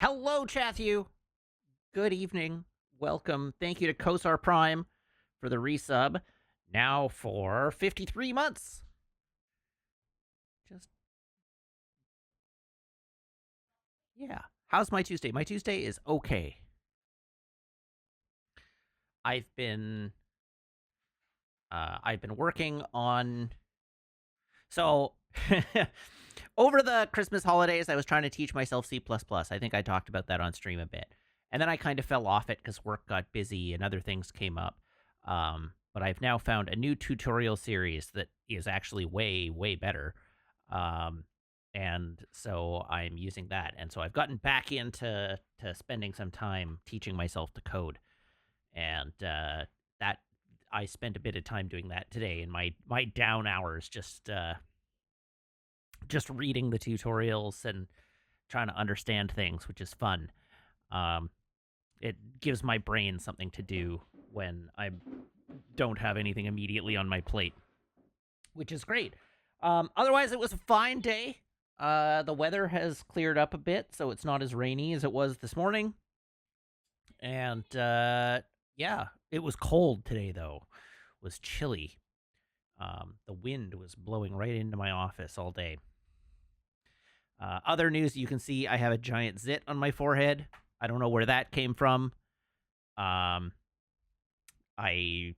Hello, Chathu. Good evening. Welcome. Thank you to Kosar Prime for the resub. Now for 53 months. Just, yeah. How's my Tuesday? My Tuesday is okay. I've been, I've been working on, so over the Christmas holidays, I was trying to teach myself C++. I think I talked about that on stream a bit. And then I kind of fell off it because work got busy and other things came up. But I've now found a new tutorial series that is actually way, way better. Um, and so I'm using that. And so I've gotten back into spending some time teaching myself to code. And that I spent a bit of time doing that today in my down hours, just reading the tutorials and trying to understand things, which is fun. Um, it gives my brain something to do when I don't have anything immediately on my plate, which is great. Otherwise, it was a fine day. The weather has cleared up a bit, so it's not as rainy as it was this morning. And yeah, it was cold today, though. It was chilly. The wind was blowing right into my office all day. Other news, you can see I have a giant zit on my forehead. I don't know where that came from. I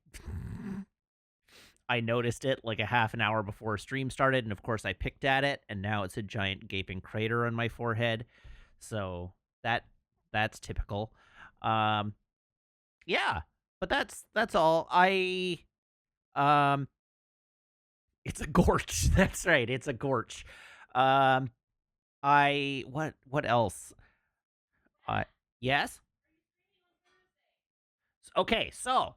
I noticed it like a half an hour before stream started, and of course I picked at it, and now it's a giant gaping crater on my forehead. So that's typical. Um, yeah, but that's all. Um, it's a gorge. That's right. It's a gorge. Um, what else? Uh, yes. Okay, so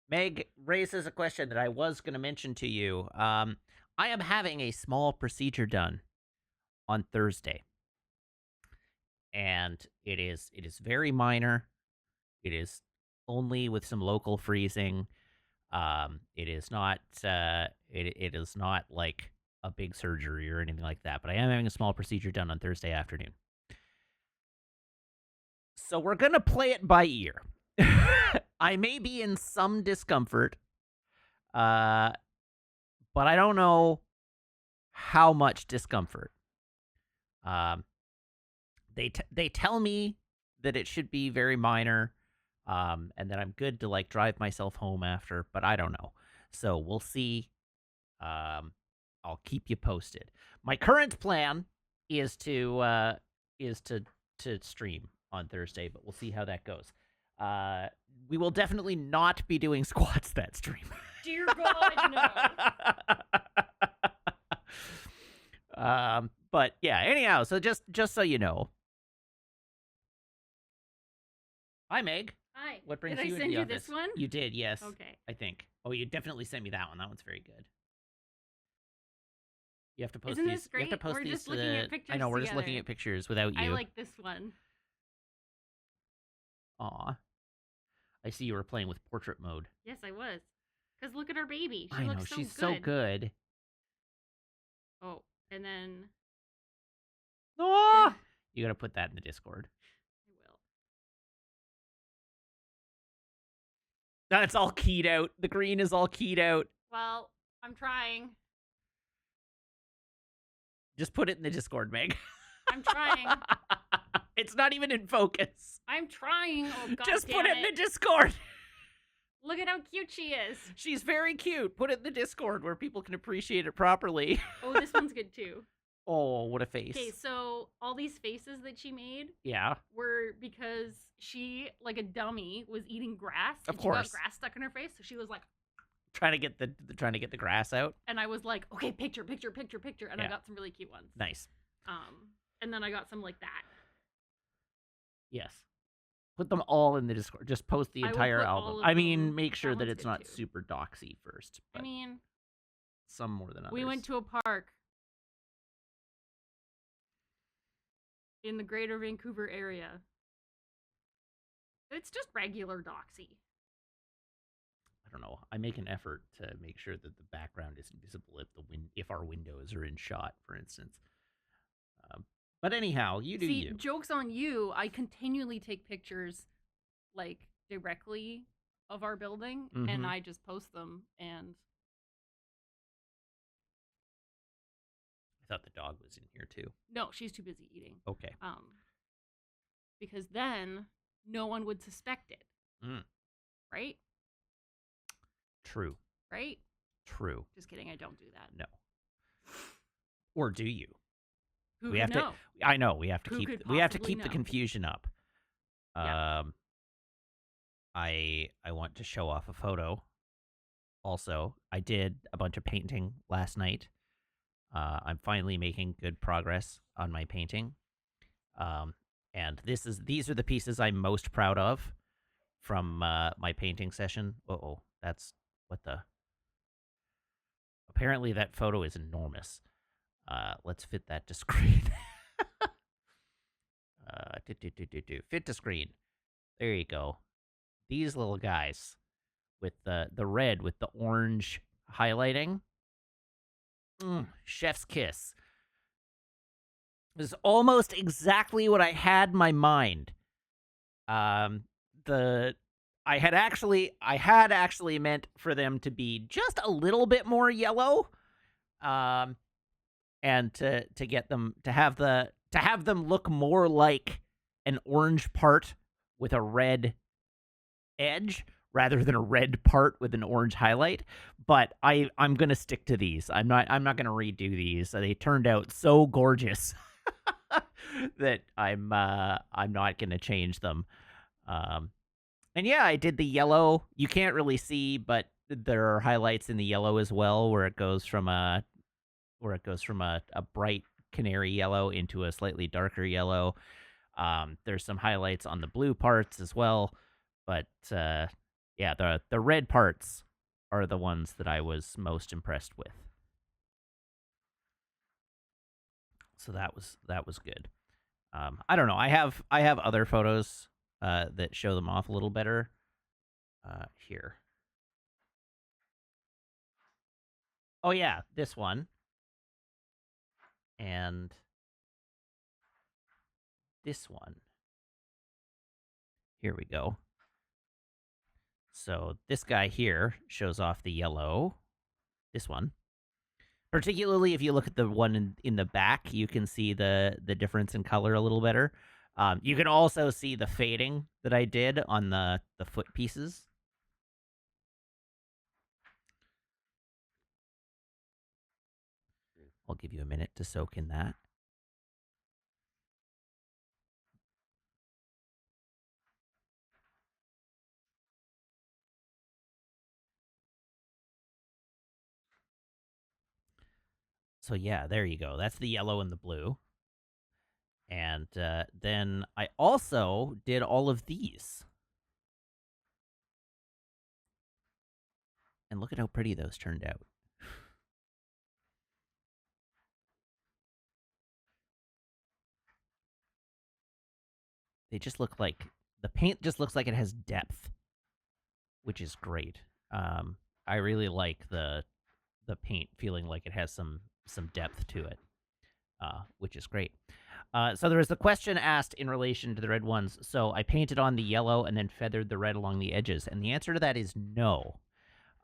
Meg raises a question that I was going to mention to you. I am having a small procedure done on Thursday, and it is very minor. It is only with some local freezing. It is not it is not like a big surgery or anything like that. But I am having a small procedure done on Thursday afternoon, so we're gonna play it by ear. I may be in some discomfort, uh, but I don't know how much discomfort. Um, they tell me that it should be very minor, and that I'm good to like drive myself home after, but I don't know. So we'll see. Um, I'll keep you posted. My current plan is to stream on Thursday, but we'll see how that goes. We will definitely not be doing squats that stream. Dear God, no. But yeah. Anyhow, so just so you know, hi Meg. Hi. What brings Did I you into send the you office? this one? You did, yes. Okay. I think. Oh, you definitely sent me that one. That one's very good. You have to post Isn't these. this You have to great? post We're these just to looking the. at pictures I know we're just looking together. at pictures without you. I like this one. Aw, I see you were playing with portrait mode. Yes, I was. Because look at our baby. She I know looks so she's good. so good. Oh, and then Ah! You got to put that in the Discord. I will. That's all keyed out. The green is all keyed out. Well, I'm trying. Just put it in the Discord, Meg. I'm trying. It's not even in focus. I'm trying. Oh, God Just damn put it in the Discord. Look at how cute she is. She's very cute. Put it in the Discord where people can appreciate it properly. Oh, this one's good too. Oh, what a face. Okay, so all these faces that she made Yeah. were because she, like a dummy, was eating grass. Of and she got course. grass stuck in her face, so she was like, Trying to get the grass out. and I was like, okay, picture, and Yeah. I got some really cute ones. Nice. And then I got some like that. Yes. Put them all in the Discord. Just post the I will entire put all album. of I mean, them. make sure That that one's it's good not too. super doxy first. But I mean, some more than others. we went to a park in the greater Vancouver area. It's just regular doxy. I don't know. I make an effort to make sure that the background isn't visible if our windows are in shot, for instance. But anyhow, you do See, you. joke's on you. I continually take pictures like directly of our building and Mm-hmm. I just post them and I thought the dog was in here too. no, she's too busy eating. Okay. Um because then no one would suspect it, Mm. right? True. Right? True. Just kidding, I don't do that. No. Or do you? Who We could have to. know? I know. We have to Who keep. could We have to possibly keep the know? confusion up. Yeah. I want to show off a photo. Also, I did a bunch of painting last night. I'm finally making good progress on my painting. Um, and these are the pieces I'm most proud of from my painting session. Oh, that's what the. Apparently, that photo is enormous. Let's fit that to screen. Fit to screen. There you go. These little guys with the red with the orange highlighting. Chef's kiss. This is almost exactly what I had in my mind. The I had actually meant for them to be just a little bit more yellow. And to get them to have them look more like an orange part with a red edge rather than a red part with an orange highlight. But I'm gonna stick to these. I'm not gonna redo these. They turned out so gorgeous that I'm not gonna change them. Um, and yeah, I did the yellow. You can't really see, but there are highlights in the yellow as well, where it goes from a bright canary yellow into a slightly darker yellow. There's some highlights on the blue parts as well, but yeah, the red parts are the ones that I was most impressed with. So that was good. I don't know. I have other photos that show them off a little better. Here. Oh yeah, this one and this one. Here we go. So this guy here shows off the yellow. This one. Particularly if you look at the one in the back, you can see the difference in color a little better. You can also see the fading that I did on the foot pieces. I'll give you a minute to soak in that. So yeah, there you go. That's the yellow and the blue. And then I also did all of these. And look at how pretty those turned out. They just look like the paint just looks like it has depth, which is great. I really like the paint feeling like it has some depth to it, which is great. So there was a question asked in relation to the red ones. So I painted on the yellow and then feathered the red along the edges, and the answer to that is no.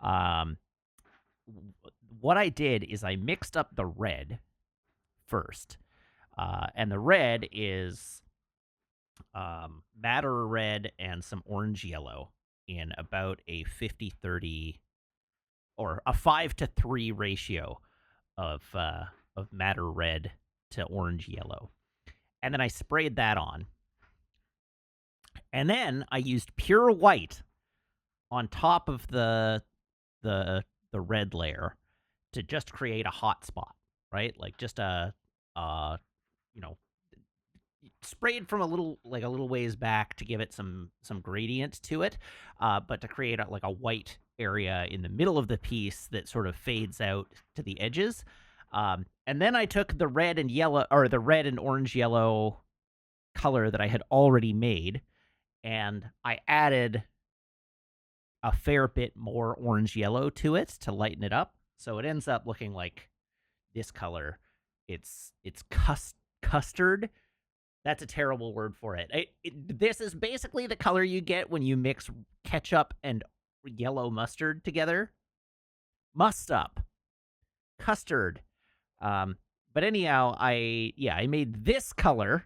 Um, what I did is I mixed up the red first, and the red is madder red and some orange yellow in about a 50-30 or a 5-3 ratio of madder red to orange yellow. And then I sprayed that on. And then I used pure white on top of the red layer to just create a hot spot, right? Like just uh you know, sprayed from a little ways back to give it some gradient to it, but to create like a white area in the middle of the piece that sort of fades out to the edges. And then I took the red and yellow, or the red and orange yellow color that I had already made, and I added a fair bit more orange yellow to it to lighten it up. So it ends up looking like this color. It's custard. That's a terrible word for it. This is basically the color you get when you mix ketchup and yellow mustard together. Must up. Custard. Um, but anyhow, I made this color,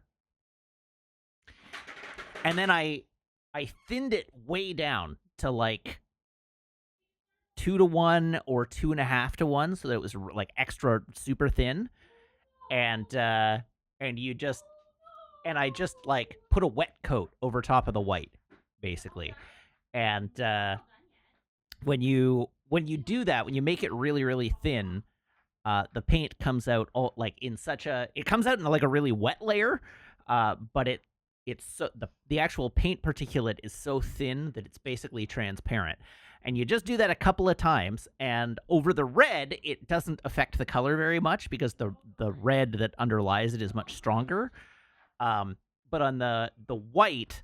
and then I thinned it way down to like 2 to 1 or 2.5 to 1, so that it was like extra super thin, and you just and I just like put a wet coat over top of the white, basically, and when you do that, when you make it really really thin, the paint comes out all like in such a it comes out in like a really wet layer, but it's so the actual paint particulate is so thin that it's basically transparent. And you just do that a couple of times, and over the red, it doesn't affect the color very much because the red that underlies it is much stronger. But on the white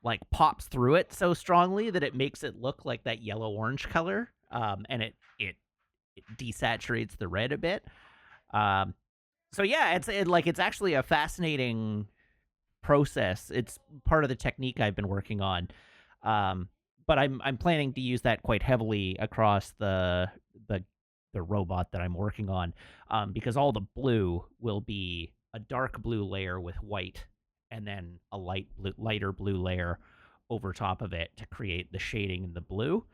like pops through it so strongly that it makes it look like that yellow orange color. And it desaturates the red a bit. Um, so yeah, it's actually a fascinating process. It's part of the technique I've been working on. Um, but I'm planning to use that quite heavily across the the robot that I'm working on, because all the blue will be a dark blue layer with white, and then a lighter blue layer over top of it to create the shading in the blue.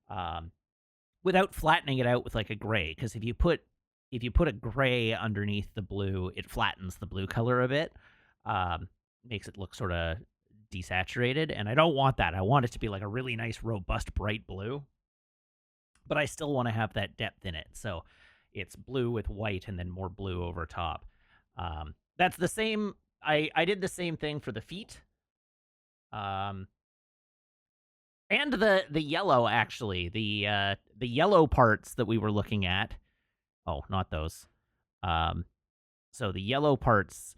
Um, Without flattening it out with like a gray, because if you put a gray underneath the blue, it flattens the blue color a bit, um, makes it look sort of desaturated, and I don't want that. I want it to be like a really nice, robust, bright blue, but I still want to have that depth in it. So it's blue with white and then more blue over top. That's the same. I did the same thing for the feet. Um, and the yellow, actually, the yellow parts that we were looking at. Oh, not those. Um, so the yellow parts,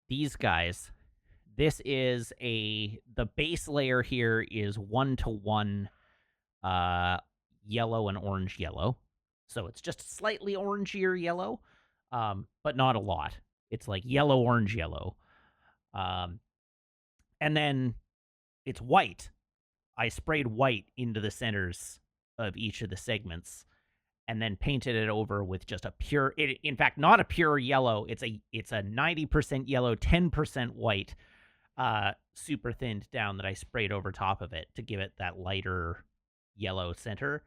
these guys. This is the base layer here is 1 to 1, uh, yellow and orange yellow. So it's just slightly orangier yellow, but not a lot. It's like yellow, orange, yellow. Um, and then it's white. I sprayed white into the centers of each of the segments, and then painted it over with just a pure. In fact, not a pure yellow. It's a 90% yellow, 10% white, super thinned down that I sprayed over top of it to give it that lighter yellow center.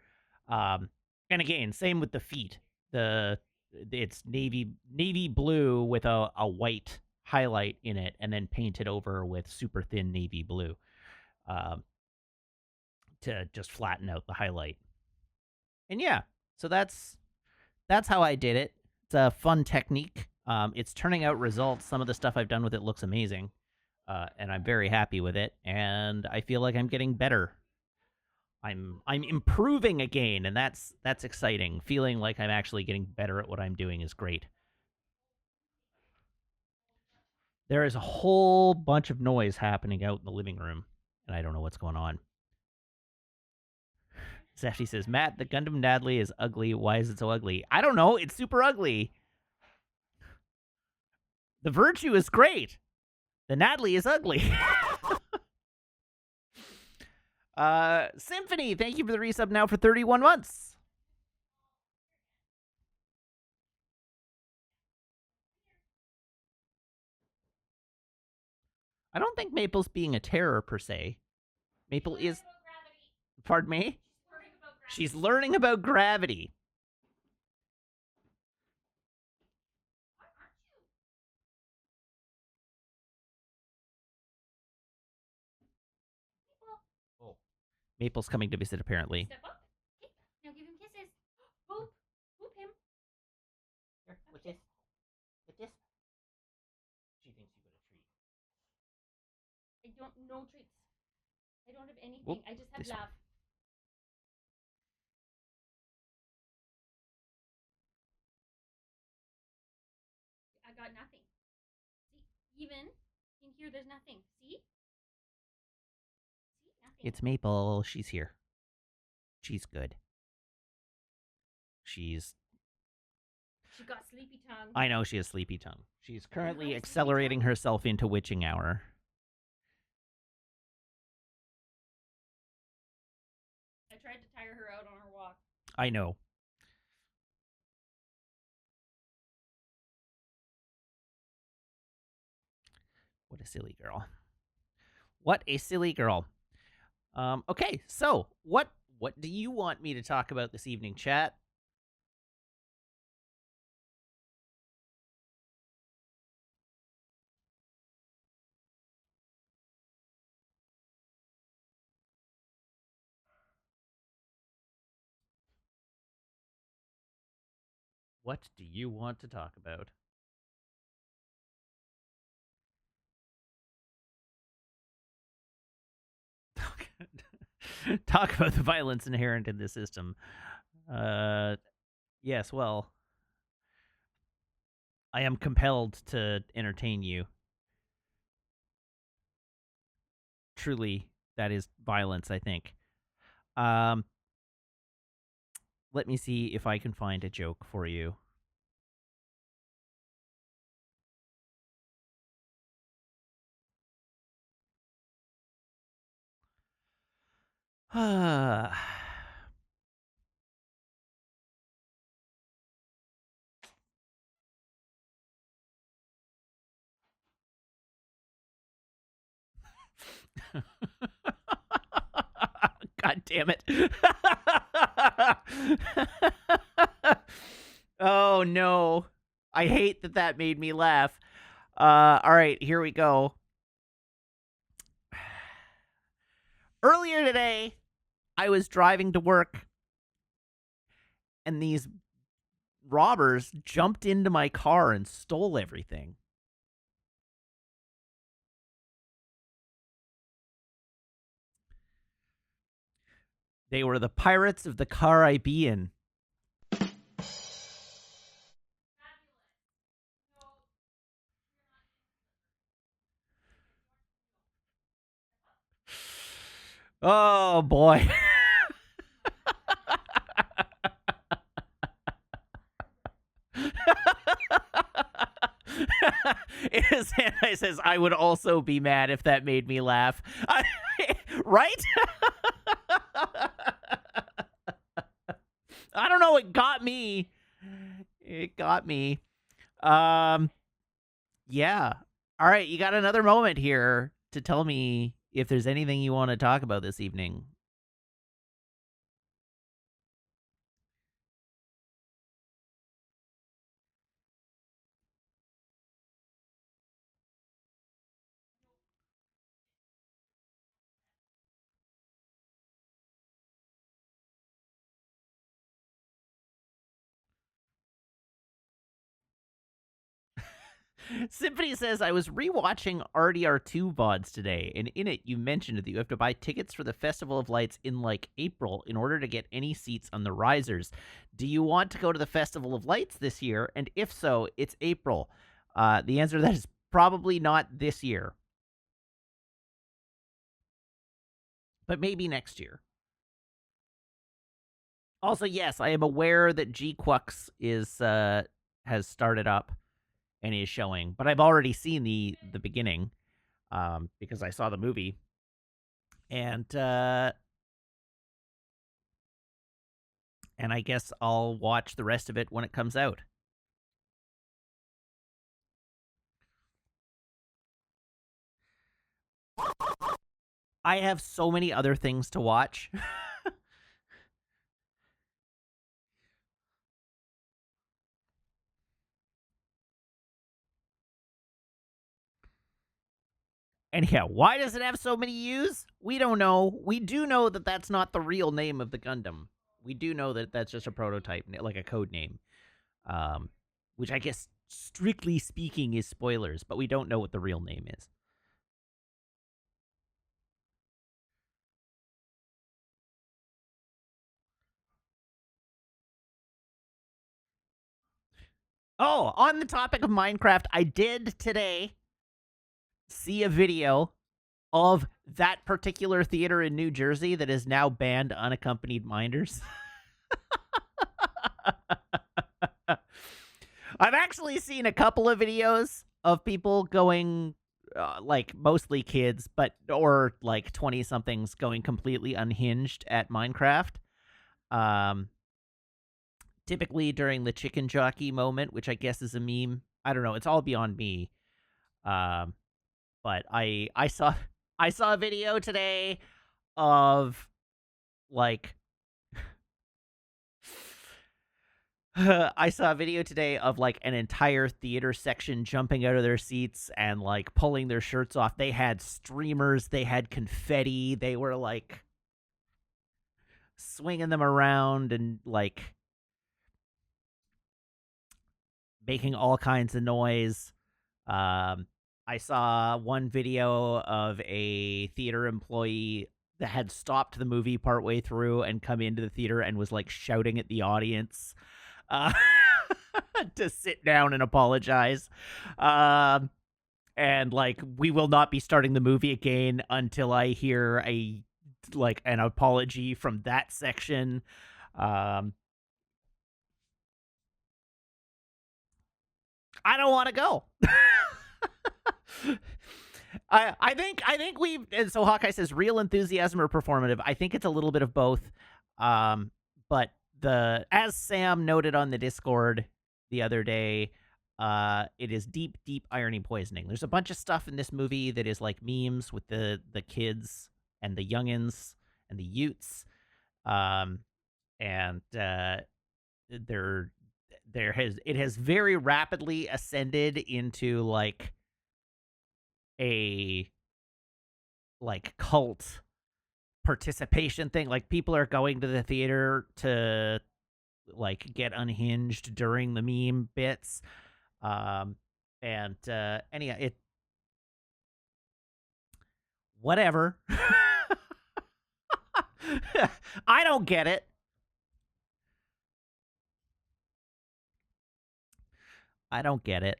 And again, same with the feet. It's navy blue with a white highlight in it, and then painted over with super thin navy blue, um, to just flatten out the highlight. And yeah, so that's how I did it. It's a fun technique. It's turning out results. Some of the stuff I've done with it looks amazing, and I'm very happy with it. And I feel like I'm getting better. I'm improving again, and that's exciting. Feeling like I'm actually getting better at what I'm doing is great. There is a whole bunch of noise happening out in the living room, and I don't know what's going on. Zesty says, Matt, the Gundam Nadley is ugly. Why is it so ugly? I don't know. It's super ugly. The Virtue is great. The Nadley is ugly. Symphony, thank you for the resub now for 31 months. I don't think Maple's being a terror per se. Maple is. Pardon me? She's learning about gravity. Oh. Maple's coming to visit, apparently. Step up. Now give him kisses. Boop. Boop him. Here, with this. With this. She thinks you got a treat. I don't no treats. I don't have anything. Whoop, I just have this love. one. I got nothing. See, even in here, there's nothing. See? See, nothing. It's Maple. She's here. She's good. She's She got sleepy tongue. I know she has sleepy tongue. She's currently sleepy accelerating tongue? herself into witching hour. I tried to tire her out on her walk. I know. What a silly girl. What a silly girl. Okay, so what do you want me to talk about this evening, chat? What do you want to talk about? Talk about the violence inherent in this system. Yes, well, I am compelled to entertain you. Truly, that is violence, I think. Um, let me see if I can find a joke for you. God damn it. Oh no. I hate that that made me laugh. All right, here we go. Earlier today, I was driving to work and these robbers jumped into my car and stole everything. They were the pirates of the Caribbean. Oh boy. Santa says, I would also be mad if that made me laugh. Right? I don't know. It got me. It got me. Yeah. All right. You got another moment here to tell me if there's anything you want to talk about this evening. Symphony says, I was rewatching RDR2 VODs today, and in it you mentioned that you have to buy tickets for the Festival of Lights in like April in order to get any seats on the risers. Do you want to go to the Festival of Lights this year? And if so, it's April. The answer to that is probably not this year, but maybe next year. Also, yes, I am aware that G-Quux is has started up and is showing, but I've already seen the beginning because I saw the movie, and I guess I'll watch the rest of it when it comes out. I have so many other things to watch. Anyhow, why does it have so many U's? We don't know. We do know that that's not the real name of the Gundam. We do know that that's just a prototype, like a code name, which I guess, strictly speaking, is spoilers, but we don't know what the real name is. Oh, on the topic of Minecraft, I did today see a video of that particular theater in New Jersey that is now banned unaccompanied minors. I've actually seen a couple of videos of people going, like mostly kids, but or like 20 somethings going completely unhinged at Minecraft. Um, Typically during the chicken jockey moment, which I guess is a meme. I don't know. It's all beyond me. Um, but I saw I saw a video today of like I saw a video today of like an entire theater section jumping out of their seats and like pulling their shirts off. They had streamers, they had confetti, they were like swinging them around and like making all kinds of noise. Um, I saw one video of a theater employee that had stopped the movie partway through and come into the theater and was like shouting at the audience uh, to sit down and apologize. Um, and like, we will not be starting the movie again until I hear a like an apology from that section. Um, I don't want to go. I think we've and so Hawkeye says real enthusiasm or performative. I think it's a little bit of both. Um, but the as Sam noted on the Discord the other day, it is deep, deep irony poisoning. There's a bunch of stuff in this movie that is like memes with the kids and the youngins and the Utes. Um, and there there has it has very rapidly ascended into like a like cult participation thing. Like people are going to the theater to like get unhinged during the meme bits. Um and anyhow, it whatever. I don't get it. I don't get it.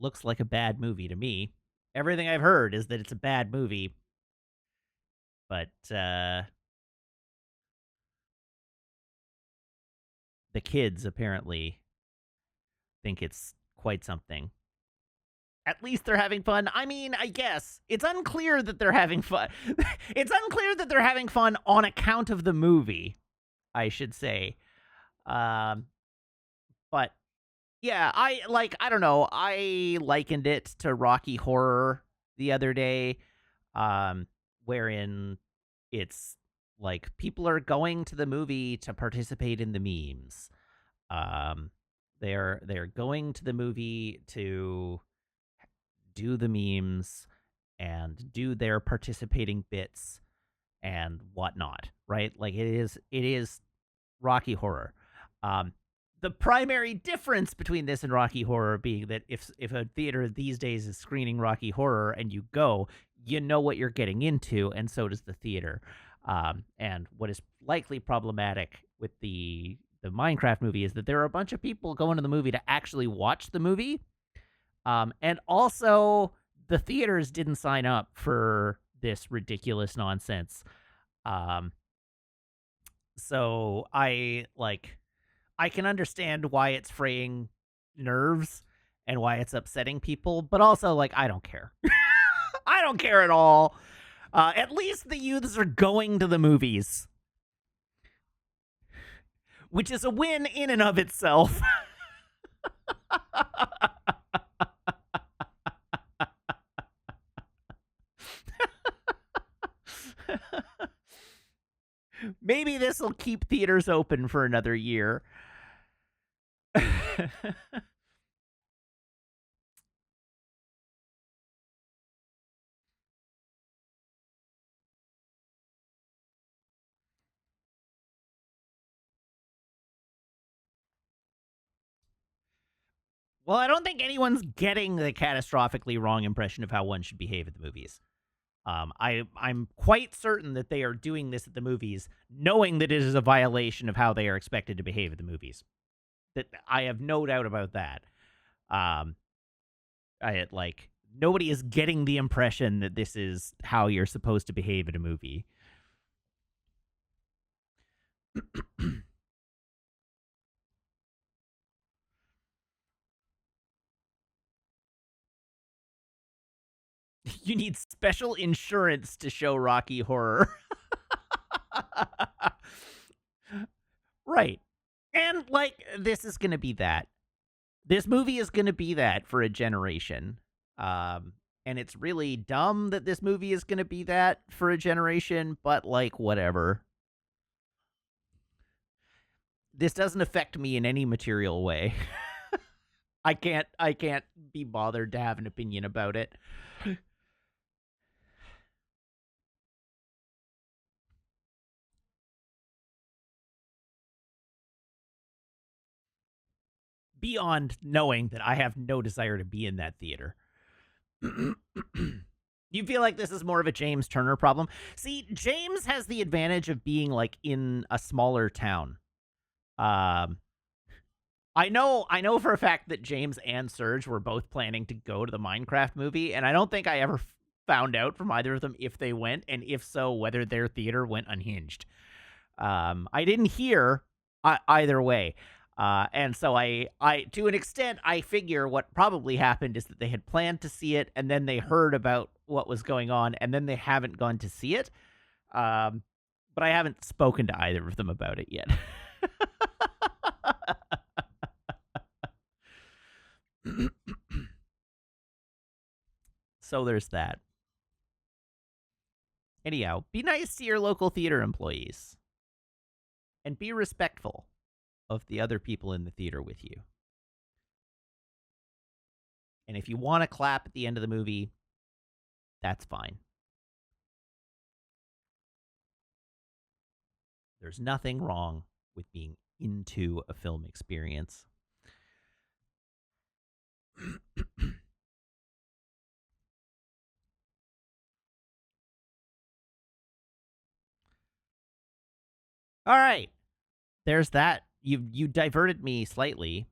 Looks like a bad movie to me. Everything I've heard is that it's a bad movie, but the kids apparently think it's quite something. At least they're having fun. I mean, I guess it's unclear that they're having fun. It's unclear that they're having fun on account of the movie, I should say. Um, but yeah, I don't know. I likened it to Rocky Horror the other day, um, wherein it's like people are going to the movie to participate in the memes. Um, they're going to the movie to do the memes and do their participating bits and whatnot, right? Like it is Rocky Horror. Um, the primary difference between this and Rocky Horror being that if a theater these days is screening Rocky Horror and you go, you know what you're getting into, and so does the theater. And what is likely problematic with the Minecraft movie is that there are a bunch of people going to the movie to actually watch the movie, and also the theaters didn't sign up for this ridiculous nonsense. Um, so I can understand why it's fraying nerves and why it's upsetting people, but also like I don't care. I don't care at all. At least the youths are going to the movies, which is a win in and of itself. Maybe this will keep theaters open for another year. Well, I don't think anyone's getting the catastrophically wrong impression of how one should behave at the movies. I'm quite certain that they are doing this at the movies, knowing that it is a violation of how they are expected to behave at the movies. That I have no doubt about that. Um, I like nobody is getting the impression that this is how you're supposed to behave at a movie. You need special insurance to show Rocky Horror. Right. And like this is going to be that. This movie is going to be that for a generation. Um and it's really dumb that this movie is going to be that for a generation, but like whatever. This doesn't affect me in any material way. I can't be bothered to have an opinion about it. Beyond knowing that I have no desire to be in that theater. You feel like this is more of a James Turner problem? See, James has the advantage of being like in a smaller town. Um, I know for a fact that James and Serge were both planning to go to the Minecraft movie, and I don't think I ever found out from either of them if they went, and if so, whether their theater went unhinged. I didn't hear either way. And so I, to an extent, I figure what probably happened is that they had planned to see it, and then they heard about what was going on, and then they haven't gone to see it. Um, but I haven't spoken to either of them about it yet. So there's that. Anyhow, be nice to your local theater employees, and be respectful of the other people in the theater with you. And if you want to clap at the end of the movie, that's fine. There's nothing wrong with being into a film experience. All right. There's that. You diverted me slightly.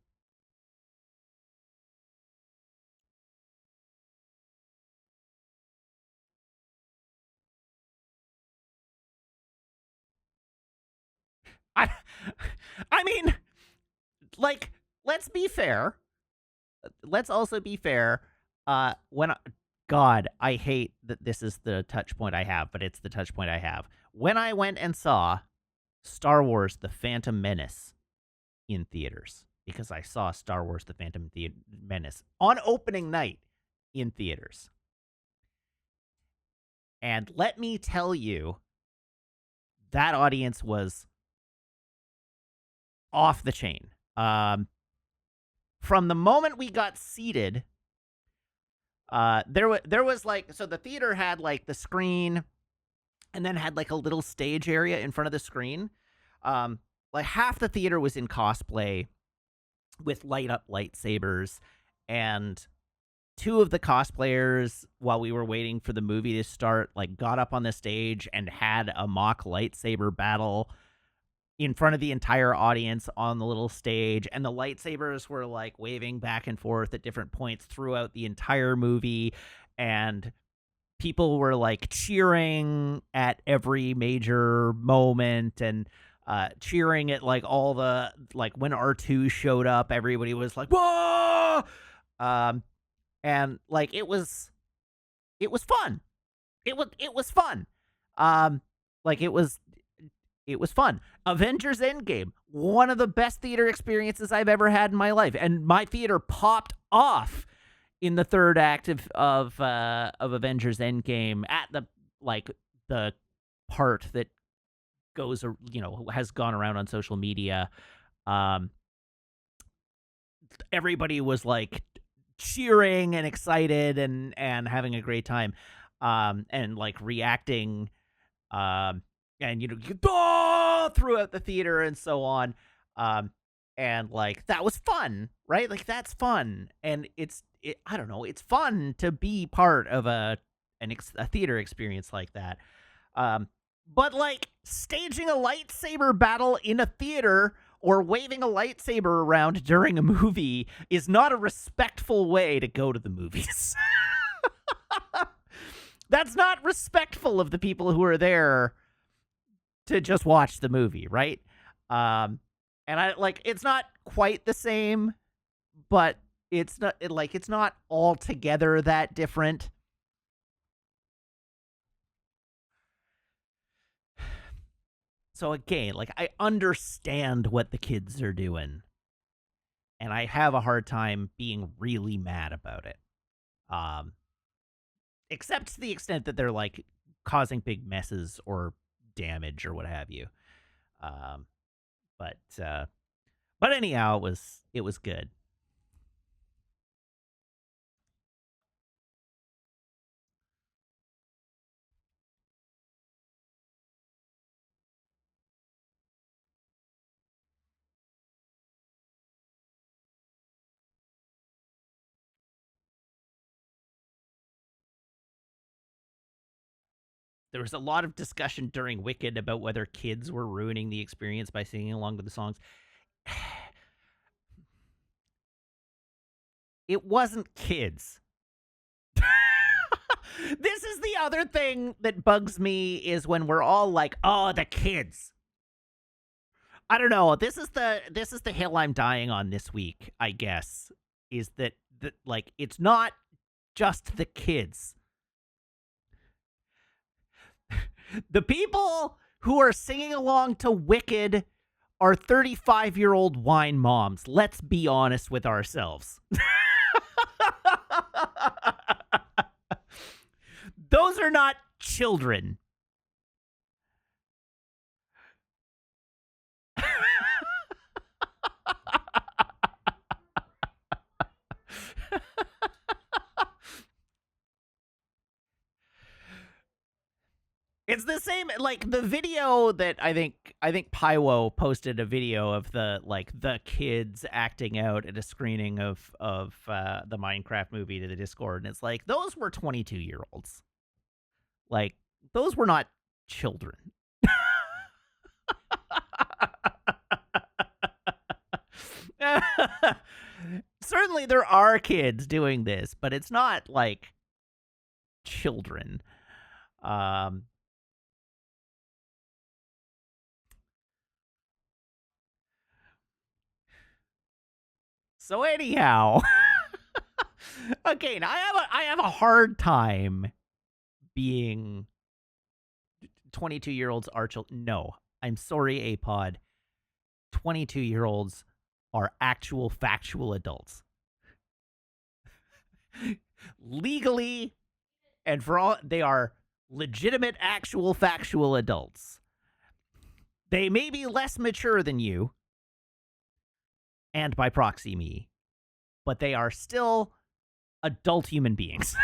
I I mean, like, let's be fair. Let's also be fair. God, I hate that this is the touch point I have, but it's the touch point I have. When I went and saw Star Wars The Phantom Menace in theaters, because I saw Star Wars The Phantom Menace on opening night in theaters. And let me tell you, that audience was off the chain. From the moment we got seated, there was like, so the theater had like the screen, and then had like a little stage area in front of the screen. Like half the theater was in cosplay with light up lightsabers, and two of the cosplayers, while we were waiting for the movie to start, like got up on the stage and had a mock lightsaber battle in front of the entire audience on the little stage, and the lightsabers were like waving back and forth at different points throughout the entire movie, and people were like cheering at every major moment, and cheering at like all the, like when R2 showed up, everybody was like, whoa. And like it was fun. It was fun. Like it was fun. Avengers Endgame, one of the best theater experiences I've ever had in my life, and my theater popped off in the third act of Avengers Endgame at the part that goes, has gone around on social media. Um, Everybody was like cheering and excited and having a great time, and like reacting, and throughout the theater and so on, and like that was fun, right? Like that's fun, and I don't know, it's fun to be part of a theater experience like that. But like staging a lightsaber battle in a theater or waving a lightsaber around during a movie is not a respectful way to go to the movies. That's not respectful of the people who are there to just watch the movie, right? And I like, it's not quite the same, but it's not altogether that different. So again, like I understand what the kids are doing, and I have a hard time being really mad about it. Um, except to the extent that they're like causing big messes or damage or what have you. Um, but anyhow, it was good. There was a lot of discussion during Wicked about whether kids were ruining the experience by singing along to the songs. It wasn't kids. This is the other thing that bugs me is when we're all like, "Oh, the kids." I don't know. This is the hill I'm dying on this week, I guess. Is that like it's not just the kids. The people who are singing along to Wicked are 35-year-old wine moms. Let's be honest with ourselves. Those are not children. It's the same like the video that I think Pywo posted a video of the kids acting out at a screening of the Minecraft movie to the Discord, and it's like those were 22-year-olds. Like those were not children. Certainly there are kids doing this, but it's not like children. Um so anyhow, okay, now I have a hard time being 22-year-olds are children. No, I'm sorry, Apod. 22-year-olds are actual factual adults. Legally, and for all, they are legitimate, actual factual adults. They may be less mature than you, and by proxy me, but they are still adult human beings.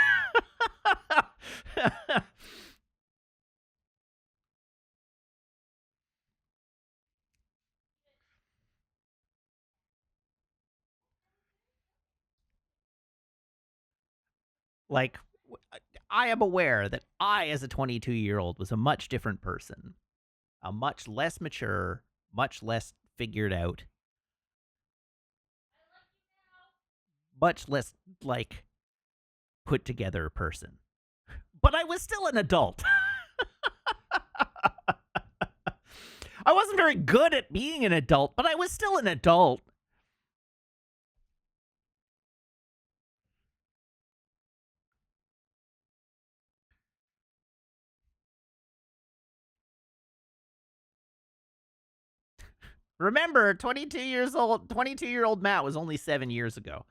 Like, I am aware that I, as a 22-year-old, was a much different person, a much less mature, much less figured out, much less, like, put together person. But I was still an adult. I wasn't very good at being an adult, but I was still an adult. Remember, 22-year-old Matt was only 7 years ago.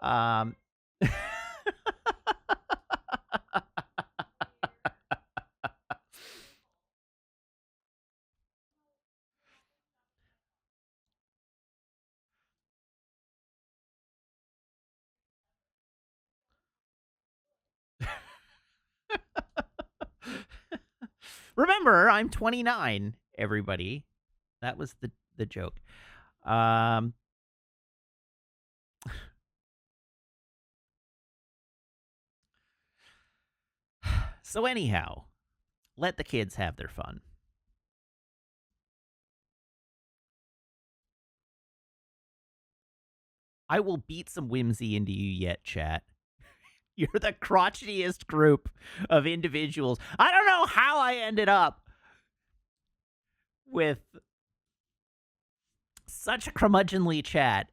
Um Remember, I'm 29, everybody. That was the joke. Um so anyhow, let the kids have their fun. I will beat some whimsy into you yet, chat. You're the crotchetiest group of individuals. I don't know how I ended up with such a curmudgeonly chat.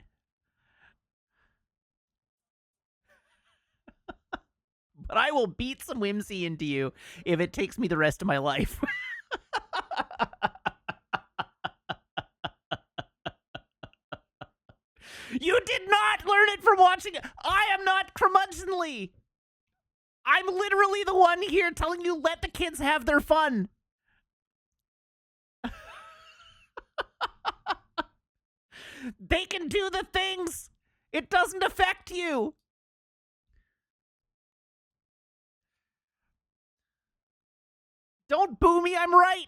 But I will beat some whimsy into you if it takes me the rest of my life. You did not learn it from watching it. I am not curmudgeonly. I'm literally the one here telling you let the kids have their fun. They can do the things. It doesn't affect you. Don't boo me, I'm right.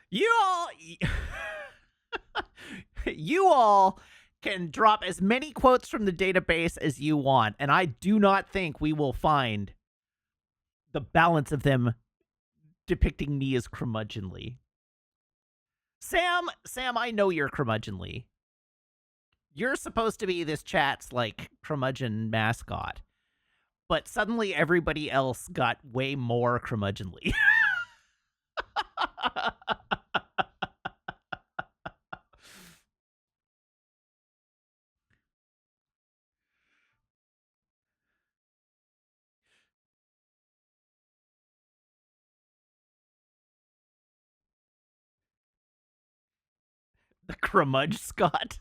You all you all can drop as many quotes from the database as you want, and I do not think we will find the balance of them depicting me as curmudgeonly. Sam, I know you're curmudgeonly. You're supposed to be this chat's like curmudgeon mascot, but suddenly everybody else got way more curmudgeonly. The curmudge Scott.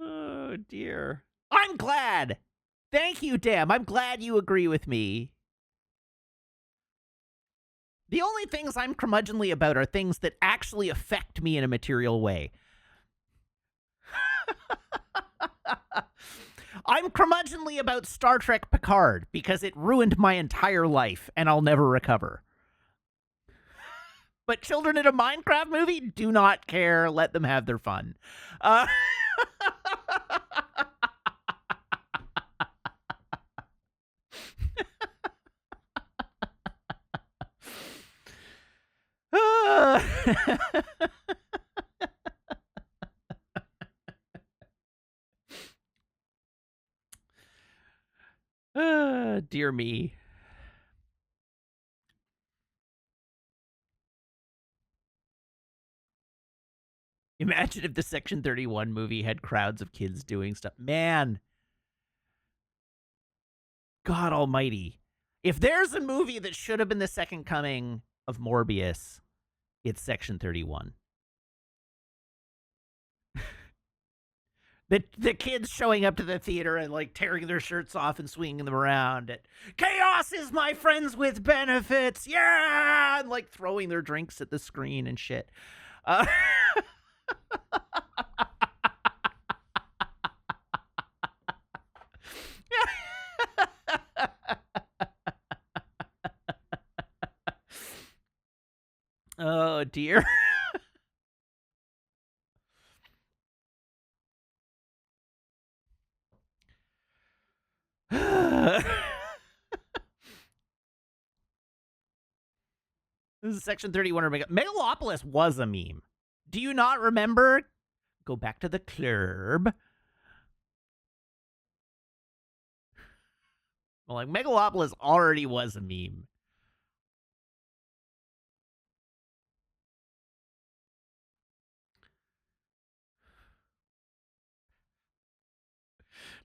Oh, dear. I'm glad. Thank you, Dan. I'm glad you agree with me. The only things I'm curmudgeonly about are things that actually affect me in a material way. I'm curmudgeonly about Star Trek Picard because it ruined my entire life and I'll never recover. But children in a Minecraft movie do not care. Let them have their fun. Dear me. Imagine if the Section 31 movie had crowds of kids doing stuff. Man. God almighty. If there's a movie that should have been the second coming of Morbius, it's Section 31. The kids showing up to the theater and like tearing their shirts off and swinging them around. Chaos is my friends with benefits. Yeah, and like throwing their drinks at the screen and shit. Oh dear. This is Section 31 or Megalopolis was a meme. Do you not remember? Go back to the club. Well, like Megalopolis already was a meme.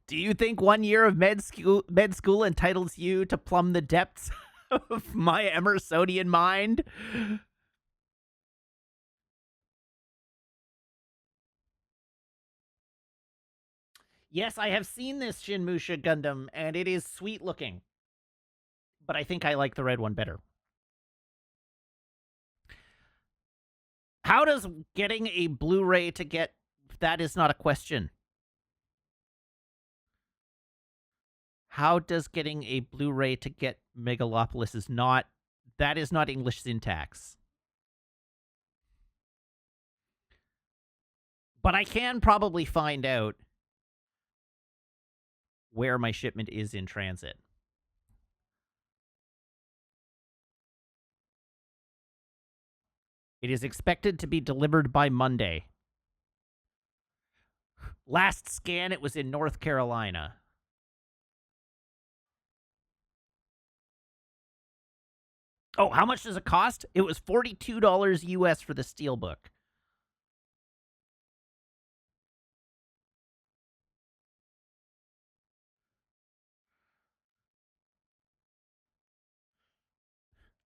Do you think 1 year of med school entitles you to plumb the depths of my Emersonian mind? Yes, I have seen this Shinmusha Gundam, and it is sweet looking. But I think I like the red one better. How does getting a Blu-ray to get... That is not a question. How does getting a Blu-ray to get Megalopolis is not... That is not English syntax. But I can probably find out where my shipment is in transit. It is expected to be delivered by Monday. Last scan, it was in North Carolina. Oh, how much does it cost? It was $42 US for the Steelbook.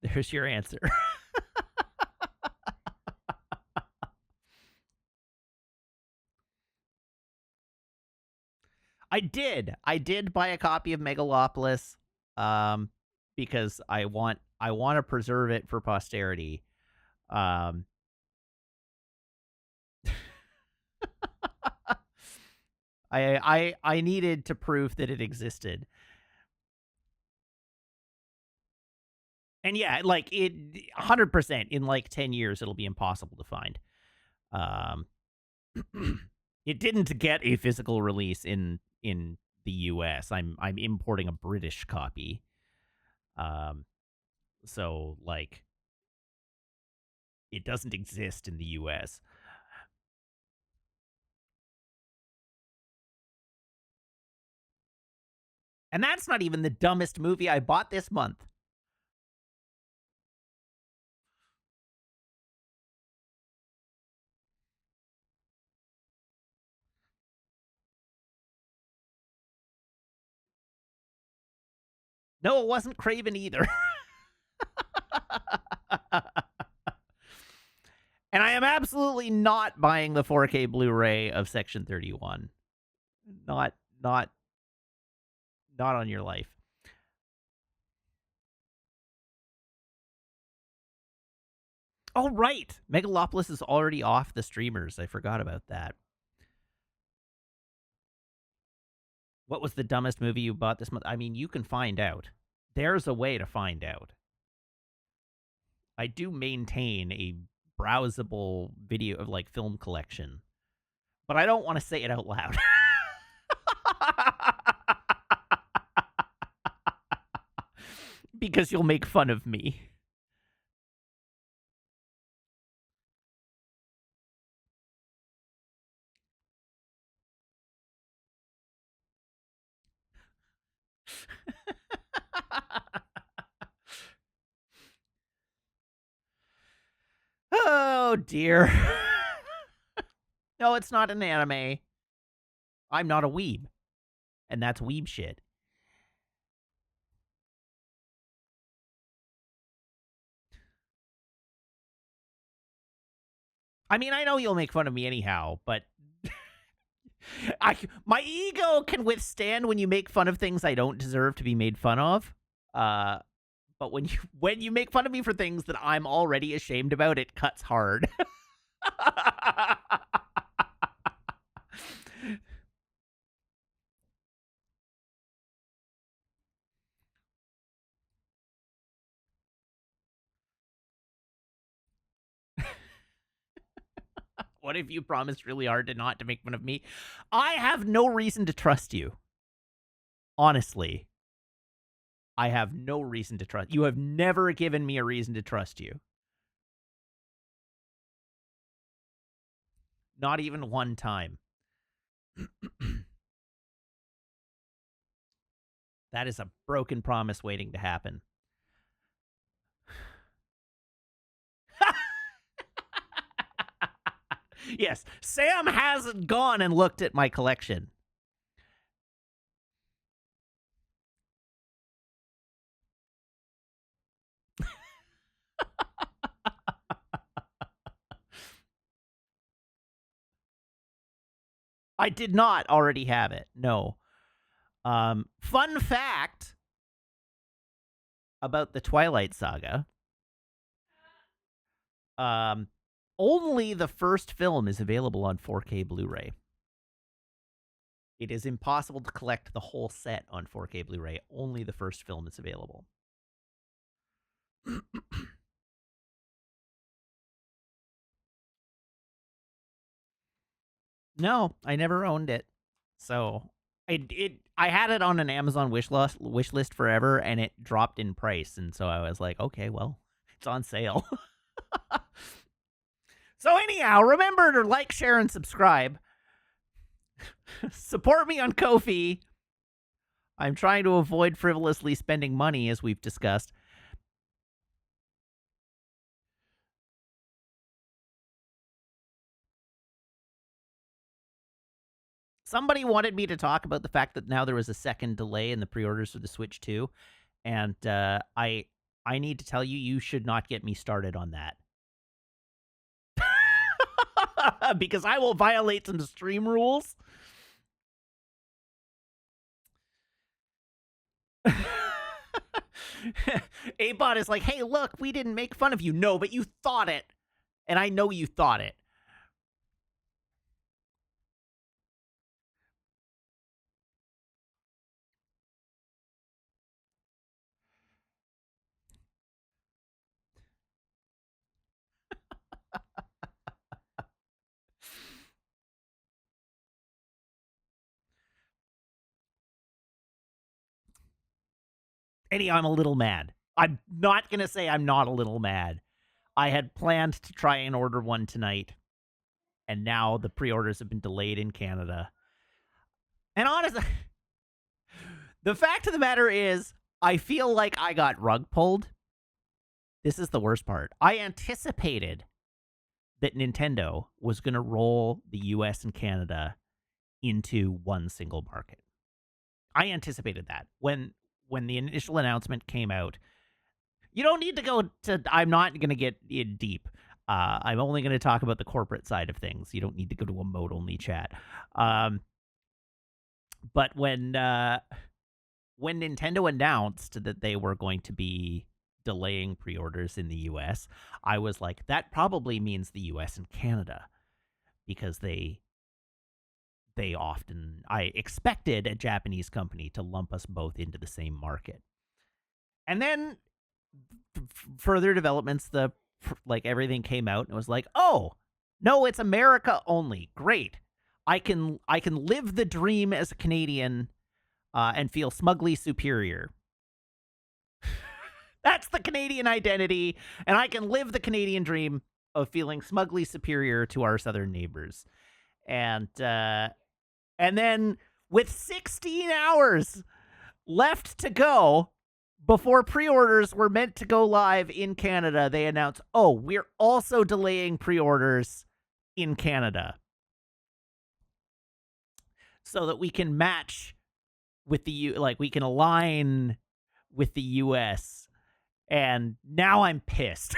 There's your answer. I did. I did buy a copy of Megalopolis, um, because I want to preserve it for posterity. Um, I needed to prove that it existed. And yeah, like it 100% in like 10 years it'll be impossible to find. Um it didn't get a physical release in the US. I'm importing a British copy. Um so like it doesn't exist in the US. And that's not even the dumbest movie I bought this month. No, it wasn't Craven either. And I am absolutely not buying the 4K Blu-ray of Section 31. Not not not on your life. Oh, right. Megalopolis is already off the streamers. I forgot about that. What was the dumbest movie you bought this month? I mean, you can find out. There's a way to find out. I do maintain a browsable video of like film collection, but I don't want to say it out loud. Because you'll make fun of me. Oh, dear. No, it's not an anime. I'm not a weeb. And that's weeb shit. I mean, I know you'll make fun of me anyhow, but my ego can withstand when you make fun of things I don't deserve to be made fun of. Uh, but when you make fun of me for things that I'm already ashamed about, it cuts hard. What if you promised really hard to not to make fun of me? I have no reason to trust you. Honestly, I have no reason to trust you. Have never given me a reason to trust you. Not even one time. That is a broken promise waiting to happen. Yes, Sam hasn't gone and looked at my collection. I did not already have it. No. Fun fact about the Twilight Saga. Um, only the first film is available on 4K Blu-ray. It is impossible to collect the whole set on 4K Blu-ray. Only the first film is available. No, I never owned it. So I had it on an Amazon wish list forever, and it dropped in price, and so I was like, okay, well, it's on sale. So anyhow, remember to like, share, and subscribe. Support me on Ko-fi. I'm trying to avoid frivolously spending money, as we've discussed. Somebody wanted me to talk about the fact that now there was a second delay in the pre-orders for the Switch 2, and I need to tell you, you should not get me started on that. Because I will violate some stream rules. Abot is like, hey, look, we didn't make fun of you. No, but you thought it. And I know you thought it. Eddie, I'm a little mad. I'm not going to say I'm not a little mad. I had planned to try and order one tonight, and now the pre-orders have been delayed in Canada. And honestly, the fact of the matter is, I feel like I got rug pulled. This is the worst part. I anticipated that Nintendo was going to roll the US and Canada into one single market. I anticipated that. When the initial announcement came out, you don't need to go to, I'm not going to get in deep. I'm only going to talk about the corporate side of things. You don't need to go to a mode-only chat. But when Nintendo announced that they were going to be delaying pre-orders in the US, I was like, that probably means the US and Canada, because they often, I expected a Japanese company to lump us both into the same market. And then further developments, everything came out and it was like, oh, no, it's America only. Great. I can live the dream as a Canadian and feel smugly superior. That's the Canadian identity, and I can live the Canadian dream of feeling smugly superior to our southern neighbors. And then with 16 hours left to go before pre-orders were meant to go live in Canada, they announced, oh, we're also delaying pre-orders in Canada so that we can match with we can align with the US. And now I'm pissed.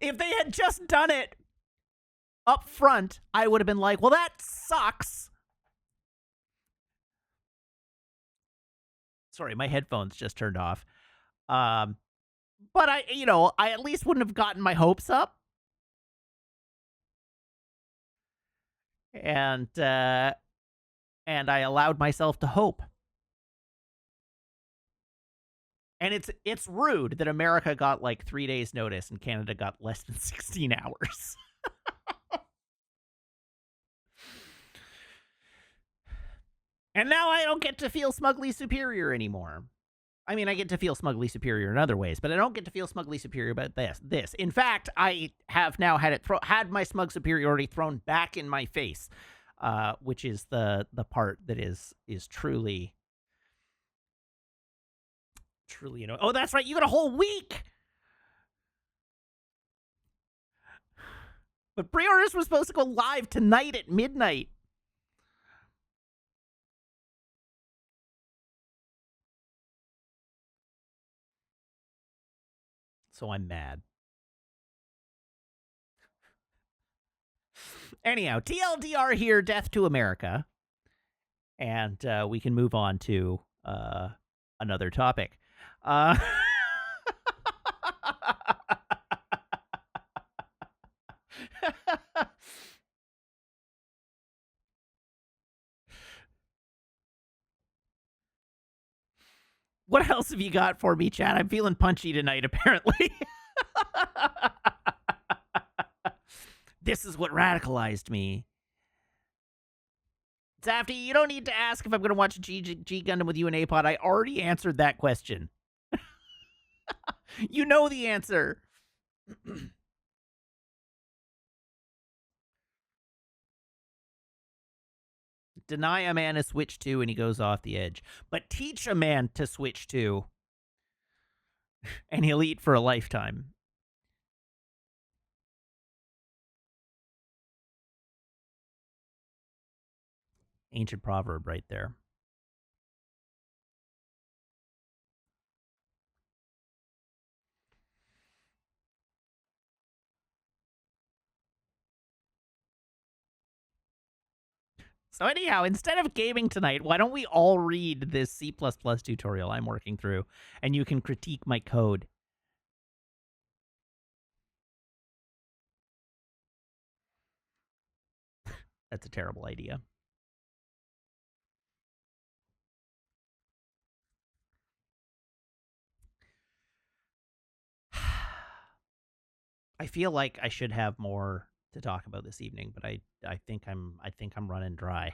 If they had just done it up front, I would have been like, well, that sucks. Sorry, my headphones just turned off. But I at least wouldn't have gotten my hopes up. And I allowed myself to hope. And it's rude that America got like 3 days notice and Canada got less than 16 hours. And now I don't get to feel smugly superior anymore. I mean, I get to feel smugly superior in other ways, but I don't get to feel smugly superior about this. In fact, I have now had my smug superiority thrown back in my face, which is the part that is truly annoying. Oh, that's right. You got a whole week. But pre-orders were supposed to go live tonight at midnight. So I'm mad. Anyhow, TLDR here, death to America. And we can move on to another topic. What else have you got for me, Chad? I'm feeling punchy tonight, apparently. This is what radicalized me. Zafty, you don't need to ask if I'm going to watch G Gundam with you and Apod. I already answered that question. You know the answer. Deny a man a Switch 2 and he goes off the edge. But teach a man to Switch 2 and he'll eat for a lifetime. ancient proverb right there. So anyhow, instead of gaming tonight, why don't we all read this C++ tutorial I'm working through, and you can critique my code. That's a terrible idea. I feel like I should have more to talk about this evening, but I think I'm running dry.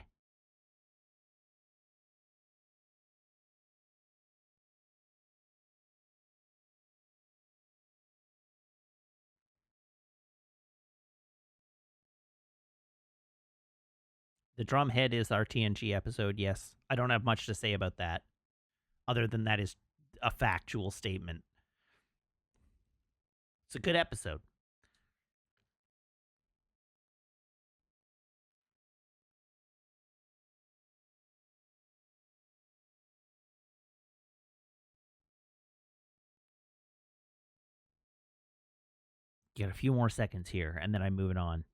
The drum head is our TNG episode, yes. I don't have much to say about that, other than that is a factual statement. It's a good episode. Get a few more seconds here, and then I'm moving on.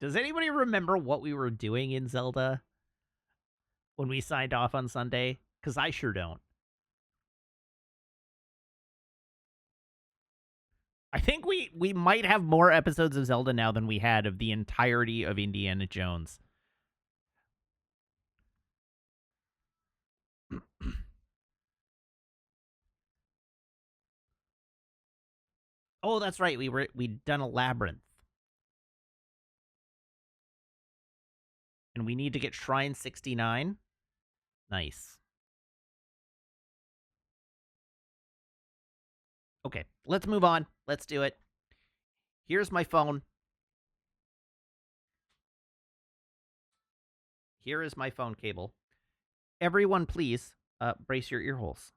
Does anybody remember what we were doing in Zelda when we signed off on Sunday? Because I sure don't. I think we might have more episodes of Zelda now than we had of the entirety of Indiana Jones. Oh, that's right. We'd done a labyrinth. And we need to get Shrine 69. Nice. Okay, let's move on. Let's do it. Here's my phone. Here is my phone cable. Everyone, please brace your ear holes.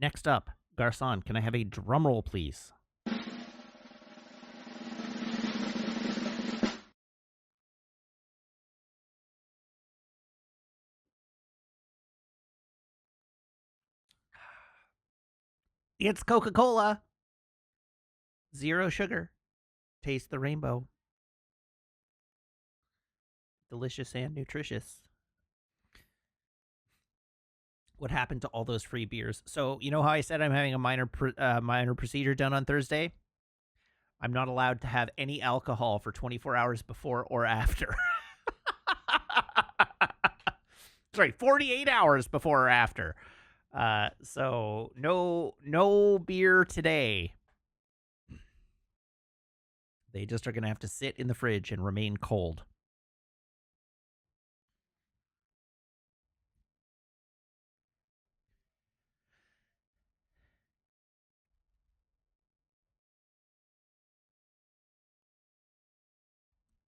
Next up, Garcon, can I have a drum roll, please? It's Coca-Cola. 0 sugar. Taste the rainbow. Delicious and nutritious. What happened to all those free beers? So, you know how I said I'm having a minor procedure done on Thursday? I'm not allowed to have any alcohol for 24 hours before or after. Sorry, 48 hours before or after. So no beer today. They just are going to have to sit in the fridge and remain cold.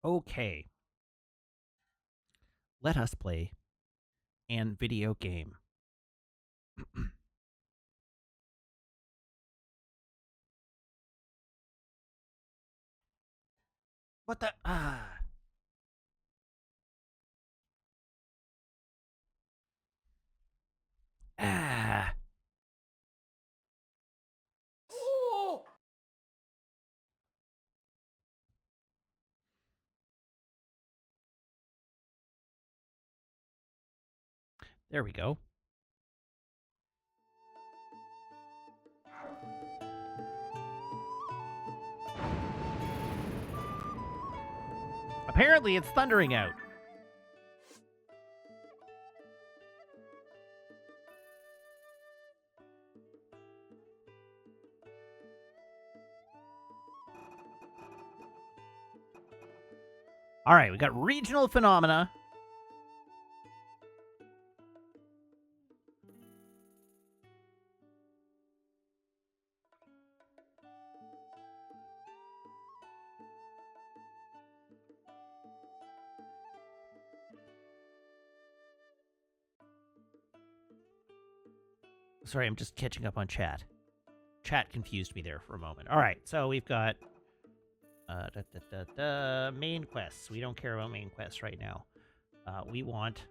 Okay. Let us play an video game. What the? Ah. Ah. Oh. There we go. Apparently, it's thundering out. All right, we got regional phenomena. Sorry, I'm just catching up on chat. Chat confused me there for a moment. All right, so we've got main quests. We don't care about main quests right now. We want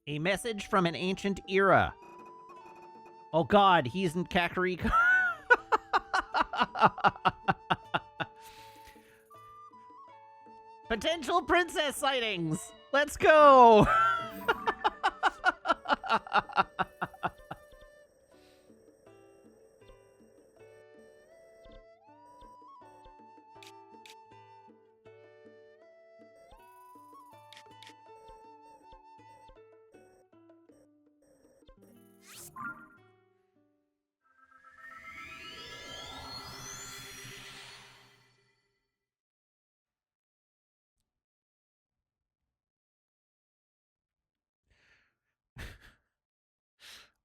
a message from an ancient era. Oh God, he's in Kakariko. Potential princess sightings. Let's go.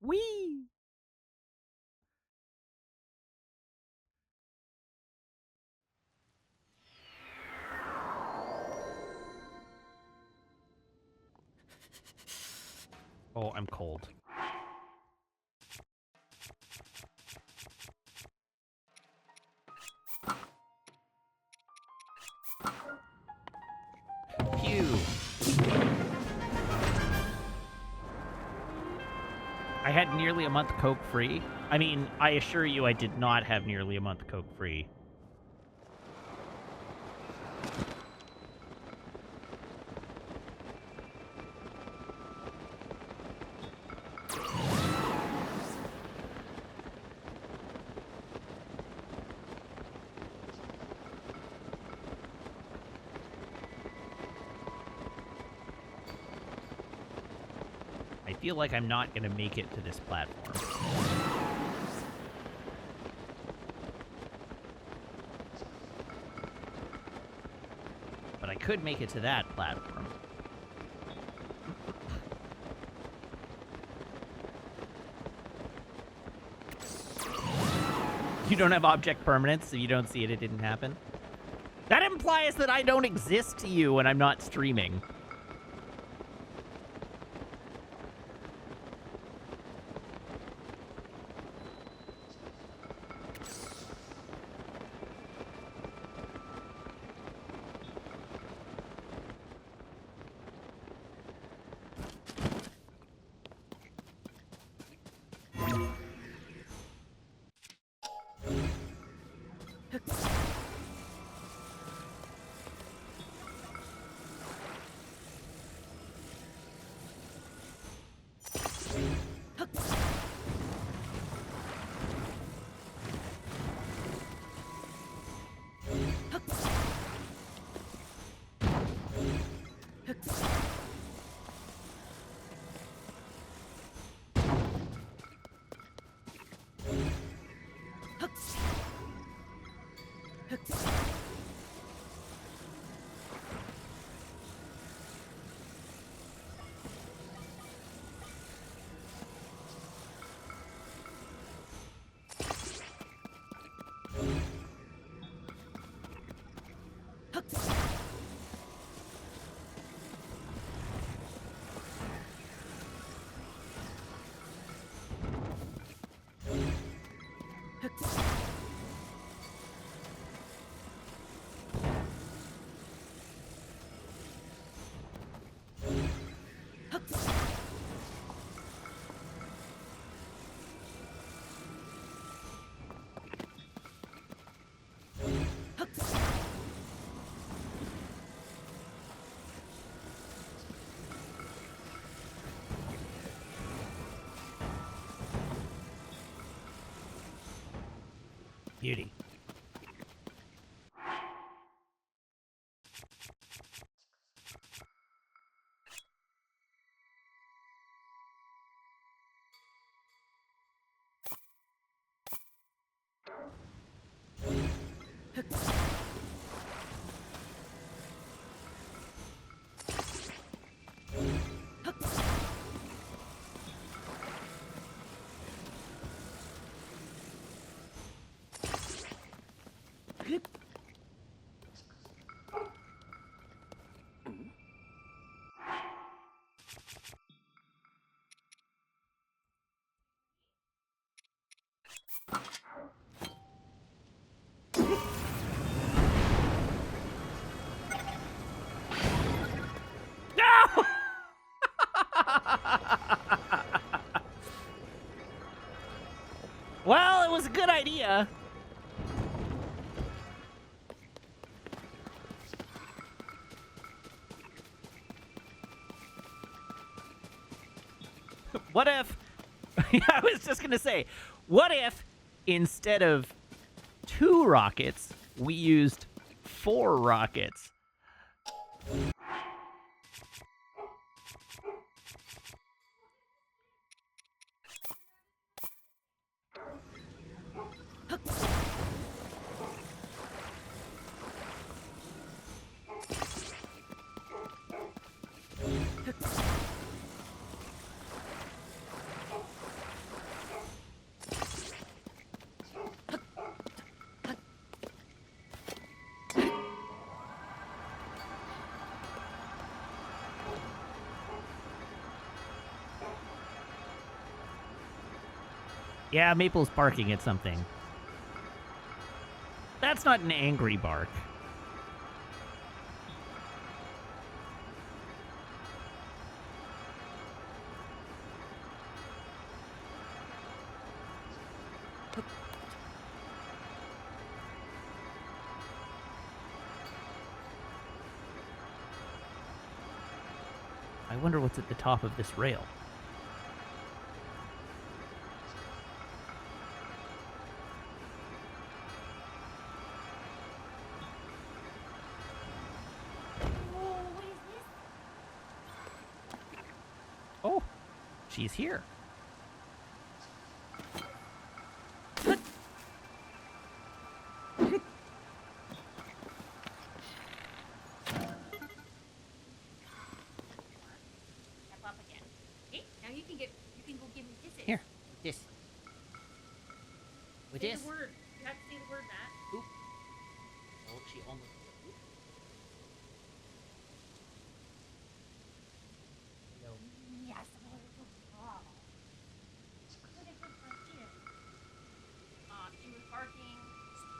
Whee! Oh, I'm cold. Phew. I had nearly a month Coke free. I mean, I assure you I did not have nearly a month Coke free. I feel like I'm not going to make it to this platform. But I could make it to that platform. You don't have object permanence, so you don't see it, it didn't happen. That implies that I don't exist to you when I'm not streaming. idea. What if... I was just going to say, what if instead of 2 rockets, we used 4 rockets? Yeah, Maple's barking at something. That's not an angry bark. I wonder what's at the top of this rail. Oh, she's here. Here, this. With Say this. the word. You have to say the word, Matt. Oop. Oh, she almost. No. Yes. She was barking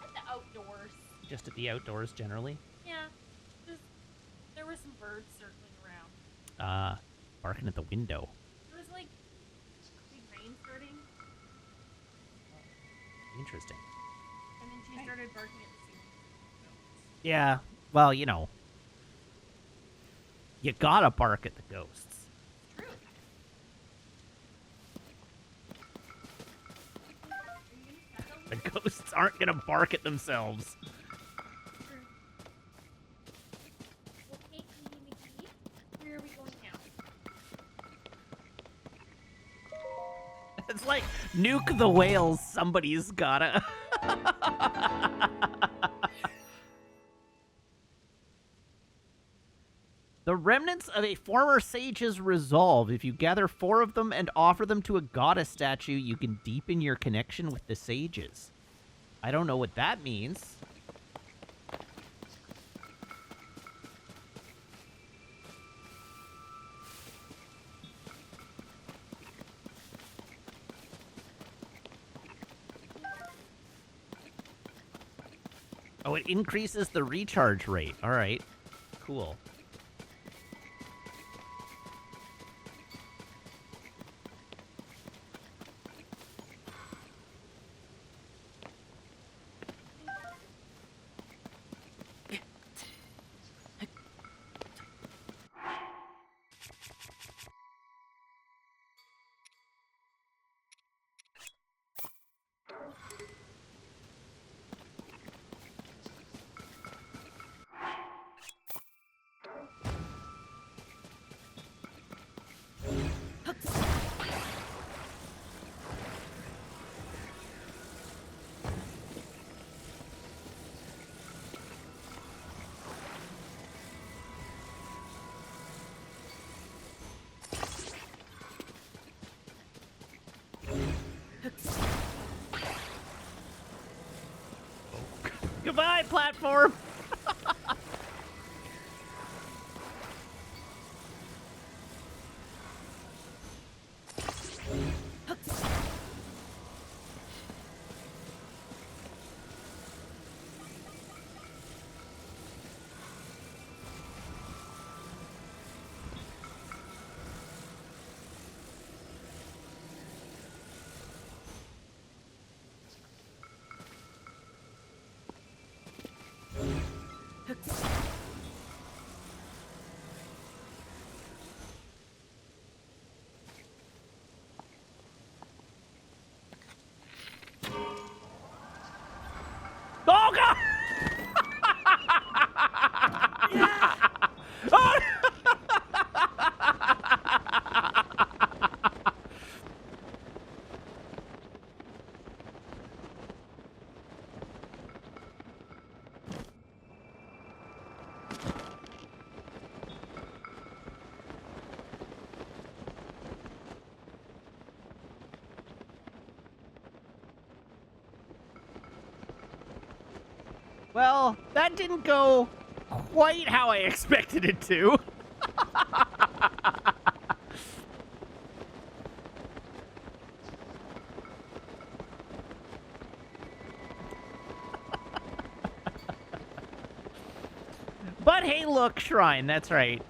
at the outdoors. Just at the outdoors, generally. Yeah. There were some birds circling around. Barking at the window. There was like big rain starting, Interesting. and then she started barking at the ceiling. Yeah. Well, you know. You gotta bark at the ghosts. True. The ghosts aren't gonna bark at themselves. Well, hey, Kitty McGee, where are we going now? It's like nuke the whales. Somebody's gotta. The remnants of a former sage's resolve. If you gather 4 of them and offer them to a goddess statue, you can deepen your connection with the sages. I don't know what that means. Oh, it increases the recharge rate. All right. Cool. Goodbye, platform! Well, that didn't go quite how I expected it to. But hey, look, shrine, that's right.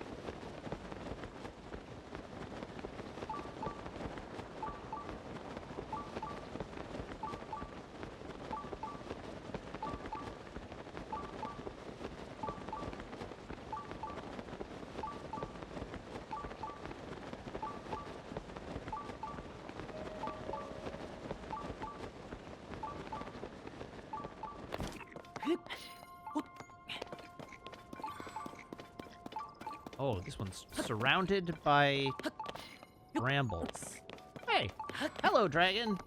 Oh, this one's surrounded by brambles. Hey, hello, dragon.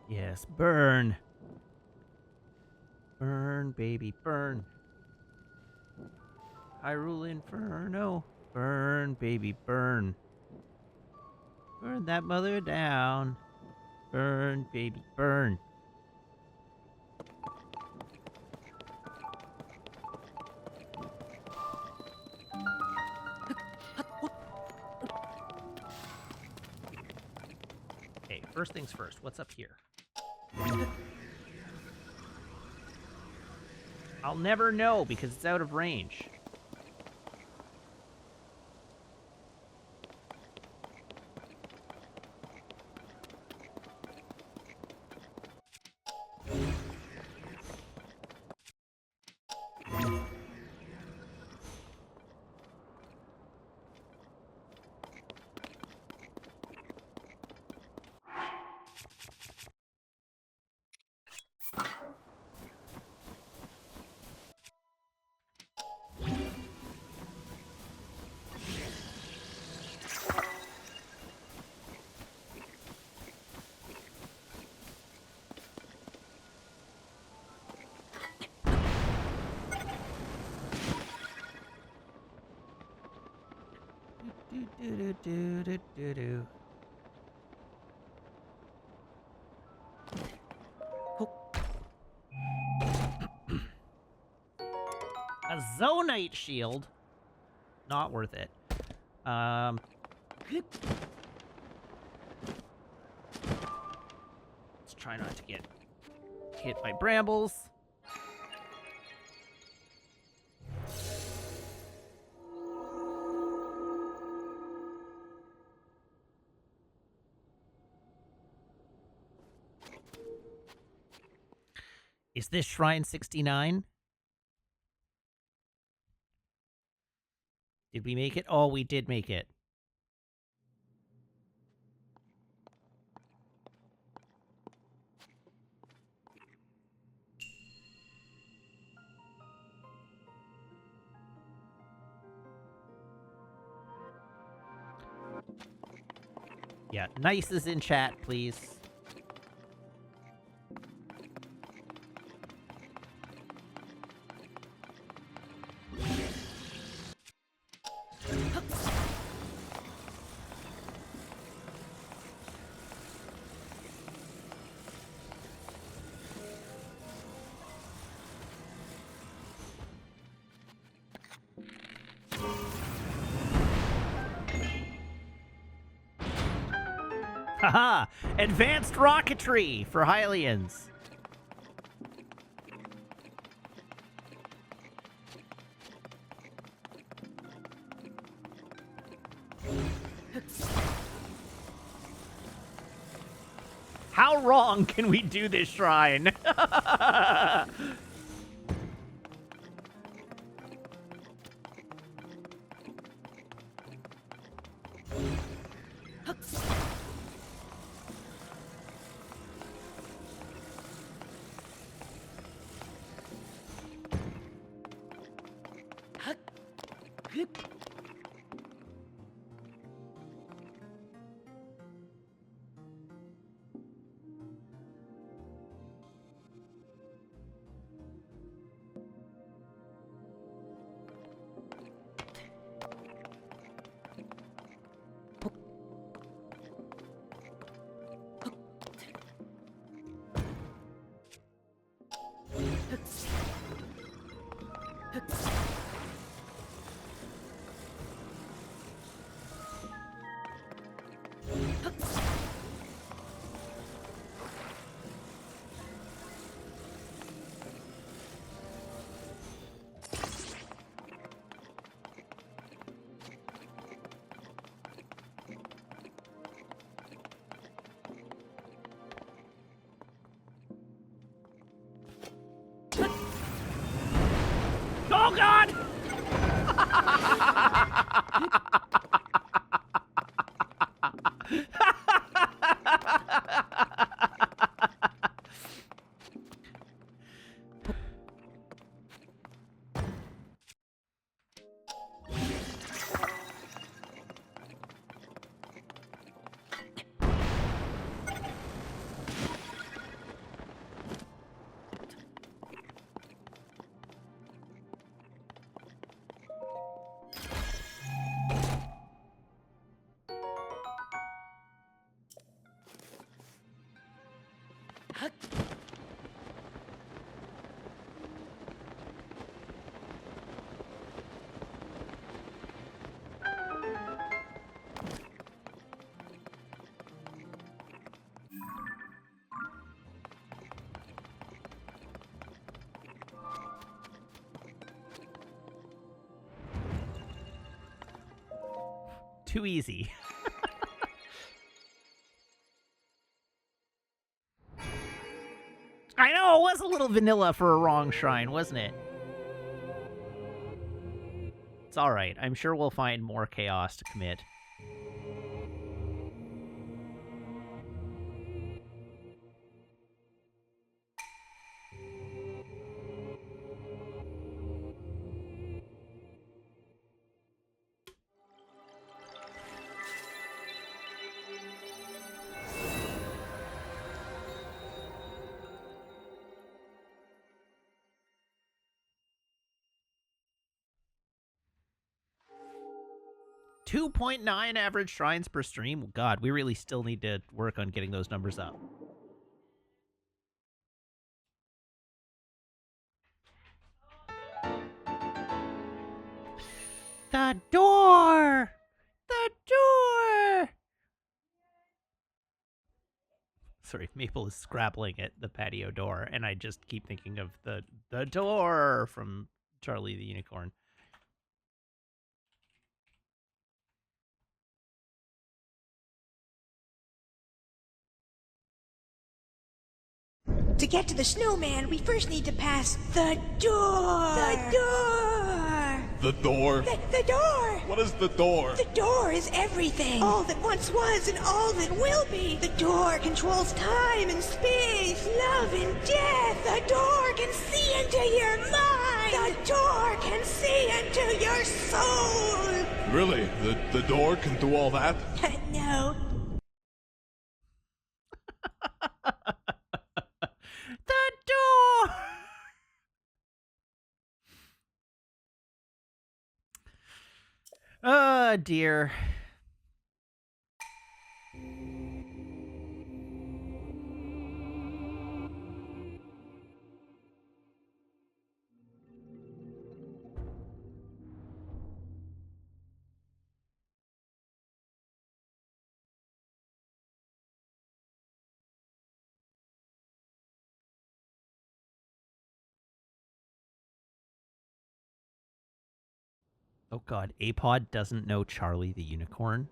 Yes, burn. Burn, baby, burn. Hyrule Inferno. Burn, baby, burn. Burn that mother down. Burn, baby, burn. Okay, first things first. What's up here? I'll never know because it's out of range. Do. A Zonite shield? Not worth it. Let's try not to get hit by brambles. Is this Shrine 69? Did we make it? Oh, we did make it. Yeah, nice is in chat, please. Haha! Advanced rocketry for Hylians. How wrong can we do this shrine? Oh, God! Too easy. I know, it was a little vanilla for a wrong shrine, wasn't it? It's alright. I'm sure we'll find more chaos to commit. .9 average shrines per stream. God, we really still need to work on getting those numbers up. The door! The door! Sorry, Maple is scrabbling at the patio door, and I just keep thinking of the door from Charlie the Unicorn. To get to the snowman, we first need to pass the door. The door. The door? The door. What is the door? The door is everything. All that once was and all that will be. The door controls time and space, love and death. The door can see into your mind. The door can see into your soul. Really? The door can do all that? No. The door! Oh, dear. Oh god, Apod doesn't know Charlie the Unicorn.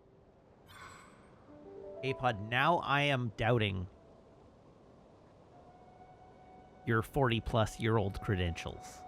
Apod, now I am doubting your 40-plus-year-old credentials.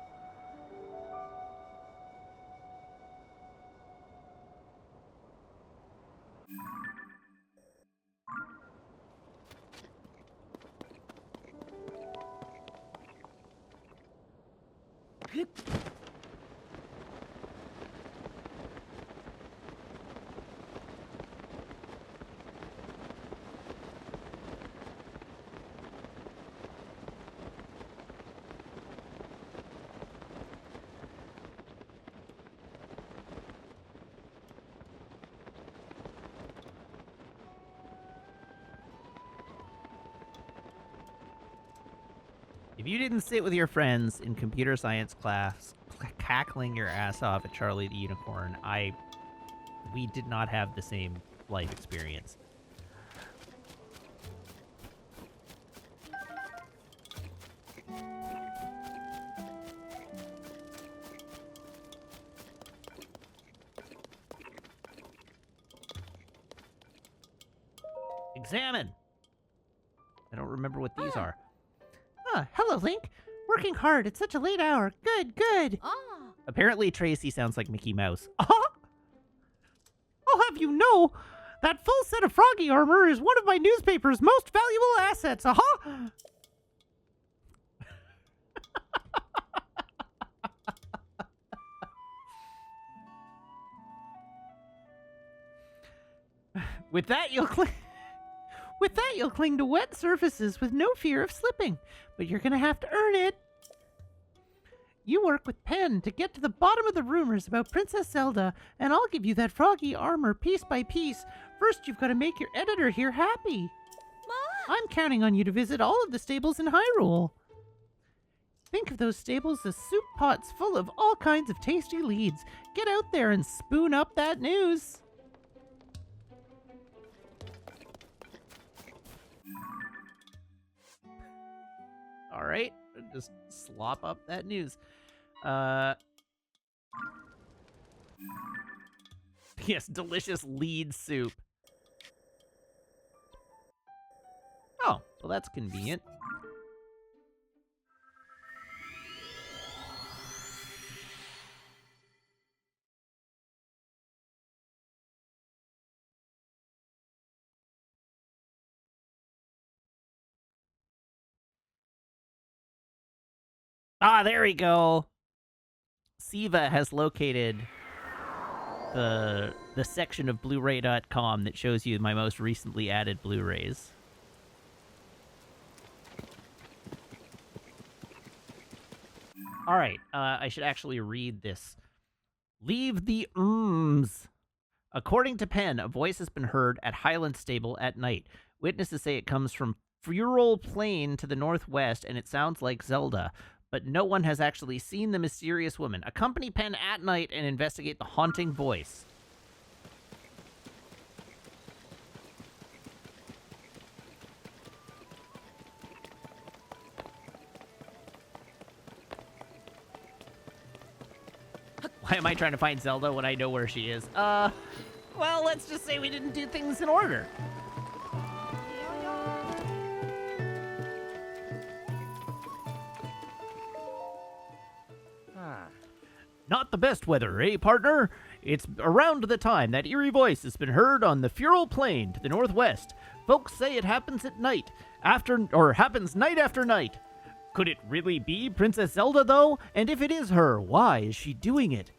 If you didn't sit with your friends in computer science class cackling your ass off at Charlie the Unicorn, we did not have the same life experience. Examine! I don't remember what these are. Hello, Link. Working hard at such a late hour. Good, good. Apparently, Tracy sounds like Mickey Mouse. I'll have you know, that full set of froggy armor is one of my newspaper's most valuable assets. With that, you'll cling to wet surfaces with no fear of slipping, but you're gonna have to earn it. You work with Pen to get to the bottom of the rumors about Princess Zelda, and I'll give you that froggy armor piece by piece. First, you've got to make your editor here happy. I'm counting on you to visit all of the stables in Hyrule. Think of those stables as soup pots full of all kinds of tasty leads. Get out there and spoon up that news. All right, just slop up that news. Yes, delicious lead soup. Oh, well, that's convenient. Ah, there we go. Siva has located the section of Blu-ray.com that shows you my most recently added Blu-rays. All right, I should actually read this. Leave the According to Penn, a voice has been heard at Highland Stable at night. Witnesses say it comes from Fural Plain to the northwest, and it sounds like Zelda. But no one has actually seen the mysterious woman. Accompany Penn at night and investigate the haunting voice. Why am I trying to find Zelda when I know where she is? Well, let's just say we didn't do things in order. Not the best weather, eh, partner? It's around the time that eerie voice has been heard on the Fural Plain to the northwest. Folks say it happens at night, happens night after night. Could it really be Princess Zelda, though? And if it is her, why is she doing it?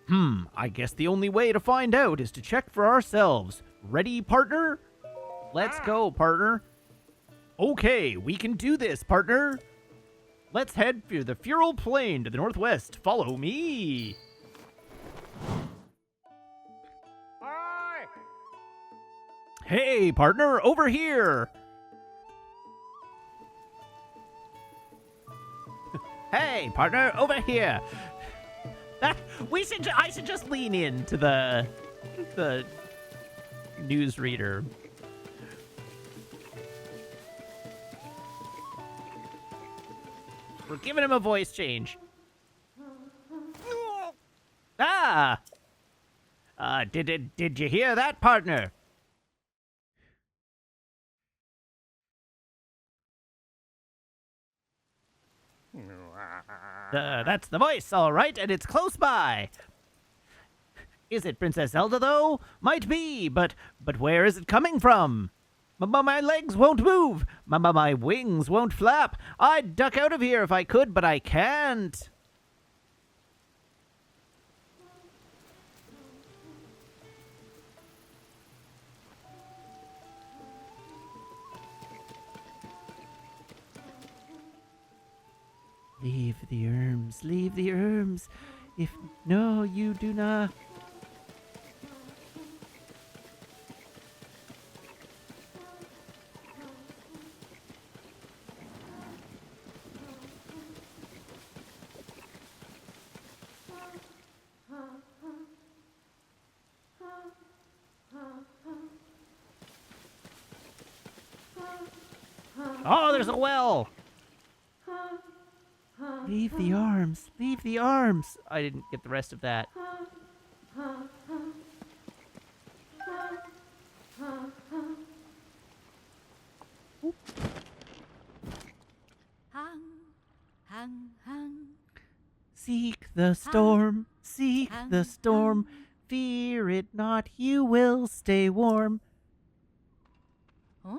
I guess the only way to find out is to check for ourselves. Ready, partner? Let's go, partner. Okay, we can do this, partner. Let's head for the Fural Plain to the northwest. Follow me. Hi. Hey, partner, over here. Hey, partner, over here. I should just lean into the newsreader. We're giving him a voice change. Did you hear that, partner? That's the voice, all right, and it's close by. Is it Princess Zelda, though? Might be, but where is it coming from? My legs won't move. My wings won't flap. I'd duck out of here if I could, but I can't. Leave the Erms, leave the Erms. If no, you do not. Oh, there's a well! Leave the arms. Leave the arms. I didn't get the rest of that. Hang, hang, hang. Seek the storm. Seek the storm. Fear it not. You will stay warm. Huh?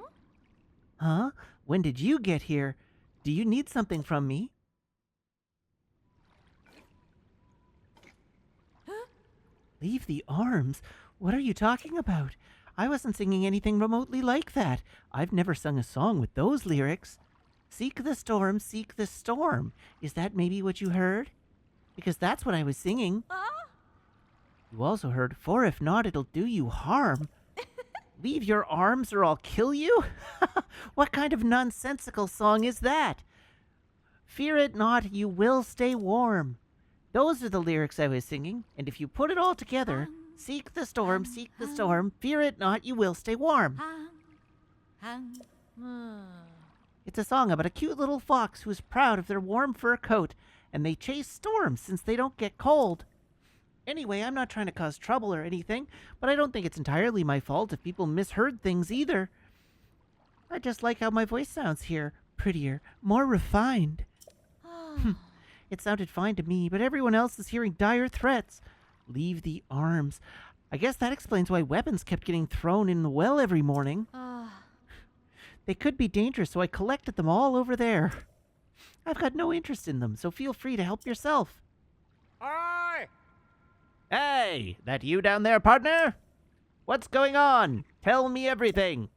Huh? When did you get here? Do you need something from me? Leave the arms? What are you talking about? I wasn't singing anything remotely like that. I've never sung a song with those lyrics. Seek the storm, seek the storm. Is that maybe what you heard? Because that's what I was singing. You also heard, for if not, it'll do you harm. Leave your arms or I'll kill you? What kind of nonsensical song is that? Fear it not, you will stay warm. Those are the lyrics I was singing, and if you put it all together, seek the storm, fear it not, you will stay warm. Hang, hang. It's a song about a cute little fox who is proud of their warm fur coat, and they chase storms since they don't get cold. Anyway, I'm not trying to cause trouble or anything, but I don't think it's entirely my fault if people misheard things either. I just like how my voice sounds here. Prettier, more refined. It sounded fine to me, but everyone else is hearing dire threats. Leave the arms. I guess that explains why weapons kept getting thrown in the well every morning. They could be dangerous, so I collected them all over there. I've got no interest in them, so feel free to help yourself. Aye! Hey, that you down there, partner? What's going on? Tell me everything.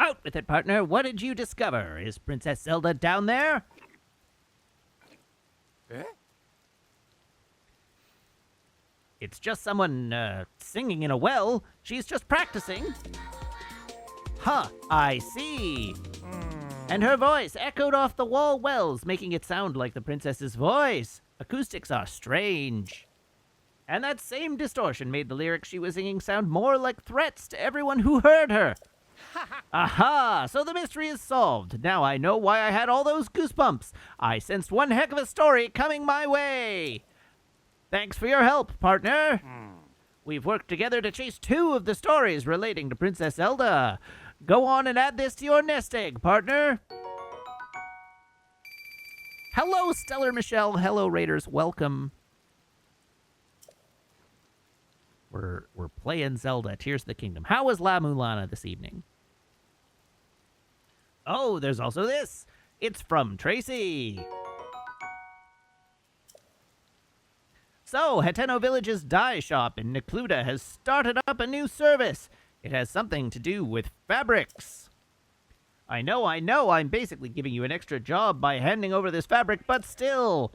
Out with it, partner. What did you discover? Is Princess Zelda down there? Eh? It's just someone, singing in a well. She's just practicing. Huh, I see. And her voice echoed off the wall wells, making it sound like the princess's voice. Acoustics are strange. And that same distortion made the lyrics she was singing sound more like threats to everyone who heard her. Aha! So the mystery is solved. Now I know why I had all those goosebumps. I sensed one heck of a story coming my way. Thanks for your help, partner. We've worked together to chase 2 of the stories relating to Princess Zelda. Go on and add this to your nest egg, partner. Hello, Stellar Michelle. Hello, Raiders. Welcome. We're playing Zelda, Tears of the Kingdom. How was La Mulana this evening? Oh, there's also this. It's from Tracy. So, Hateno Village's dye shop in Necluda has started up a new service. It has something to do with fabrics. I know, I'm basically giving you an extra job by handing over this fabric, but still.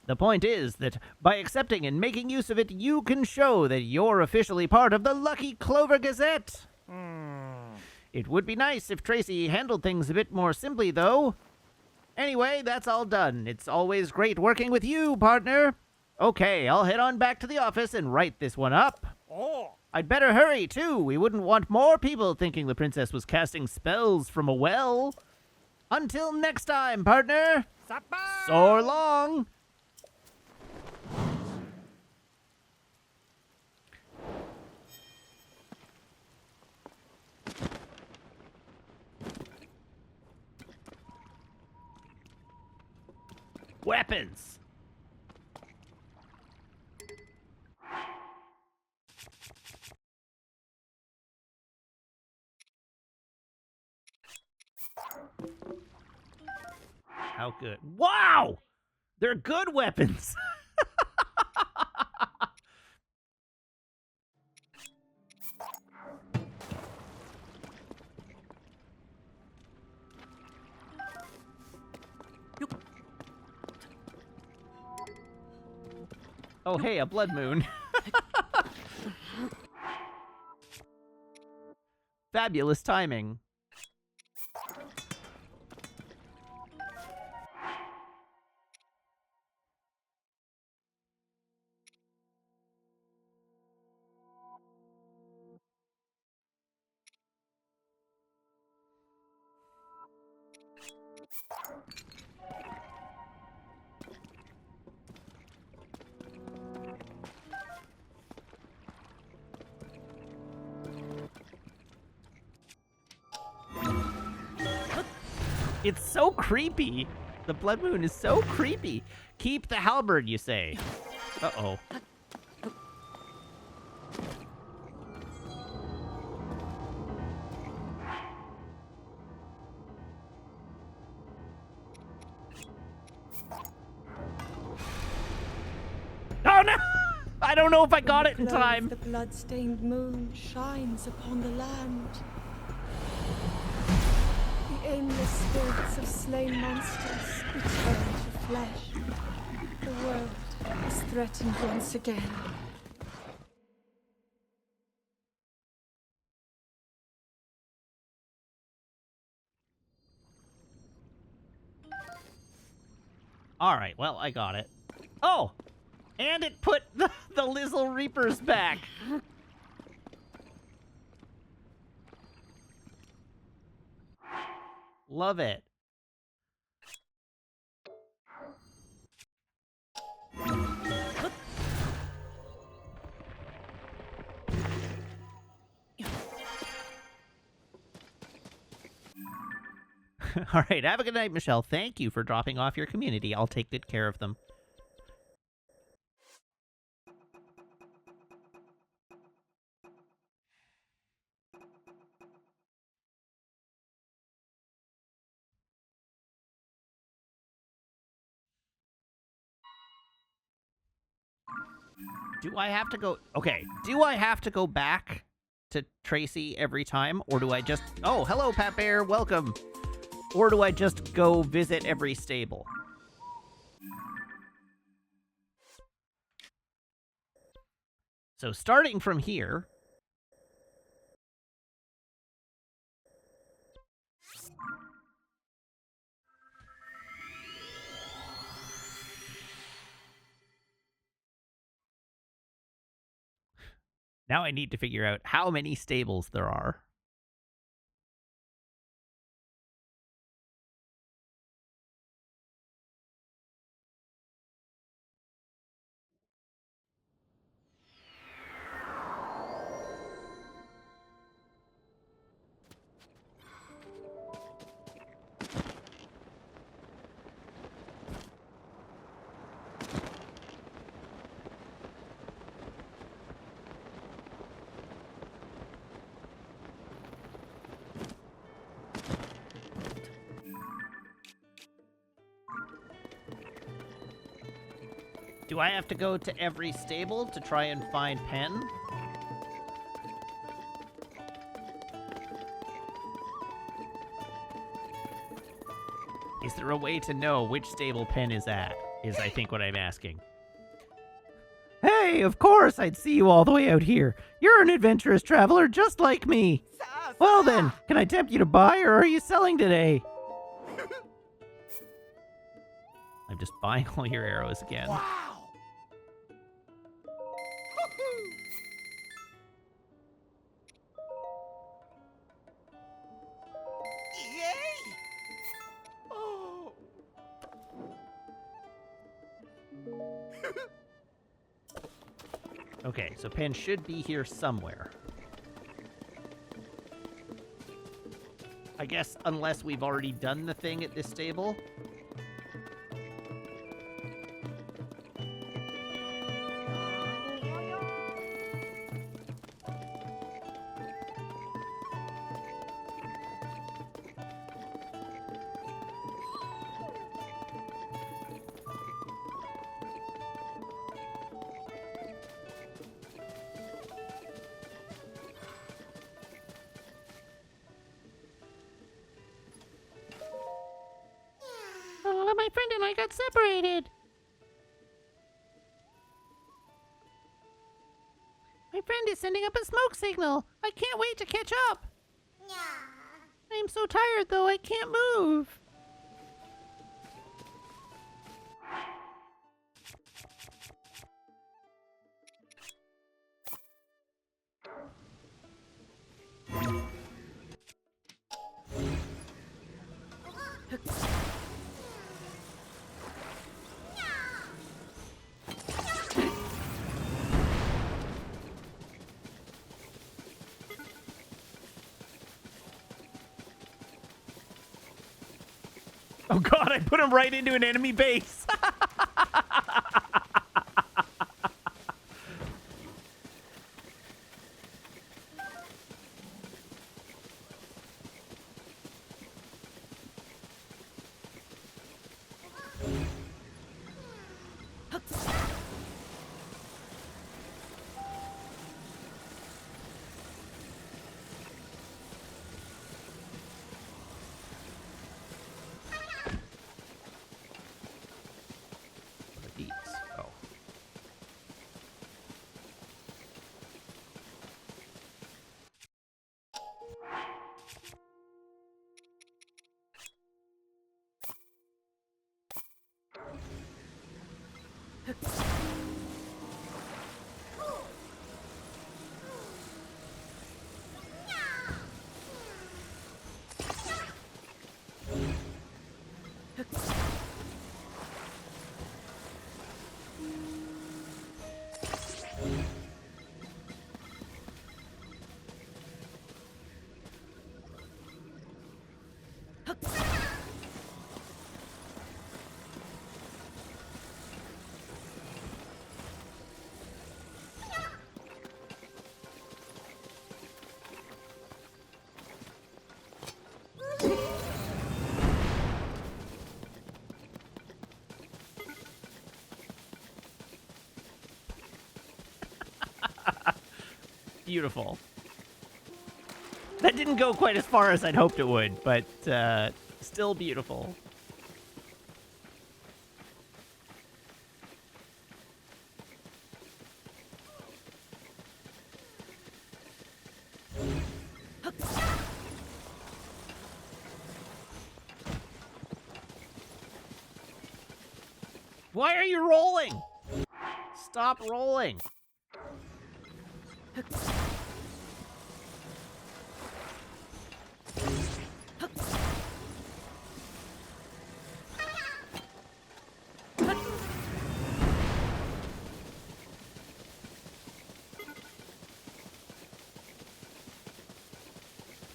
The point is that by accepting and making use of it, you can show that you're officially part of the Lucky Clover Gazette. It would be nice if Tracy handled things a bit more simply, though. Anyway, that's all done. It's always great working with you, partner. Okay, I'll head on back to the office and write this one up. Oh! I'd better hurry, too. We wouldn't want more people thinking the princess was casting spells from a well. Until next time, partner. Sapa! So long. Weapons. How good? Wow! They're good weapons. Oh, hey, a blood moon. Fabulous timing. It's so creepy. The blood moon is so creepy. Keep the halberd, you say. Uh-oh. Oh no! I don't know if I got it in Glow of time. The blood-stained moon shines upon the land. The aimless spirits of slain monsters return to flesh. The world is threatened once again. All right, well, I got it. Oh! And it put the Lizzle Reapers back. Love it. All right, have a good night, Michelle. Thank you for dropping off your community. I'll take good care of them. Do I have to go... Okay, do I have to go back to Tracy every time? Or do I just... Oh, hello, Pat Bear. Welcome. Or do I just go visit every stable? So starting from here... Now I need to figure out how many stables there are. Do I have to go to every stable to try and find Pen? Is there a way to know which stable Pen is at? Is I think what I'm asking. Hey, of course I'd see you all the way out here. You're an adventurous traveler just like me. Well then, can I tempt you to buy or are you selling today? I'm just buying all your arrows again. Okay, so Pen should be here somewhere. I guess unless we've already done the thing at this stable. My friend and I got separated. My friend is sending up a smoke signal. I can't wait to catch up. I am so tired, though, I can't move. Oh god, I put him right into an enemy base. What are these? Oh. Beautiful. That didn't go quite as far as I'd hoped it would, but still beautiful. Why are you rolling? Stop rolling.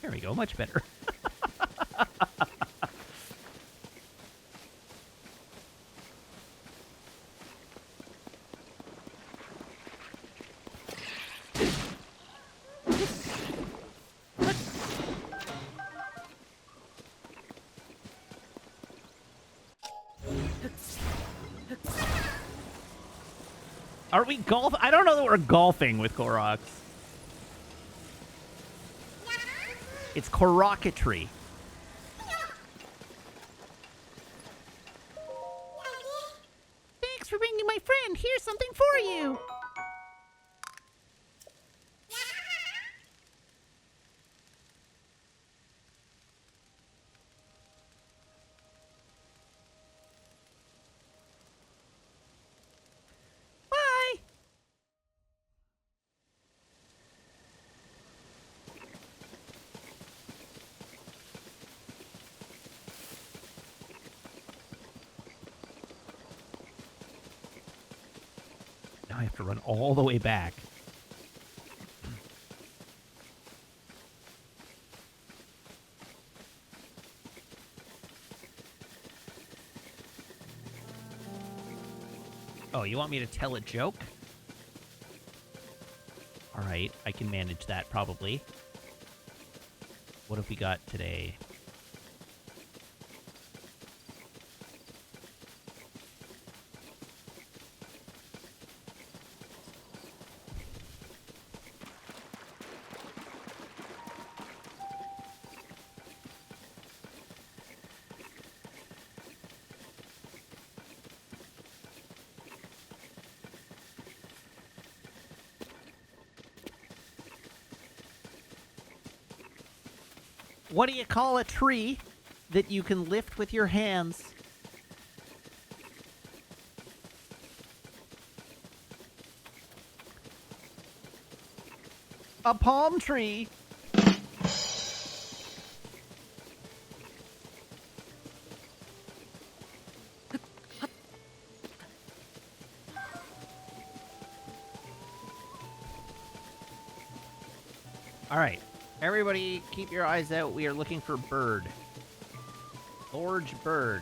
There we go, much better. Are we golf? I don't know that we're golfing with Koroks. It's Koroketry. Thanks for bringing my friend. Here's something for you. Bye. Now I have to run all the way back. Oh, you want me to tell a joke? All right, I can manage that probably. What have we got today? What do you call a tree that you can lift with your hands? A palm tree. All right. Everybody, keep your eyes out. We are looking for bird. Orange bird.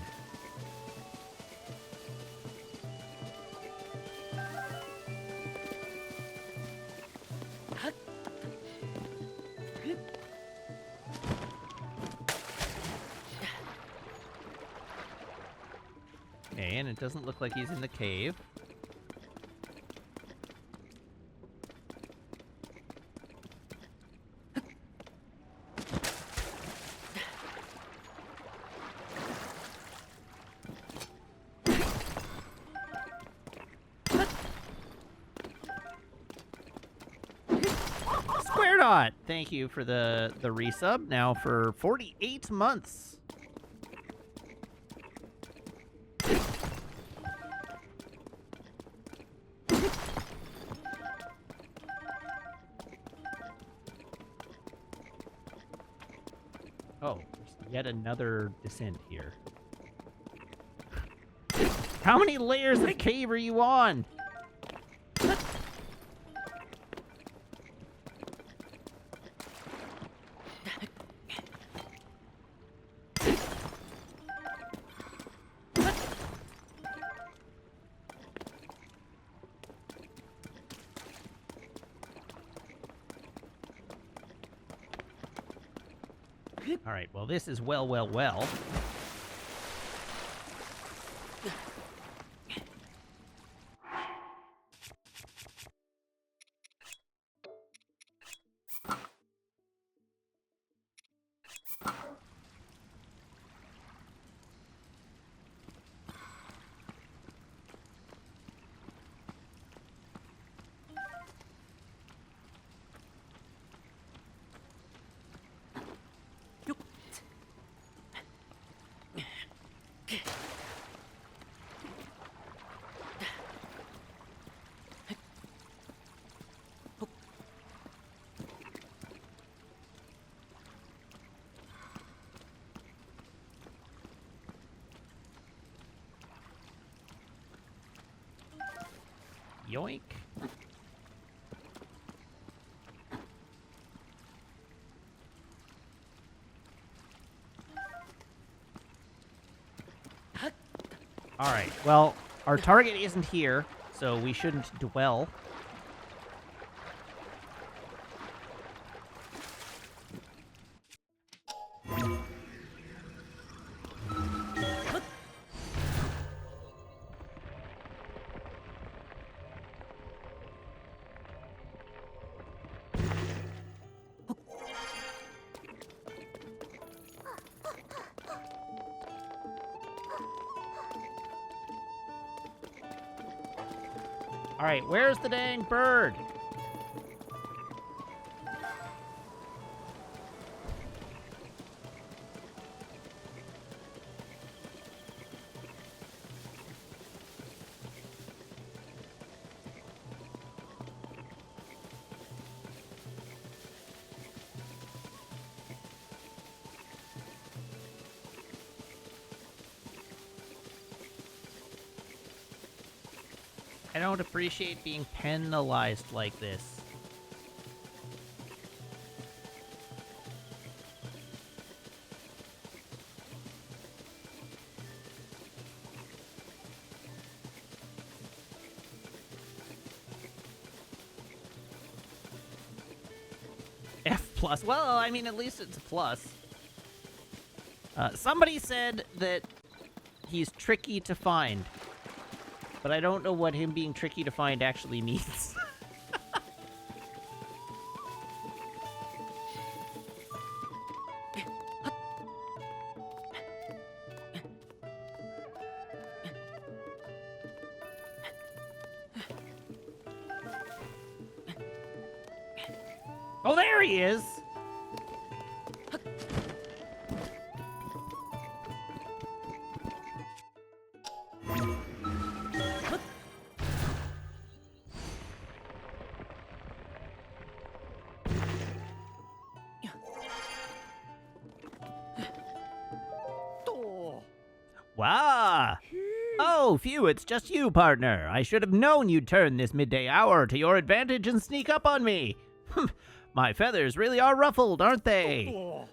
Okay, and it doesn't look like he's in the cave. Square dot! Thank you for the resub. Now for 48 months. Oh, there's yet another descent here. How many layers of cave are you on? All right, well, this is well. Yoink. All right, well, our target isn't here, so we shouldn't dwell. All right, where's the dang bird? I don't appreciate being penalized like this. F plus. Well, I mean, at least it's a plus. Somebody said that he's tricky to find. But I don't know what him being tricky to find actually means. Oh, there he is! Wow! Oh, phew, it's just you, partner. I should have known you'd turn this midday hour to your advantage and sneak up on me. My feathers really are ruffled, aren't they?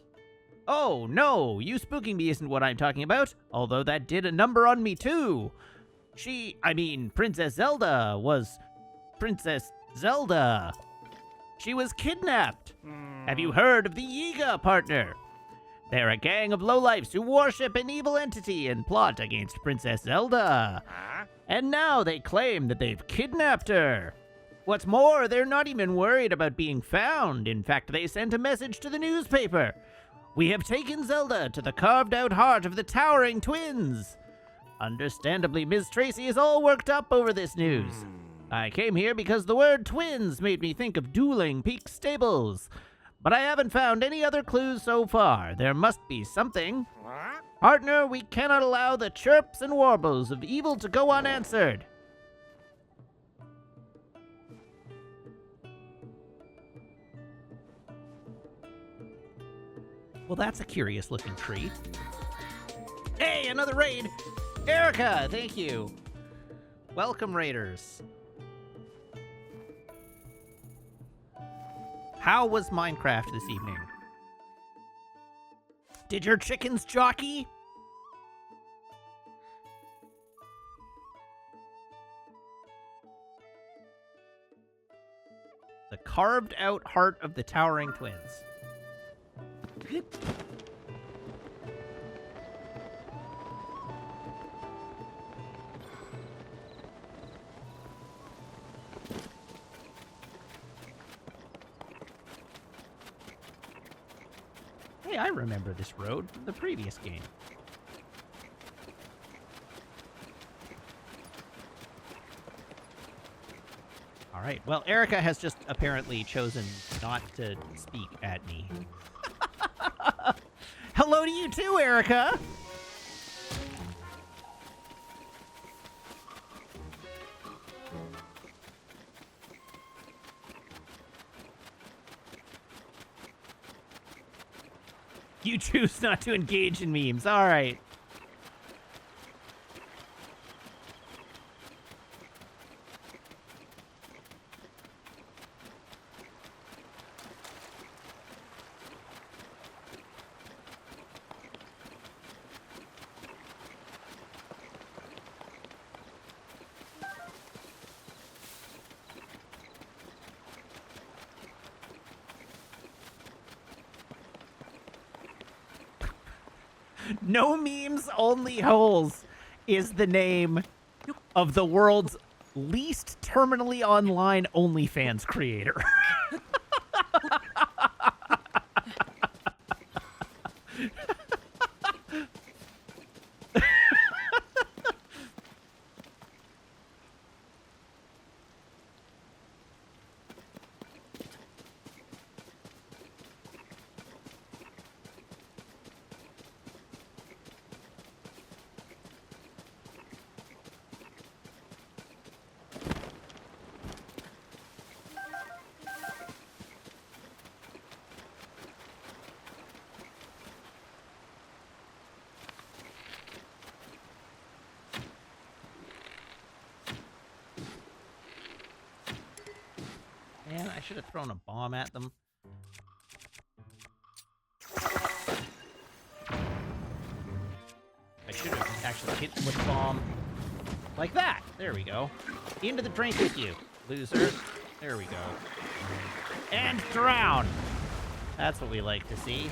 Oh, no, you spooking me isn't what I'm talking about, although that did a number on me, too. Princess Zelda was Princess Zelda. She was kidnapped. Have you heard of the Yiga, partner? They're a gang of lowlifes who worship an evil entity and plot against Princess Zelda. Huh? And now they claim that they've kidnapped her. What's more, they're not even worried about being found. In fact, they sent a message to the newspaper. We have taken Zelda to the carved-out heart of the Towering Twins. Understandably, Ms. Tracy is all worked up over this news. I came here because the word twins made me think of dueling Peak Stables. But I haven't found any other clues so far. There must be something. What? Partner, we cannot allow the chirps and warbles of evil to go unanswered. Well, that's a curious-looking tree. Hey, another raid! Erica, thank you. Welcome, raiders. How was Minecraft this evening? Did your chickens jockey? The carved-out heart of the Towering Twins. Hey, I remember this road from the previous game. All right, well, Erica has just apparently chosen not to speak at me. Hello to you too, Erica! You choose not to engage in memes. All right. No memes, only holes is the name of the world's least terminally online OnlyFans creator. Man, I should have thrown a bomb at them. I should have actually hit them with a bomb. Like that. There we go. Into the drink with you, loser. There we go. And drown. That's what we like to see.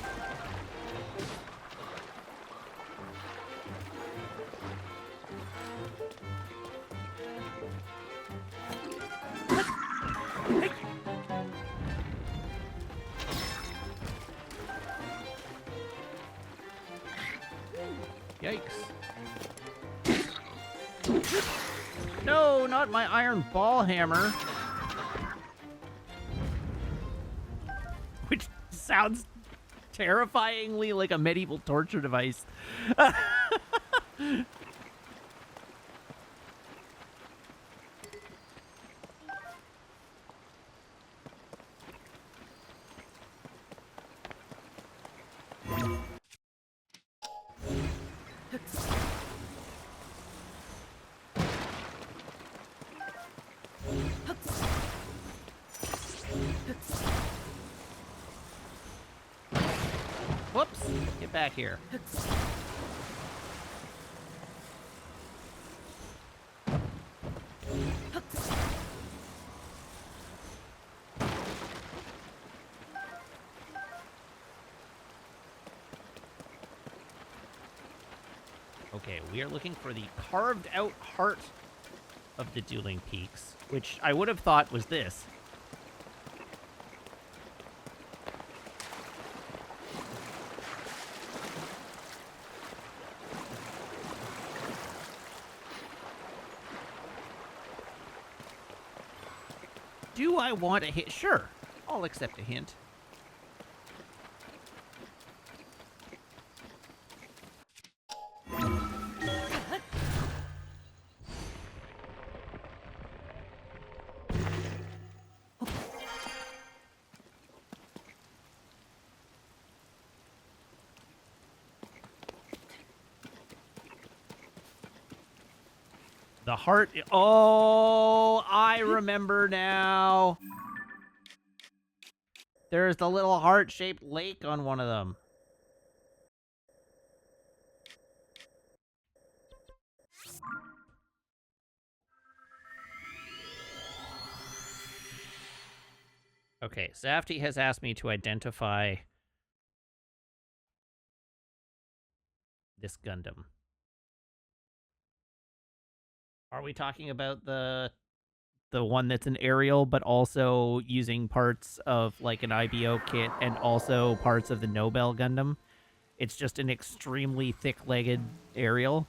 Yikes. No, not my iron ball hammer. Which sounds terrifyingly like a medieval torture device. Whoops. Get back here. Okay, we are looking for the carved out heart of the Dueling Peaks, which I would have thought was this. Do I want a hint? Sure, I'll accept a hint. The heart. Oh, I remember now. There's the little heart-shaped lake on one of them. Okay, Safety has asked me to identify this Gundam. Are we talking about the one that's an aerial, but also using parts of like an IBO kit and also parts of the Nobel Gundam? It's just an extremely thick-legged aerial.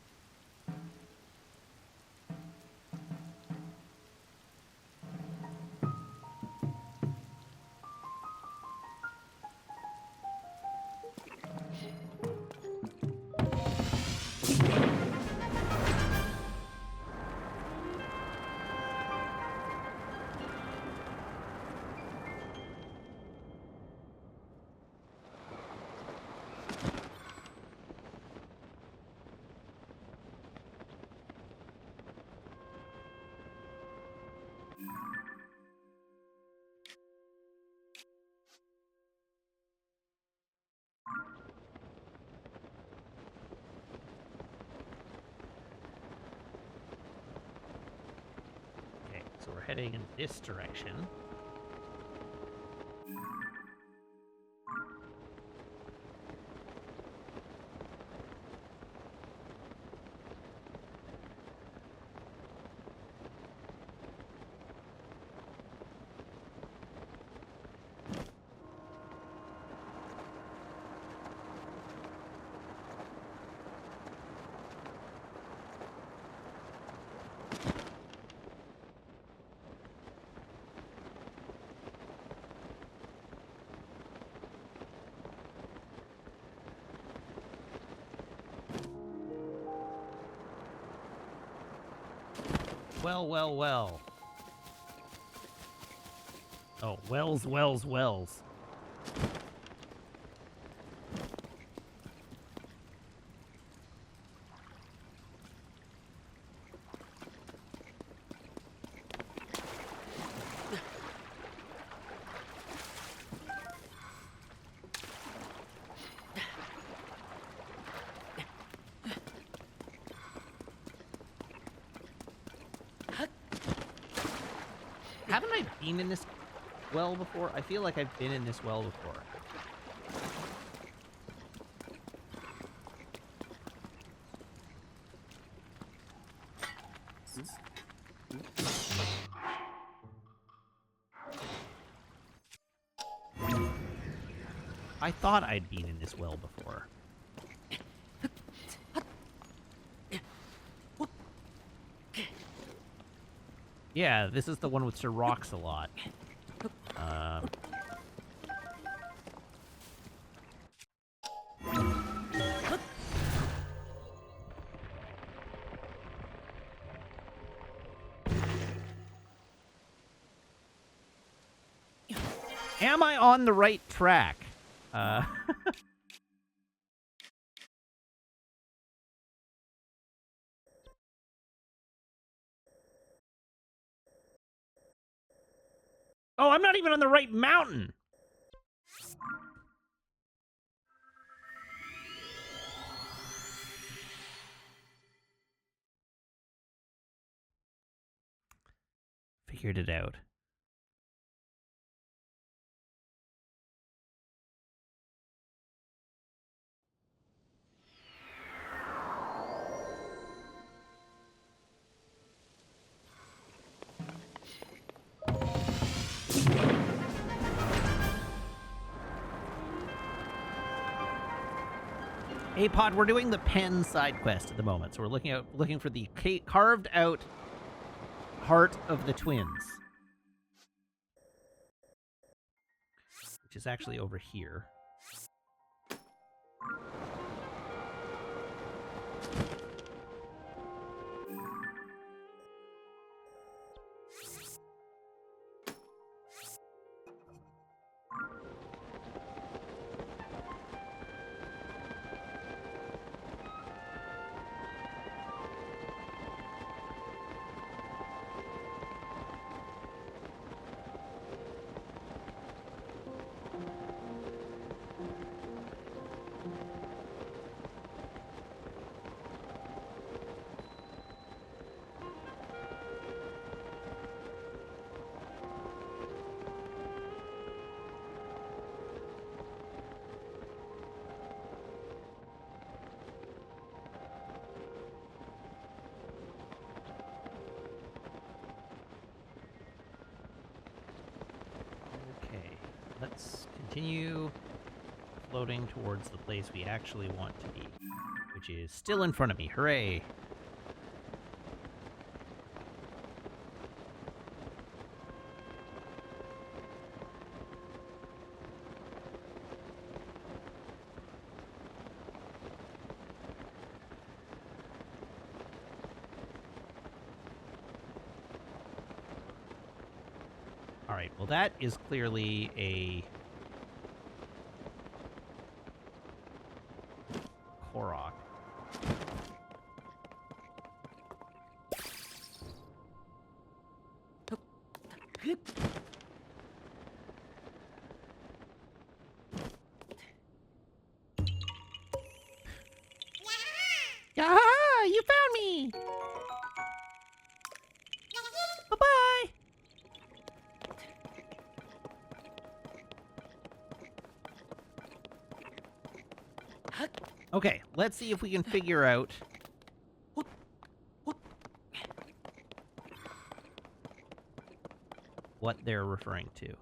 So we're heading in this direction. Well, well, well. Oh, wells, wells, wells. Haven't I been in this well before? I feel like I've been in this well before. I thought I'd been in this well before. Yeah, this is the one with Sir Rocks a lot. Am I on the right track? Oh, I'm not even on the right mountain. figured it out. A-Pod, we're doing the pen side quest at the moment, so we're looking for the carved out heart of the twins, which is actually over here. Let's continue floating towards the place we actually want to be, which is still in front of me. Hooray! Alright, well that is clearly a Korok. Yaha! You found me! Bye-bye! Okay, let's see if we can figure out what they're referring to.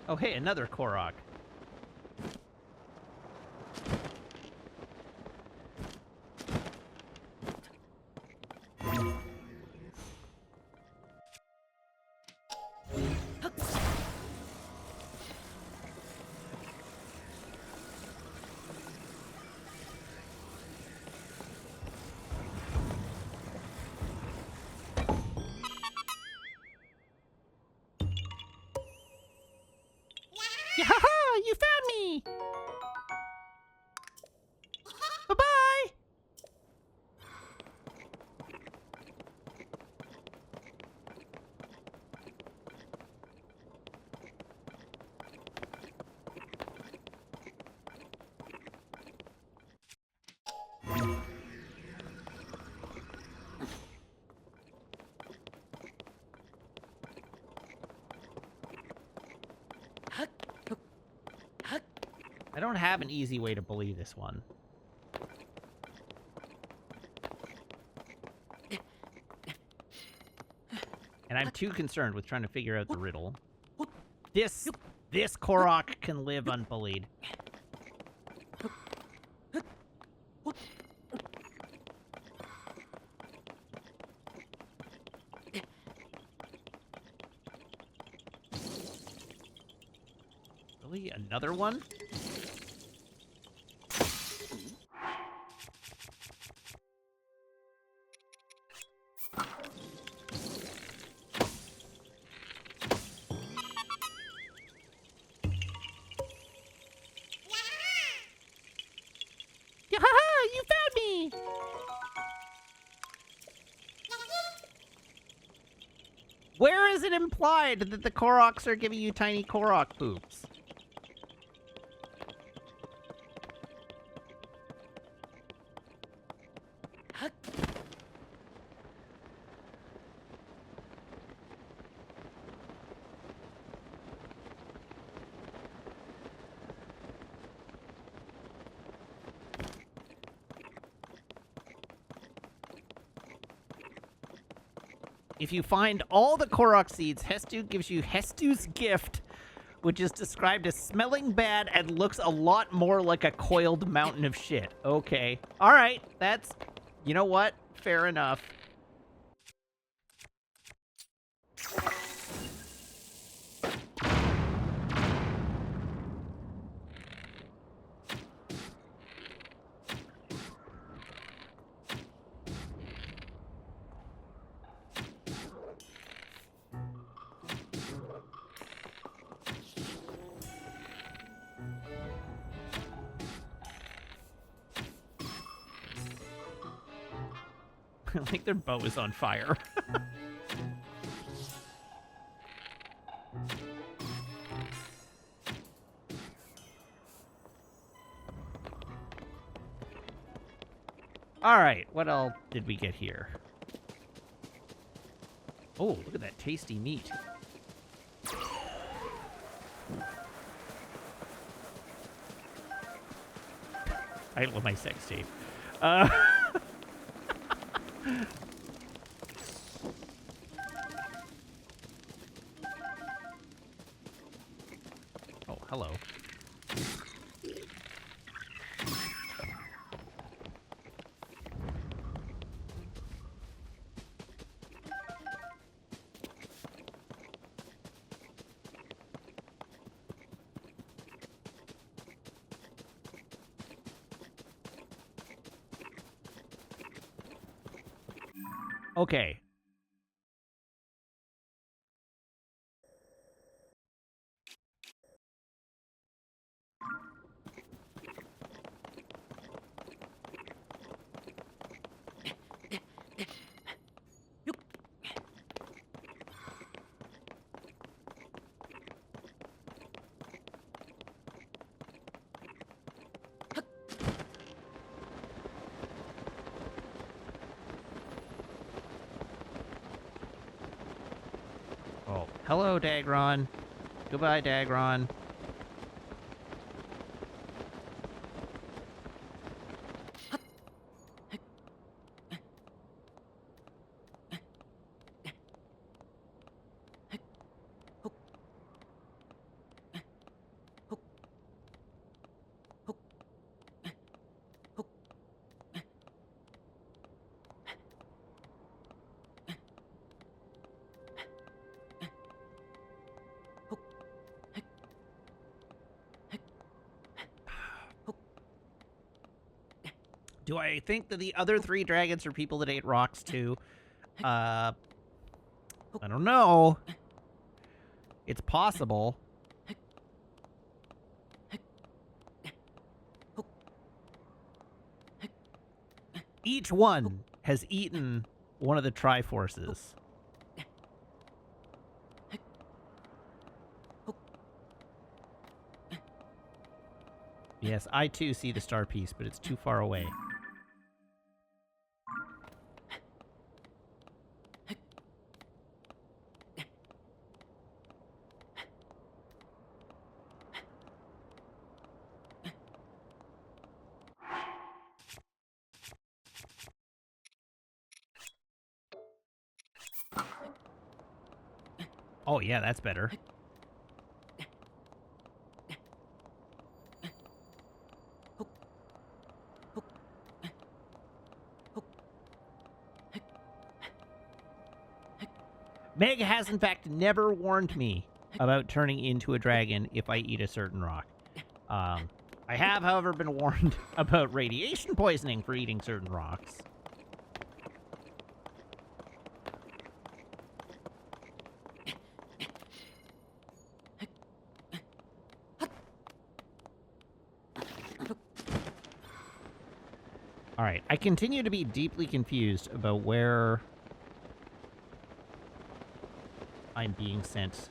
Oh, hey, another Korok. Yaha! You found me! Bye-bye! I don't have an easy way to bully this one. And I'm too concerned with trying to figure out the riddle. This Korok can live unbullied. Really? Another one? Yaha! You found me! Where is it implied that the Koroks are giving you tiny Korok poops? If you find all the Korok seeds, Hestu gives you Hestu's gift, which is described as smelling bad and looks a lot more like a coiled mountain of shit. Okay. All right. That's... You know what? Fair enough. Like their bow is on fire. All right, what else did we get here? Oh, look at that tasty meat. I love my sex tape. Oh, hello. Okay. Oh, hello, Dagron. Goodbye, Dagron. Do I think that the other 3 dragons are people that ate rocks too? I don't know. It's possible. Each one has eaten one of the Triforces. Yes, I too see the star piece, but it's too far away. Oh yeah, that's better. Meg has, in fact, never warned me about turning into a dragon if I eat a certain rock. I have, however, been warned about radiation poisoning for eating certain rocks. All right, I continue to be deeply confused about where I'm being sent.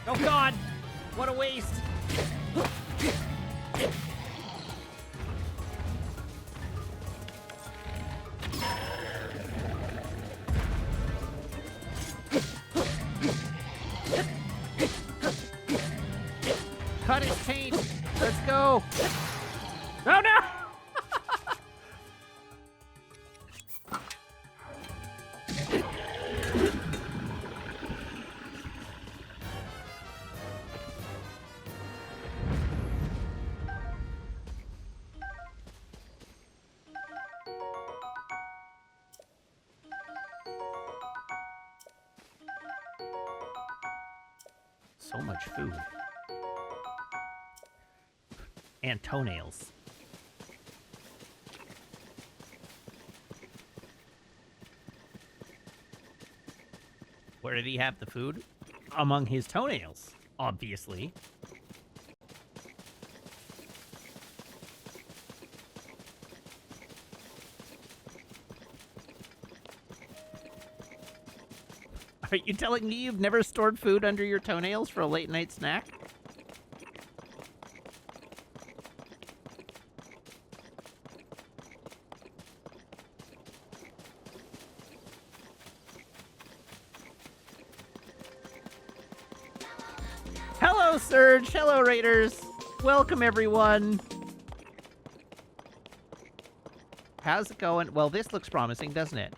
Oh god! What a waste! Cut his taint! Let's go! Oh no! So much food. And toenails. Where did he have the food? Among his toenails, obviously. Are you telling me you've never stored food under your toenails for a late night snack? Hello, Surge! Hello, Raiders! Welcome, everyone! How's it going? Well, this looks promising, doesn't it?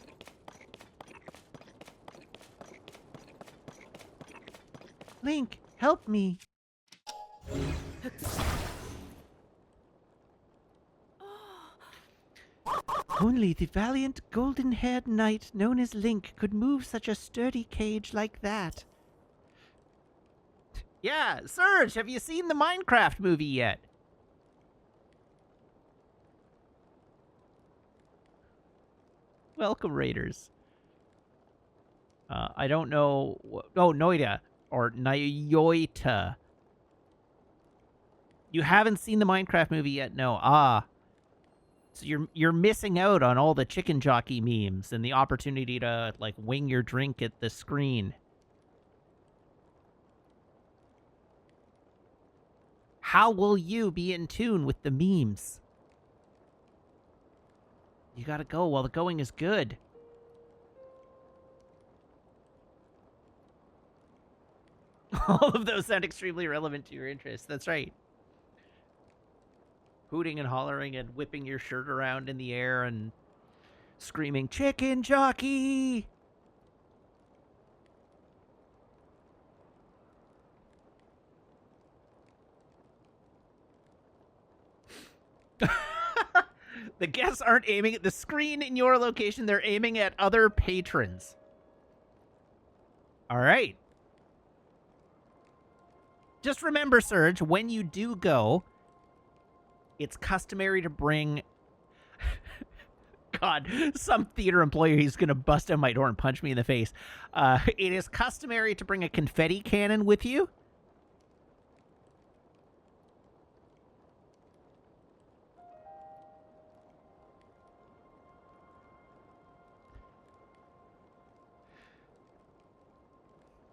Link, help me! Only the valiant golden-haired knight known as Link could move such a sturdy cage like that. Yeah, Surge, have you seen the Minecraft movie yet? Welcome, Raiders. I don't know... Oh, Noida. Or Nayoita. You haven't seen the Minecraft movie yet? No. Ah. So you're missing out on all the chicken jockey memes and the opportunity to, like, wing your drink at the screen. How will you be in tune with the memes? You gotta go while the going is good. All of those sound extremely relevant to your interests. That's right. Hooting and hollering and whipping your shirt around in the air and screaming, "Chicken jockey!" The guests aren't aiming at the screen in your location. They're aiming at other patrons. All right. Just remember, Serge, when you do go, it's customary to bring... God, some theater employee is going to bust down my door and punch me in the face. It is customary to bring a confetti cannon with you.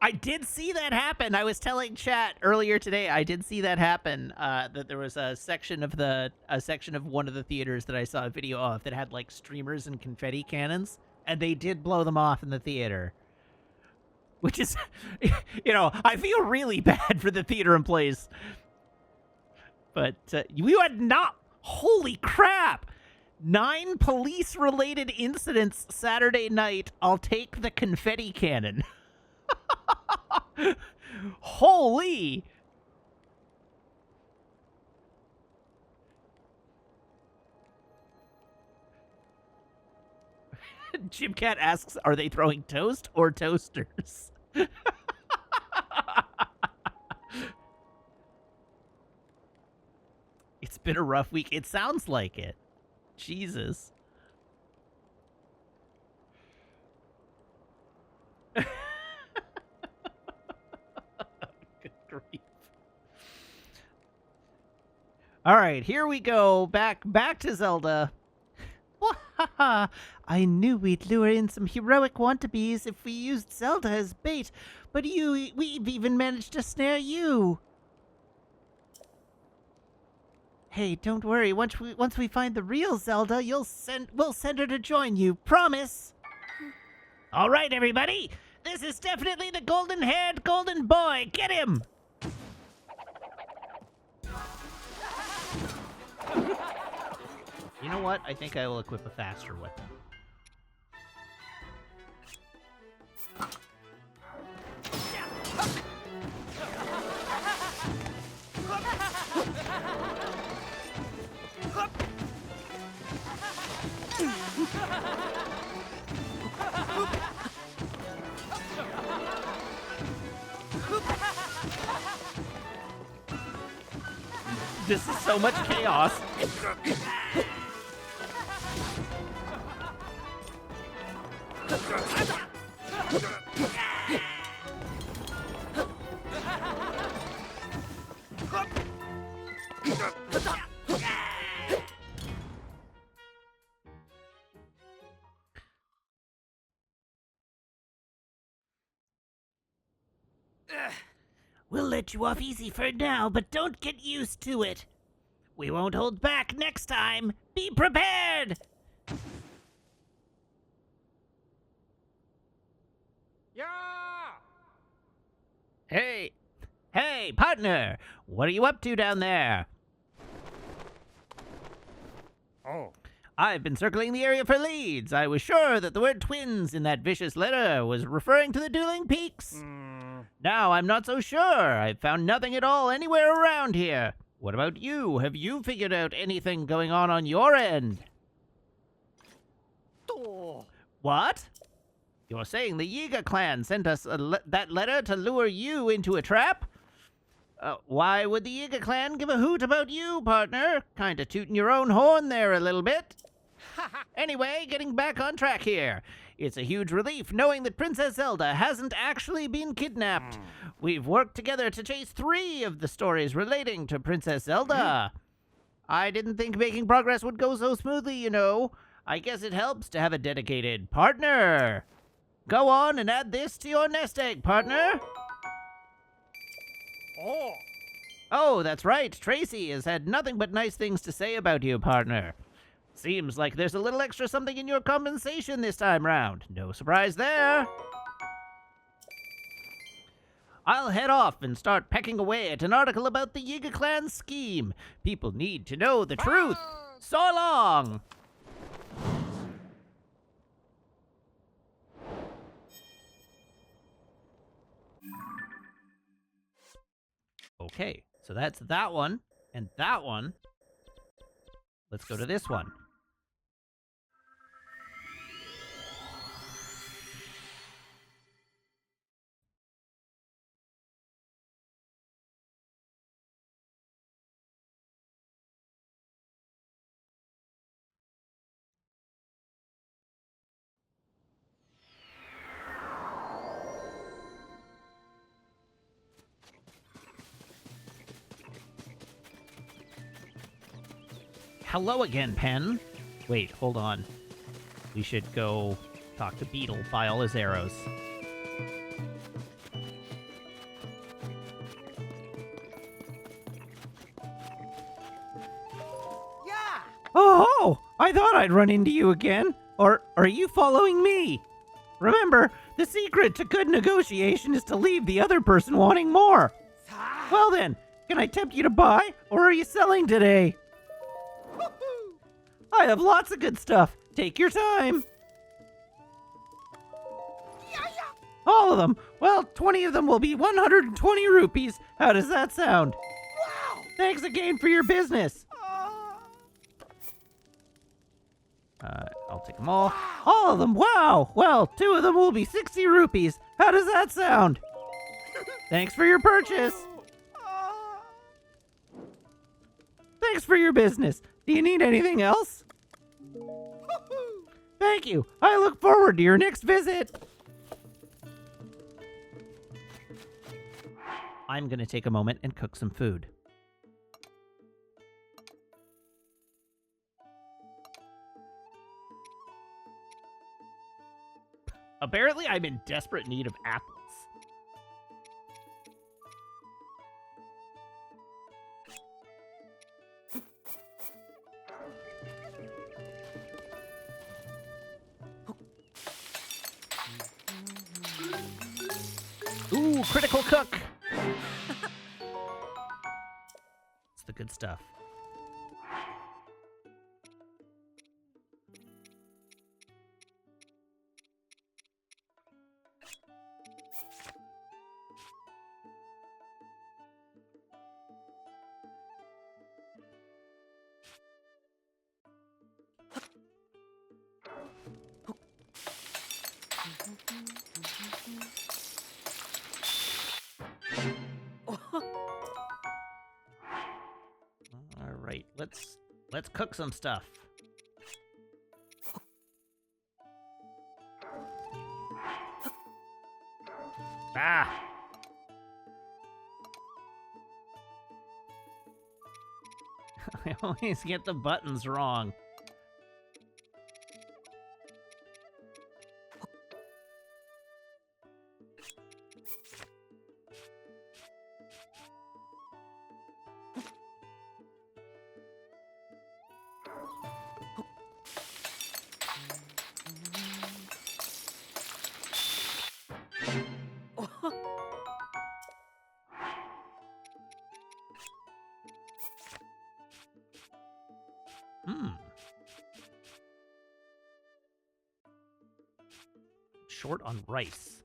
I did see that happen. I was telling chat earlier today. I did see that happen. That there was a section of one of the theaters that I saw a video of that had like streamers and confetti cannons, and they did blow them off in the theater. Which is, I feel really bad for the theater employees. But you had not. Holy crap! 9 police-related incidents Saturday night. I'll take the confetti cannon. Holy! Jim Cat asks, are they throwing toast or toasters? It's been a rough week. It sounds like it. Jesus. Good grief. All right, here we go. Back to Zelda. I knew we'd lure in some heroic wannabes if we used Zelda as bait, but we've even managed to snare you. Hey, don't worry. Once we find the real Zelda, we'll send her to join you. Promise. All right, everybody. This is definitely the golden-haired golden boy. Get him. You know what? I think I will equip a faster weapon. This is so much chaos. We'll let you off easy for now, but don't get used to it. We won't hold back next time. Be prepared! Yeah! Hey, partner! What are you up to down there? Oh. I've been circling the area for leads. I was sure that the word twins in that vicious letter was referring to the dueling peaks. Now I'm not so sure. I've found nothing at all anywhere around here. What about you? Have you figured out anything going on your end? Oh. What? You're saying the Yiga clan sent us that letter to lure you into a trap? Why would the Yiga clan give a hoot about you, partner? Kinda tooting your own horn there a little bit. Anyway, getting back on track here. It's a huge relief knowing that Princess Zelda hasn't actually been kidnapped. We've worked together to chase 3 of the stories relating to Princess Zelda. I didn't think making progress would go so smoothly, you know. I guess it helps to have a dedicated partner. Go on and add this to your nest egg, partner. Oh. Oh, that's right. Tracy has had nothing but nice things to say about you, partner. Seems like there's a little extra something in your compensation this time round. No surprise there. I'll head off and start pecking away at an article about the Yiga clan scheme. People need to know the truth. So long! Okay, so that's that one, and that one. Let's go to this one. hello again, Pen. Wait, hold on. We should go talk to Beetle, buy all his arrows. Yeah! Oh, I thought I'd run into you again. Or are you following me? Remember, the secret to good negotiation is to leave the other person wanting more. Well then, can I tempt you to buy, or are you selling today? I have lots of good stuff. Take your time. All of them. Well, 20 of them will be 120 rupees. How does that sound? Wow! Thanks again for your business. I'll take them all. All of them. Wow. Well, 2 of them will be 60 rupees. How does that sound? Thanks for your purchase. Thanks for your business. Do you need anything else? Thank you. I look forward to your next visit. I'm going to take a moment and cook some food. Apparently, I'm in desperate need of apples. Ooh, critical cook! It's the good stuff. All right, let's cook some stuff. Ah! I always get the buttons wrong. Short on rice.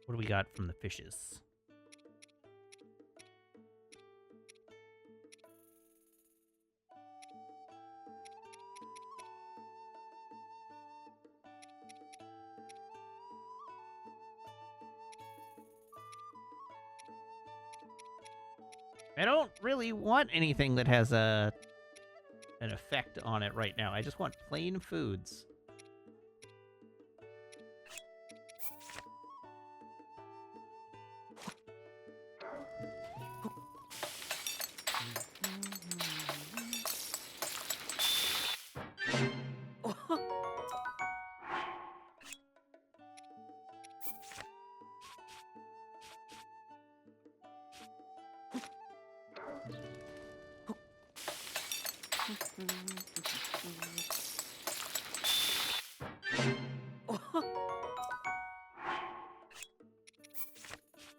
What do we got from the fishes? I don't really want anything that has an effect on it right now. I just want plain foods.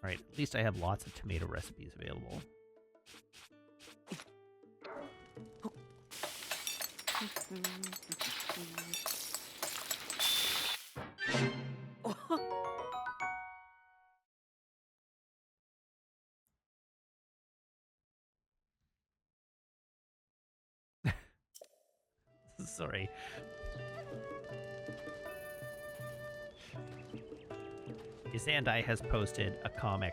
Alright, at least I have lots of tomato recipes available. Sorry. Isandai has posted a comic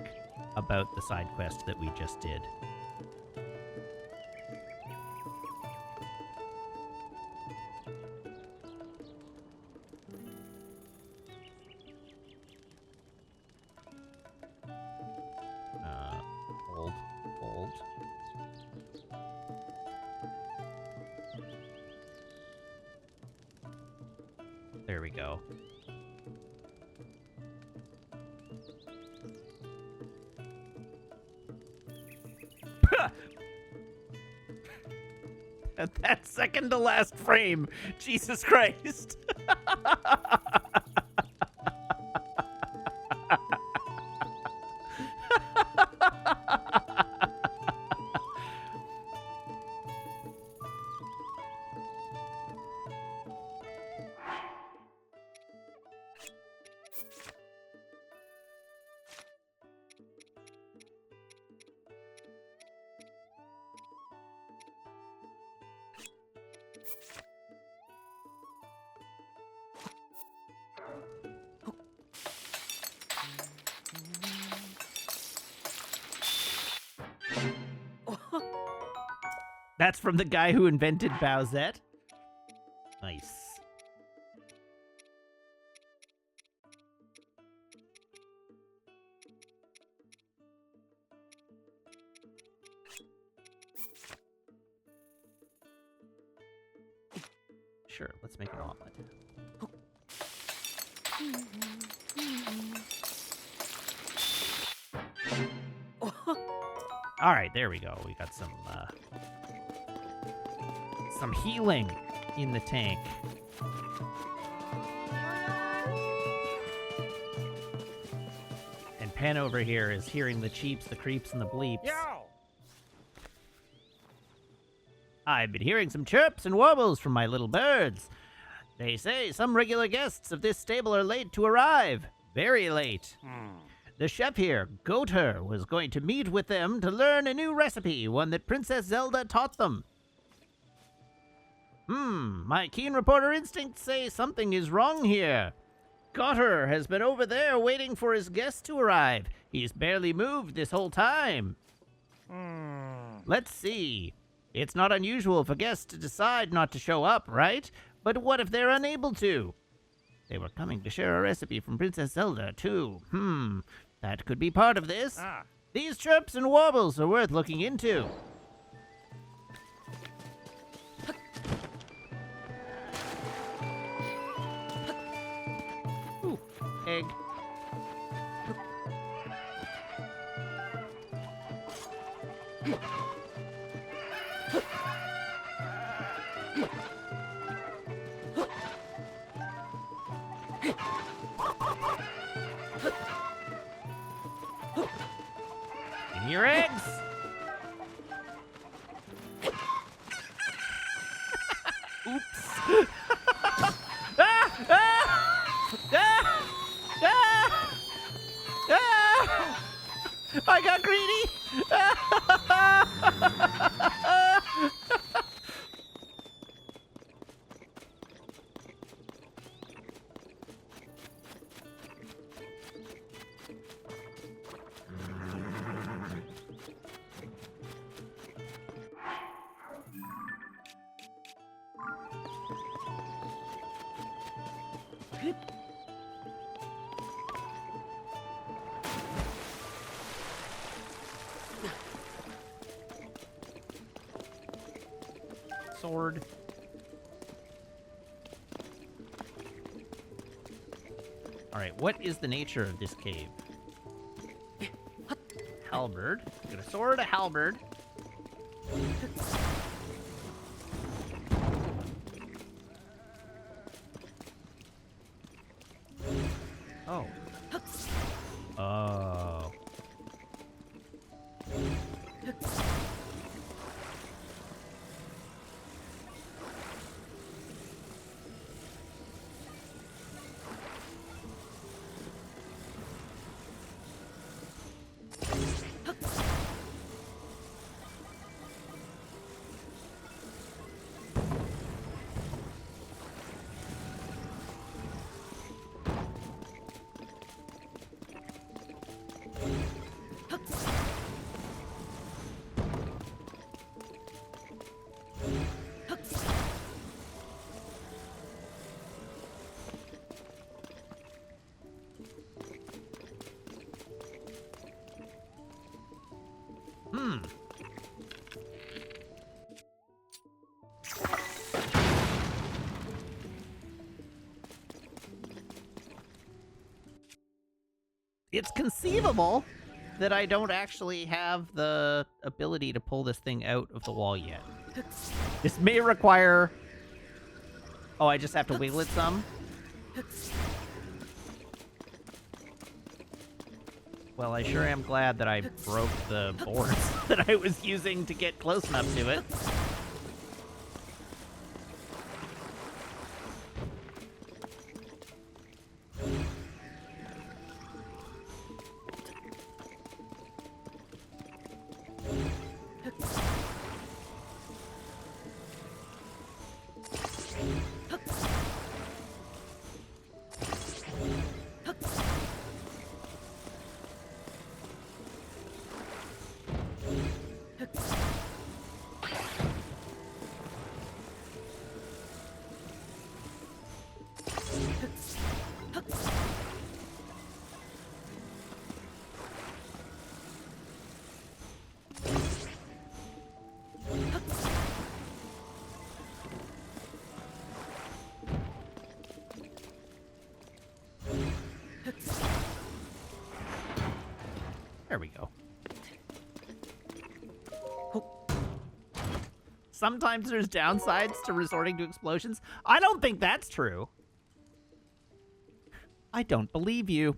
about the side quest that we just did. There we go. That second to last frame. Jesus Christ. That's from the guy who invented Bowsette. Nice. Sure, let's make an omelet. All right, there we go. We got some healing in the tank. And Pen over here is hearing the cheeps, the creeps, and the bleeps. Yo! I've been hearing some chirps and warbles from my little birds. They say some regular guests of this stable are late to arrive. Very late. The chef here, Goater, was going to meet with them to learn a new recipe, one that Princess Zelda taught them. My keen reporter instincts say something is wrong here. Goater has been over there waiting for his guests to arrive. He's barely moved this whole time. Let's see. It's not unusual for guests to decide not to show up, right? But what if they're unable to? They were coming to share a recipe from Princess Zelda, too. That could be part of this. These chirps and warbles are worth looking into. Ooh, egg. Give me your eggs. Oops. I got greedy. Sword. All right, what is the nature of this cave? Halberd. Got a sword, a halberd. Oh. Oh. it's conceivable that I don't actually have the ability to pull this thing out of the wall yet. This may require... Oh, I just have to wiggle it some? Well, I sure am glad that I broke the boards that I was using to get close enough to it. There we go. Sometimes there's downsides to resorting to explosions. I don't think that's true. I don't believe you.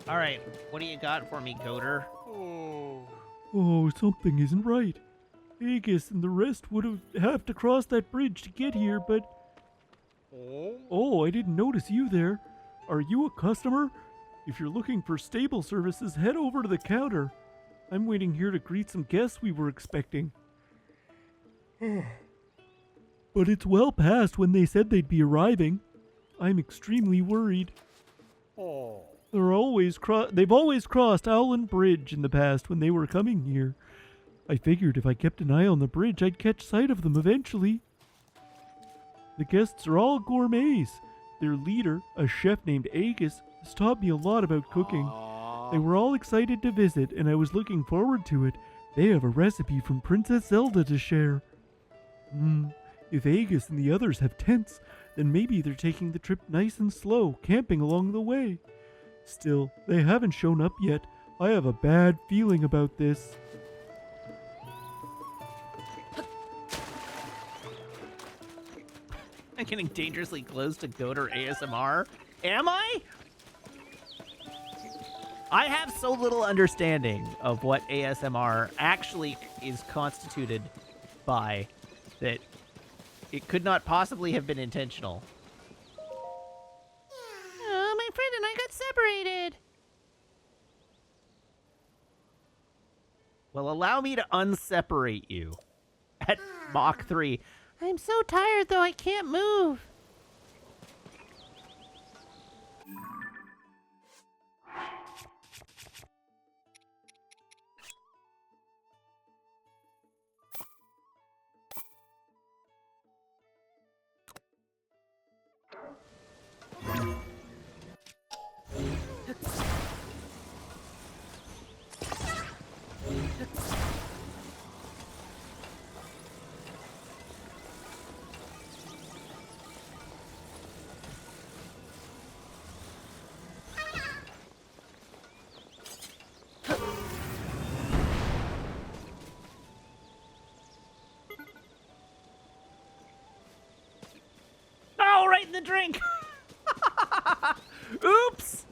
All right, what do you got for me, Goater? Oh, something isn't right. Aegis and the rest would have to cross that bridge to get here, but... Oh, I didn't notice you there. Are you a customer? If you're looking for stable services, head over to the counter. I'm waiting here to greet some guests we were expecting. But it's well past when they said they'd be arriving. I'm extremely worried. They've always crossed Owlin Bridge in the past when they were coming here. I figured if I kept an eye on the bridge, I'd catch sight of them eventually. The guests are all gourmets. Their leader, a chef named Aegis, has taught me a lot about cooking. They were all excited to visit, and I was looking forward to it. They have a recipe from Princess Zelda to share. If Aegis and the others have tents, then maybe they're taking the trip nice and slow, camping along the way. Still, they haven't shown up yet. I have a bad feeling about this. I'm getting dangerously close to Goater ASMR. Am I? I have so little understanding of what ASMR actually is constituted by that it could not possibly have been intentional. Oh, my friend and I got separated. Well, allow me to unseparate you at Mach 3. I'm so tired, though, I can't move. Oh, right in the drink. Oops.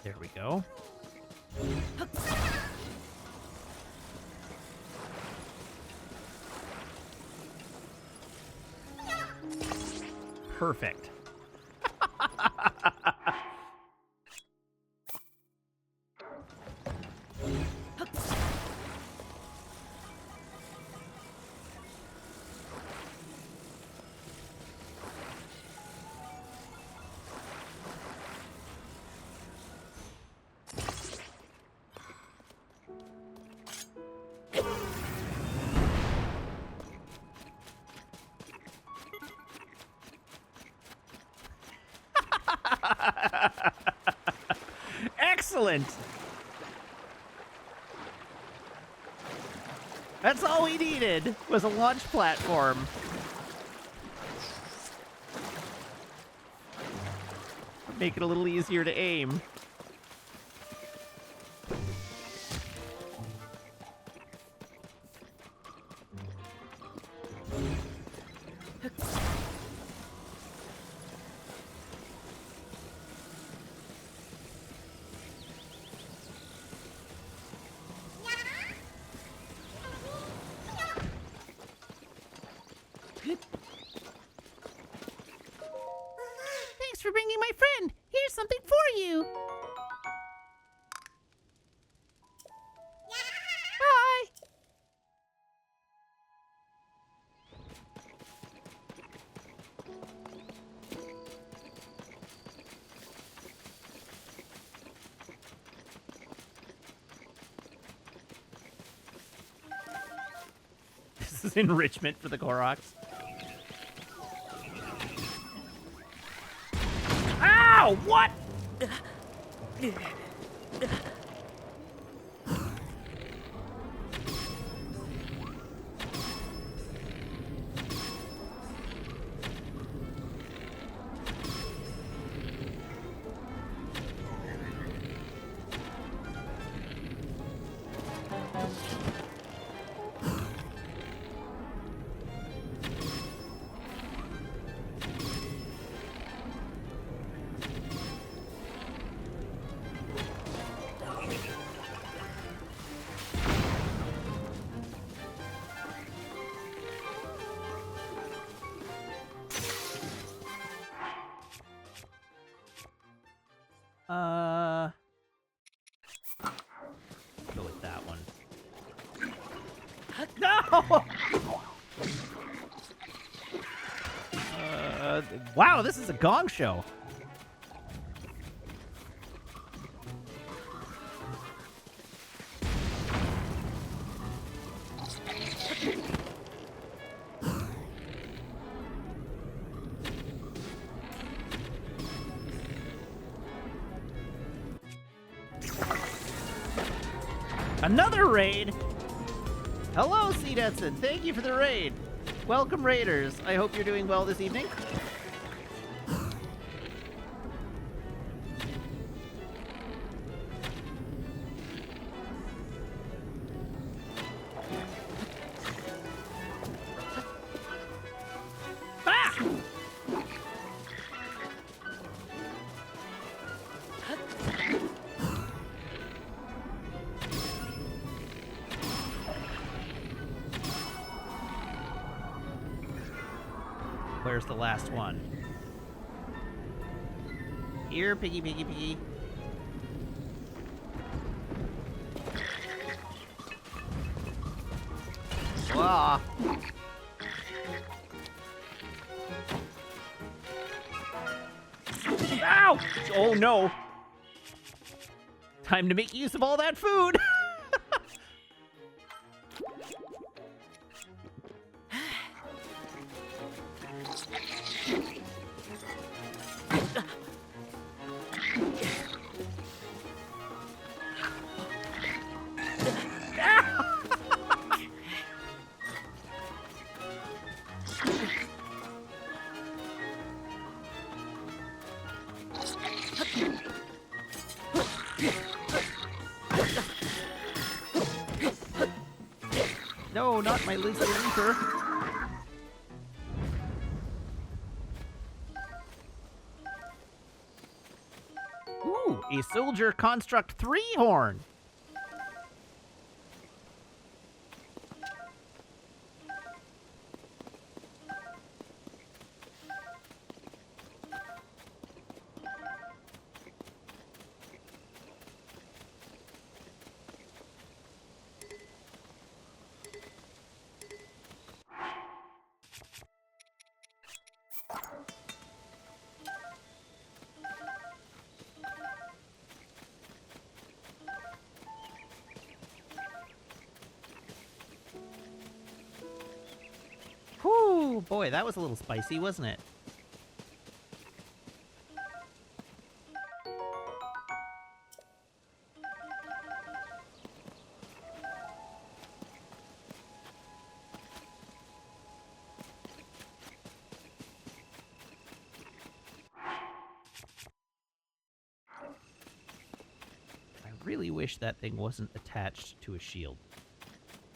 There we go. Perfect. Excellent. That's all we needed was a launch platform. Make it a little easier to aim. Thanks for bringing my friend. Here's something for you. Bye. This is enrichment for the Koroks. Ow! What? Go with that one. No! Wow, this is a gong show. Another raid! Hello, Seedetson. Thank you for the raid. Welcome, raiders. I hope you're doing well this evening. Ah! Where's the last one? Here, piggy, piggy, piggy. Ah. Ow! Oh no! Time to make use of all that food! No, not my laser leaper. Ooh, A soldier construct 3 horn. Whew, boy, that was a little spicy, wasn't it? I really wish that thing wasn't attached to a shield.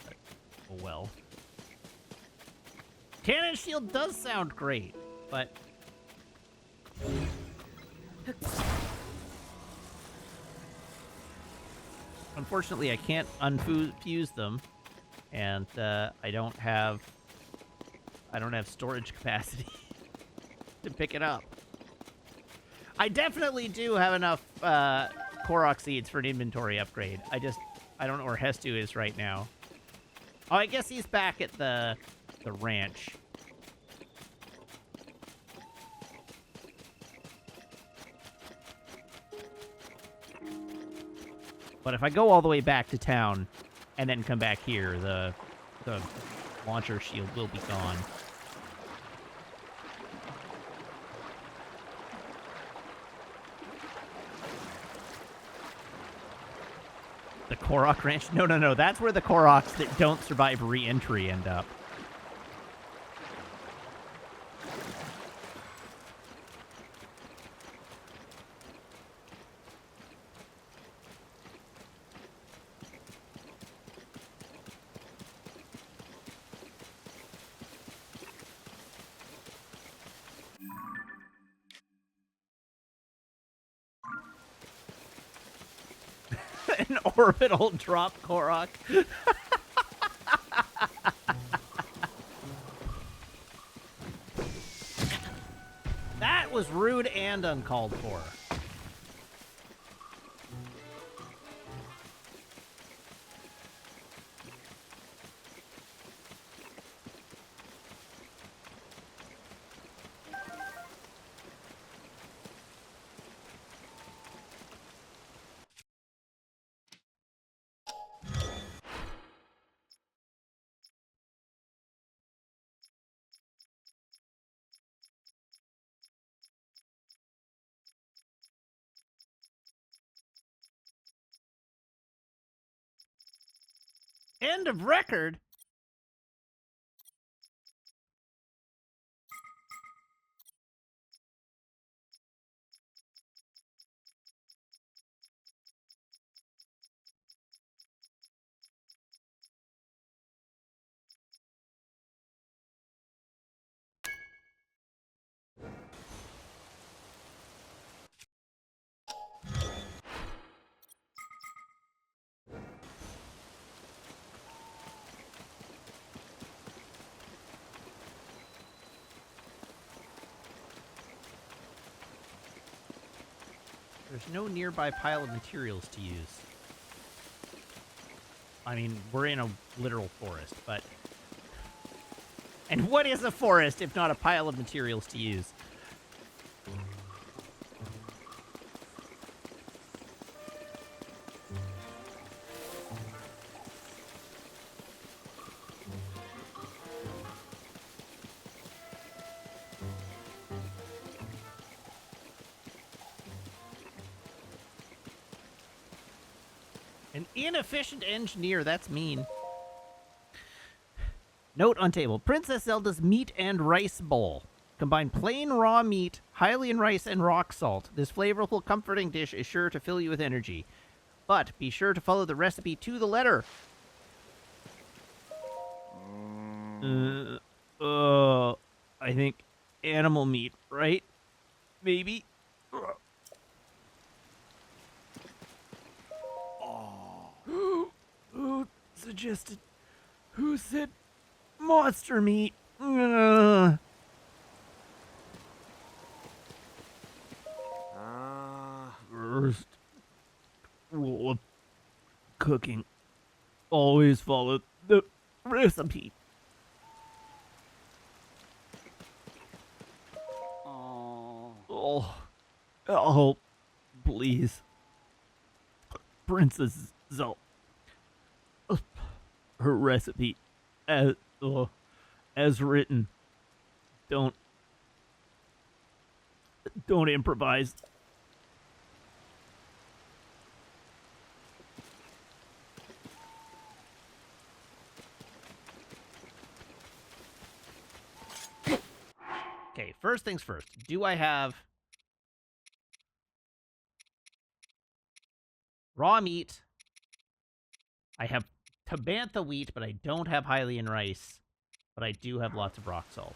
But, oh well. Cannon shield does sound great, but... unfortunately, I can't unfuse them, and I don't have storage capacity to pick it up. I definitely do have enough Korok seeds for an inventory upgrade. I don't know where Hestu is right now. Oh, I guess he's back at the ranch. But if I go all the way back to town and then come back here, the launcher shield will be gone. The Korok Ranch? No. That's where the Koroks that don't survive re-entry end up. An orbital drop Korok. That was rude and uncalled for. End of record? There's no nearby pile of materials to use. I mean, we're in a literal forest, but... and what is a forest if not a pile of materials to use? An inefficient engineer, that's mean. Note on table. Princess Zelda's meat and rice bowl. Combine plain raw meat, Hylian rice, and rock salt. This flavorful, comforting dish is sure to fill you with energy. But be sure to follow the recipe to the letter. I think animal meat, right? Maybe. suggested? Who said monster meat? Ugh. First rule of cooking: always follow the recipe. Oh, please. Princess Zel. Her recipe, as written. Don't improvise. Okay, first things first. Do I have raw meat? I have Tabantha wheat, but I don't have Hylian rice. But I do have lots of rock salt.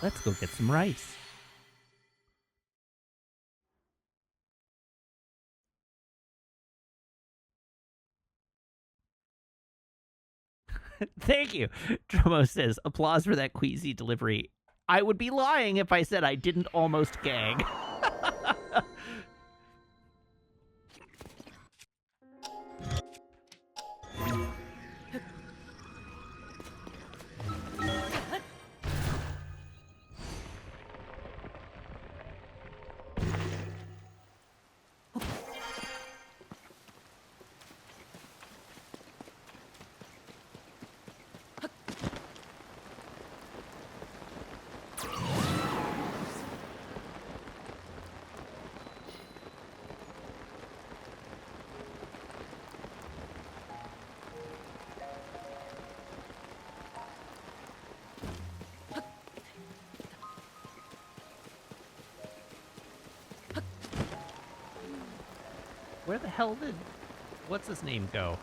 Let's go get some rice. Thank you. Dromo says, applause for that queasy delivery. I would be lying if I said I didn't almost gag. Where the hell did... what's his name go?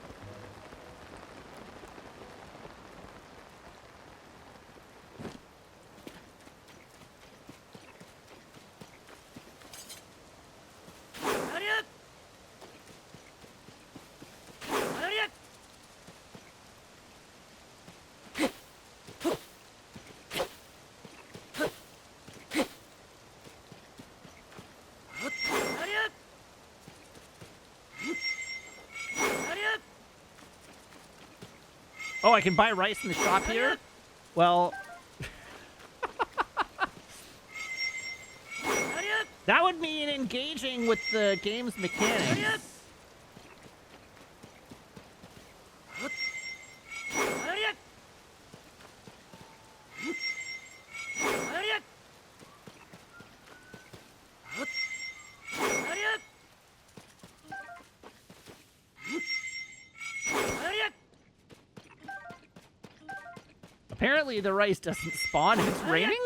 Oh, I can buy rice in the shop here? Well... that would mean engaging with the game's mechanics. Apparently the rice doesn't spawn if it's raining?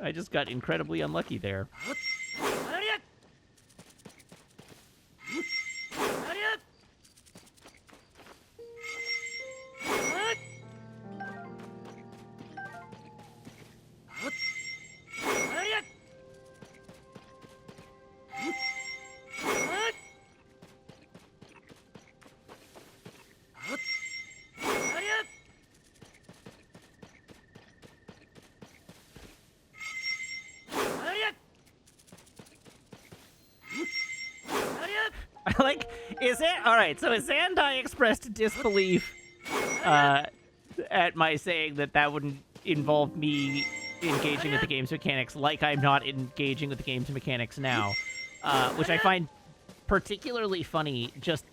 I just got incredibly unlucky there. Like, is it all right? So Zandai expressed disbelief at my saying that wouldn't involve me engaging with the game's mechanics, like I'm not engaging with the game's mechanics now, which I find particularly funny, just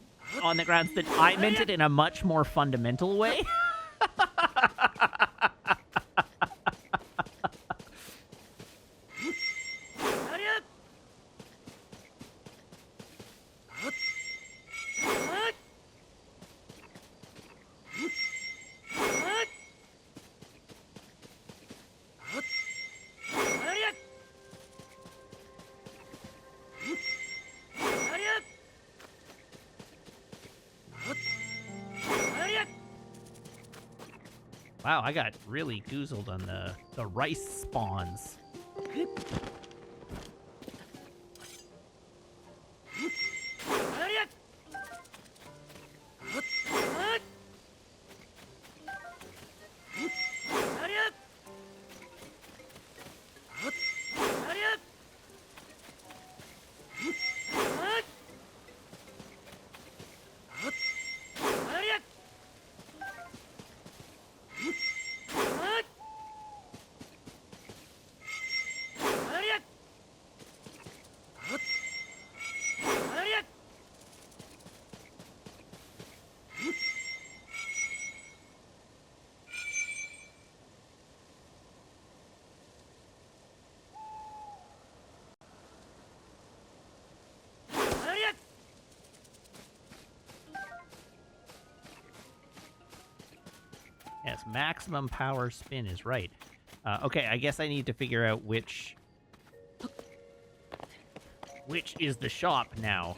on the grounds that I meant it in a much more fundamental way. Wow, I got really goozled on the rice spawns. Yes, maximum power spin is right. Okay, I guess I need to figure out which is the shop now.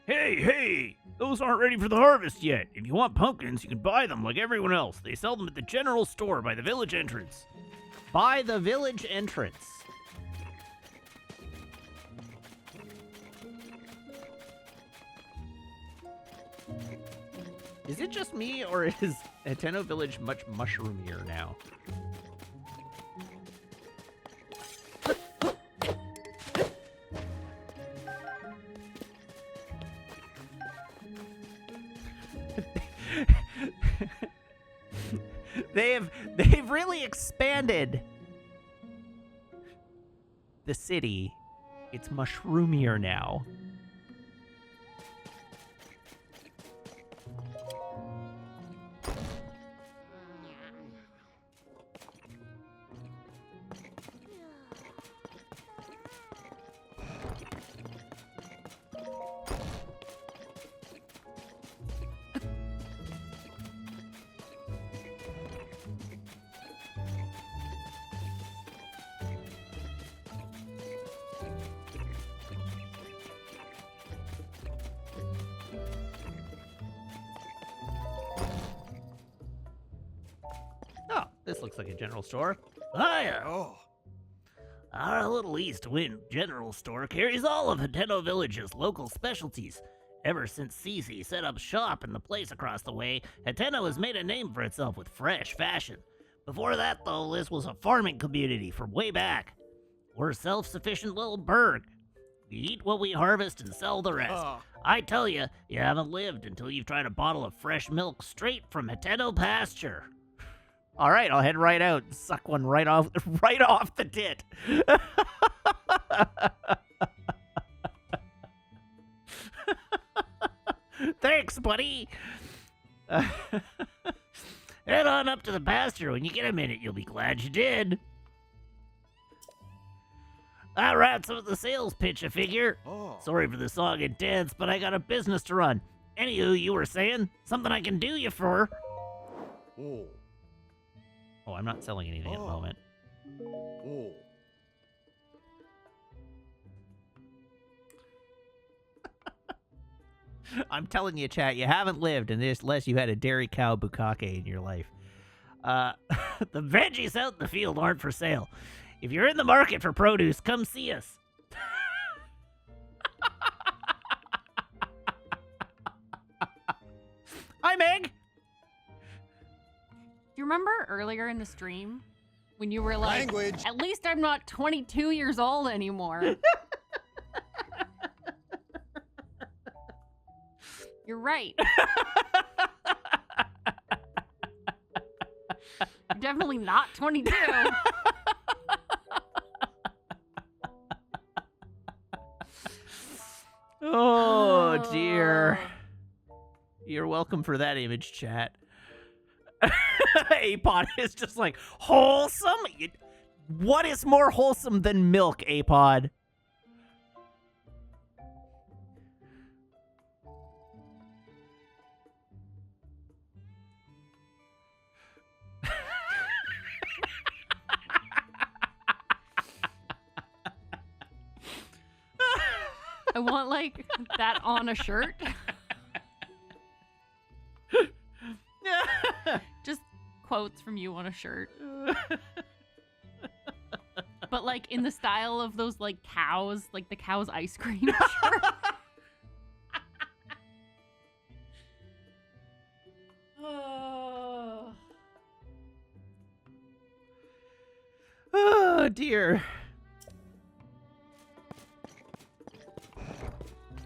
Hey! Those aren't ready for the harvest yet. If you want pumpkins, you can buy them like everyone else. They sell them at the general store by the village entrance. By the village entrance. Is it just me, or is Hateno Village much mushroomier now? They've really expanded the city. It's mushroomier now. Oh, this looks like a general store. Hiya! Oh. Our little East Wind general store carries all of Hateno Village's local specialties. Ever since Cece set up shop in the place across the way, Hateno has made a name for itself with fresh fashion. Before that, though, this was a farming community from way back. We're a self-sufficient little burg. We eat what we harvest and sell the rest. I tell you, you haven't lived until you've tried a bottle of fresh milk straight from Hateno pasture. All right, I'll head right out and suck one right off the tit. Thanks, buddy. Head on up to the pasture. When you get a minute, you'll be glad you did. That wraps up the sales pitch, I figure. Sorry for the song and dance, but I got a business to run. Anywho, you were saying? Something I can do you for. Oh, I'm not selling anything at the moment. I'm telling you, chat, you haven't lived unless you had a dairy cow bukkake in your life. The veggies out in the field aren't for sale. If you're in the market for produce, come see us. Hi, Meg. Do you remember earlier in the stream when you were like, Language. at least I'm not 22 years old anymore? You're right. You're definitely not 22. Oh, dear. You're welcome for that image, chat. Apod is just like, wholesome? What is more wholesome than milk, Apod? I want, like, that on a shirt. Just quotes from you on a shirt. But, like, in the style of those, like, cows, like the cow's ice cream shirt. Oh, dear.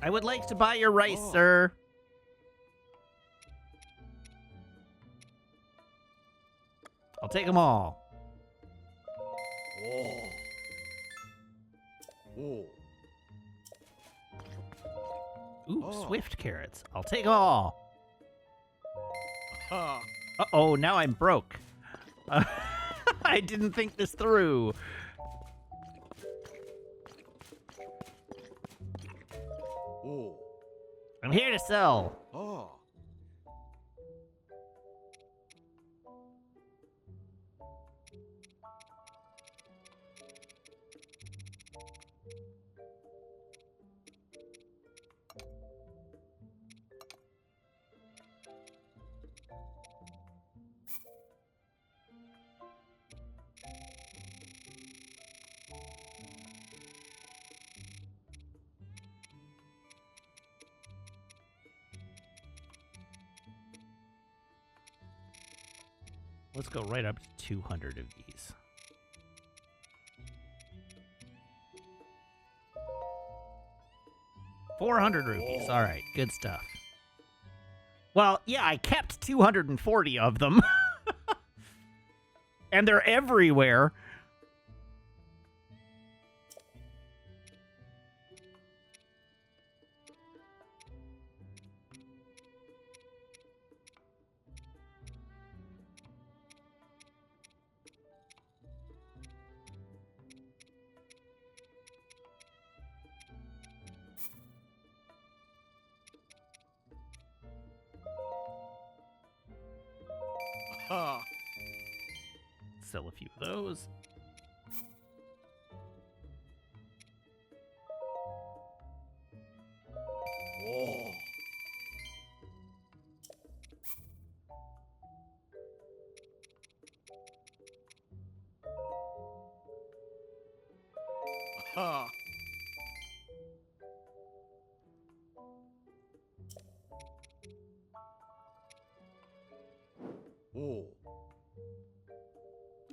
I would like to buy your rice, sir. I'll take them all. Ooh, swift carrots. I'll take them all. Uh-oh, now I'm broke. I didn't think this through. I'm here to sell. Let's go right up to 200 of these. ₹400. All right, good stuff. Well, yeah, I kept 240 of them. And they're everywhere. Sell a few of those.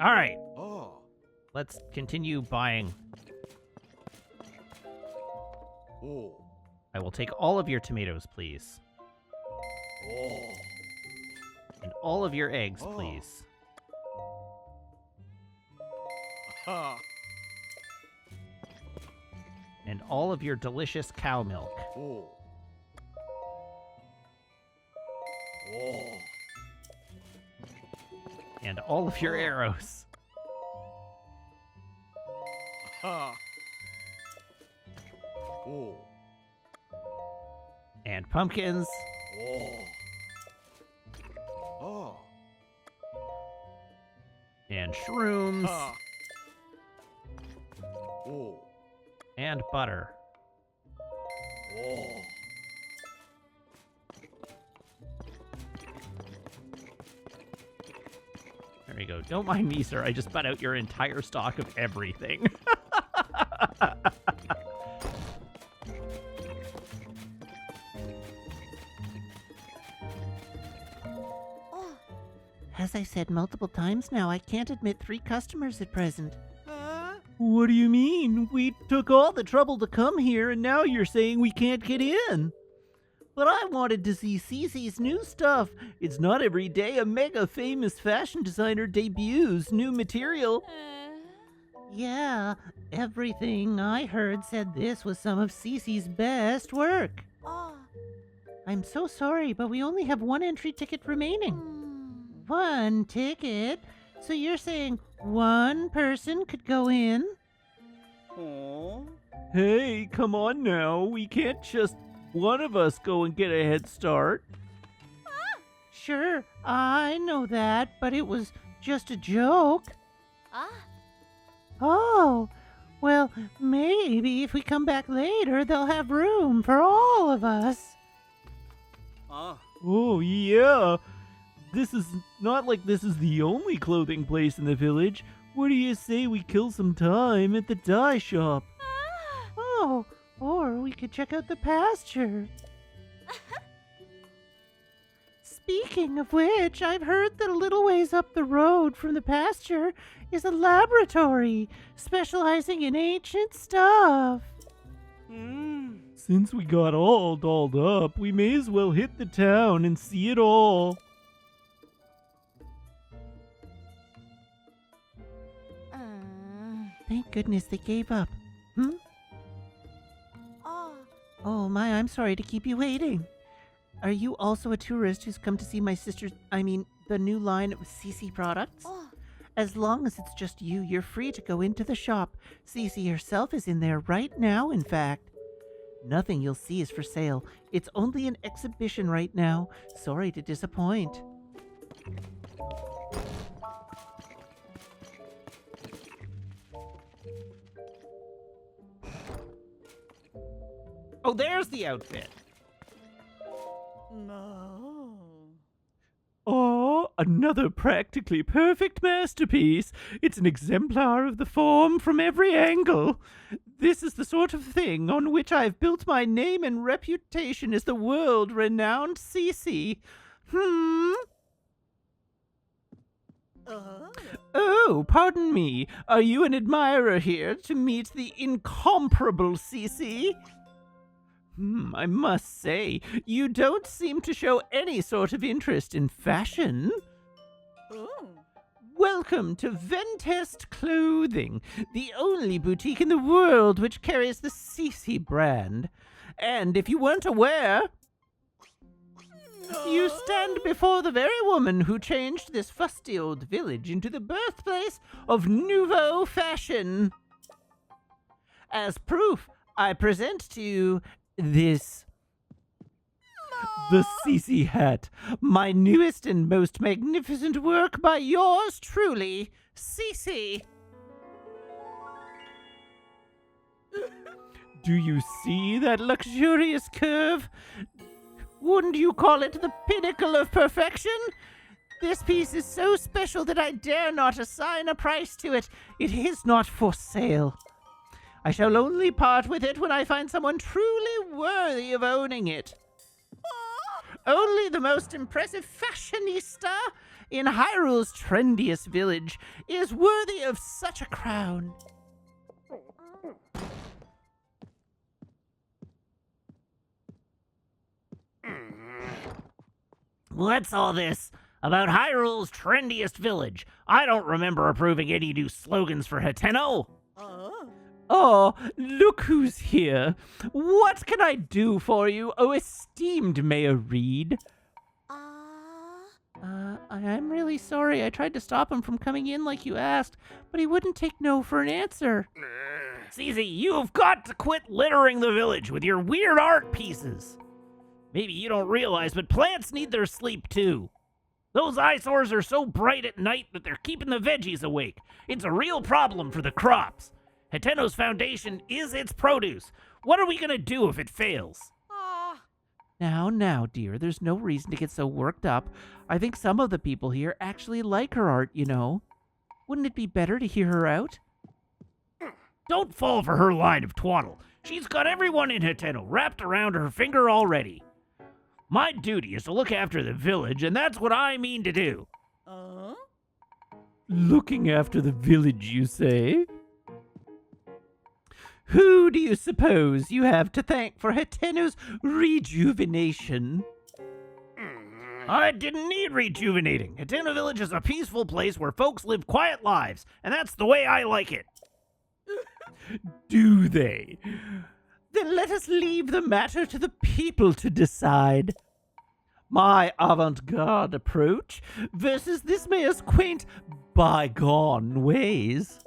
All right. Let's continue buying. I will take all of your tomatoes, please. And all of your eggs, please. And all of your delicious cow milk. And all of your arrows. And pumpkins. And shrooms. And butter. There you go. Don't mind me, sir. I just bought out your entire stock of everything. As I said multiple times now, I can't admit 3 customers at present. What do you mean? We took all the trouble to come here, and now you're saying we can't get in. But I wanted to see Cece's new stuff. It's not every day a mega famous fashion designer debuts new material. Yeah, everything I heard said this was some of Cece's best work. I I'm so sorry, but we only have one entry ticket remaining. One ticket? So you're saying one person could go in? Hey, come on now. We can't just one of us go and get a head start. Sure, I know that, but it was just a joke. Ah. Oh, well, maybe if we come back later, they'll have room for all of us. Oh, yeah. This is not like this is the only clothing place in the village. What do you say we kill some time at the dye shop? Oh, or we could check out the pasture. Speaking of which, I've heard that a little ways up the road from the pasture is a laboratory specializing in ancient stuff. Since we got all dolled up, we may as well hit the town and see it all. Thank goodness they gave up. Oh my, I'm sorry to keep you waiting. Are you also a tourist who's come to see my sister's, the new line of CC products? As long as it's just you, you're free to go into the shop. CC herself is in there right now, in fact. Nothing you'll see is for sale. It's only an exhibition right now. Sorry to disappoint. Oh, there's the outfit. Oh, another practically perfect masterpiece. It's an exemplar of the form from every angle. This is the sort of thing on which I've built my name and reputation as the world-renowned CC. Oh, pardon me. Are you an admirer here to meet the incomparable CC? I must say, you don't seem to show any sort of interest in fashion. Welcome to Ventest Clothing, the only boutique in the world which carries the CC brand. And if you weren't aware, you stand before the very woman who changed this fusty old village into the birthplace of nouveau fashion. As proof, I present to you this. The CC hat, my newest and most magnificent work by yours truly, CC. Do you see that luxurious curve? Wouldn't you call it the pinnacle of perfection? This piece is so special that I dare not assign a price to it. It is not for sale. I shall only part with it when I find someone truly worthy of owning it. Only the most impressive fashionista in Hyrule's trendiest village is worthy of such a crown. What's all this about Hyrule's trendiest village? I don't remember approving any new slogans for Hateno. Oh, look who's here. What can I do for you, oh esteemed Mayor Reed? I'm really sorry. I tried to stop him from coming in like you asked, but he wouldn't take no for an answer. CZ, you've got to quit littering the village with your weird art pieces. Maybe you don't realize, but plants need their sleep too. Those eyesores are so bright at night that they're keeping the veggies awake. It's a real problem for the crops. Hateno's foundation is its produce. What are we gonna do if it fails? Now, dear, there's no reason to get so worked up. I think some of the people here actually like her art, you know. Wouldn't it be better to hear her out? Don't fall for her line of twaddle. She's got everyone in Hateno wrapped around her finger already. My duty is to look after the village, and that's what I mean to do. Looking after the village, you say? Who do you suppose you have to thank for Hateno's rejuvenation? I didn't need rejuvenating. Hateno Village is a peaceful place where folks live quiet lives, and that's the way I like it. Do they? Then let us leave the matter to the people to decide. My avant-garde approach versus this mayor's quaint, bygone ways.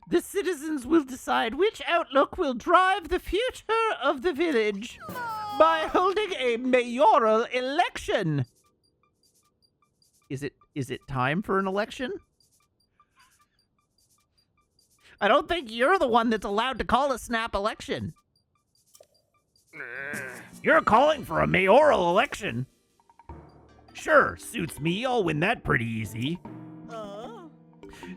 The citizens will decide which outlook will drive the future of the village by holding a mayoral election. Is it time for an election? I don't think you're the one that's allowed to call a snap election. You're calling for a mayoral election? Sure, suits me. I'll win that pretty easy.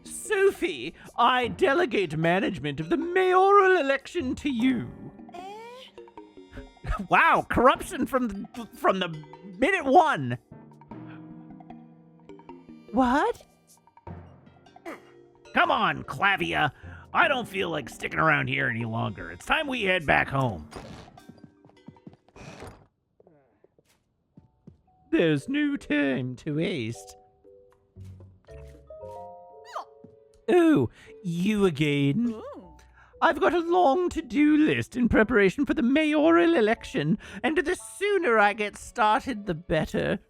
Sophie, I delegate management of the mayoral election to you. Wow, corruption from the minute one. What? Come on, Clavia. I don't feel like sticking around here any longer. It's time we head back home. There's no time to waste. Oh, you again? I've got a long to-do list in preparation for the mayoral election, and the sooner I get started, the better.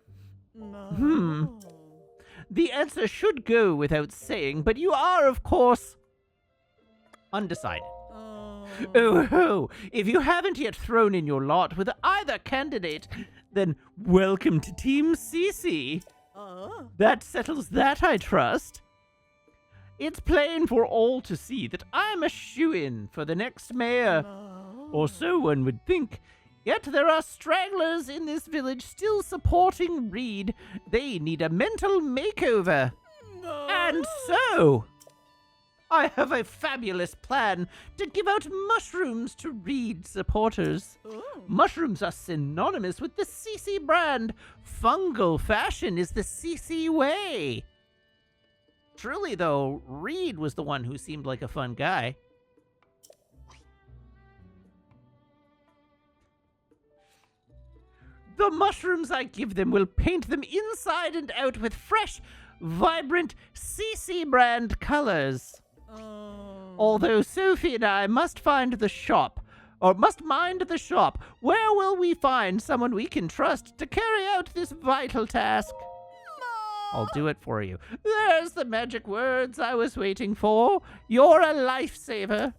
The answer should go without saying, but you are, of course, undecided. Oh ho! If you haven't yet thrown in your lot with either candidate, then welcome to Team CC. That settles that, I trust. It's plain for all to see that I'm a shoo-in for the next mayor. Or so one would think. Yet there are stragglers in this village still supporting Reed. They need a mental makeover. And so, I have a fabulous plan to give out mushrooms to Reed supporters. Mushrooms are synonymous with the CC brand. Fungal fashion is the CC way. Truly, though, Reed was the one who seemed like a fun guy. The mushrooms I give them will paint them inside and out with fresh, vibrant CC brand colors. Although Sophie and I must mind the shop. Where will we find someone we can trust to carry out this vital task? I'll do it for you. There's the magic words I was waiting for. You're a lifesaver.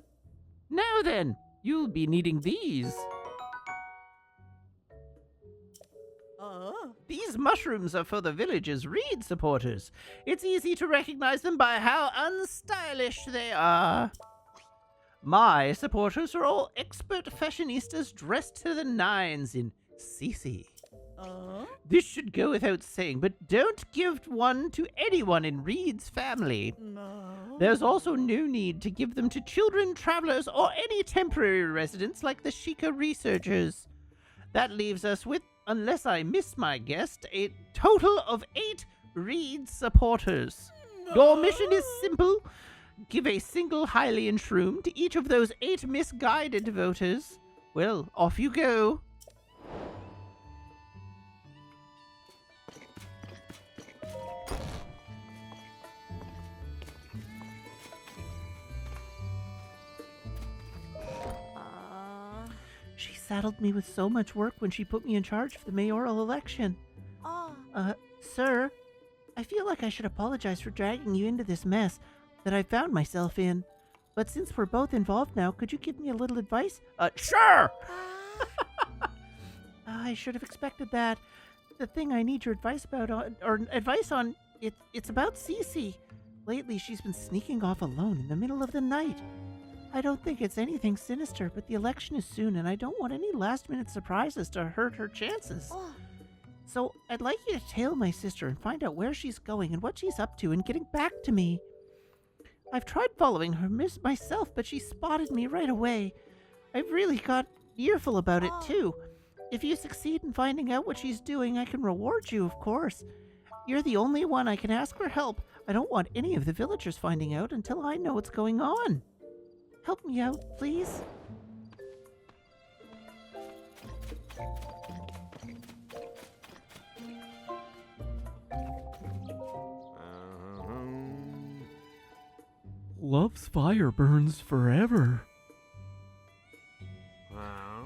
Now then, you'll be needing these. These mushrooms are for the village's Reed supporters. It's easy to recognize them by how unstylish they are. My supporters are all expert fashionistas dressed to the nines in CC. This should go without saying, but don't give one to anyone in Reed's family. There's also no need to give them to children, travelers, or any temporary residents like the Sheikah researchers. That leaves us with, unless I miss my guest, a total of 8 Reed supporters. Your mission is simple. Give a single Hylian shroom to each of those 8 misguided voters. Well, off you go. She saddled me with so much work when she put me in charge of the mayoral election. Sir, I feel like I should apologize for dragging you into this mess that I found myself in. But since we're both involved now, could you give me a little advice? Sure! I should have expected that. The thing I need your advice about, it's about Cece. Lately, she's been sneaking off alone in the middle of the night. I don't think it's anything sinister, but the election is soon, and I don't want any last-minute surprises to hurt her chances. So I'd like you to tail my sister and find out where she's going and what she's up to and getting back to me. I've tried following her myself, but she spotted me right away. I've really got earful about it, too. If you succeed in finding out what she's doing, I can reward you, of course. You're the only one I can ask for help. I don't want any of the villagers finding out until I know what's going on. Help me out, please. Love's fire burns forever.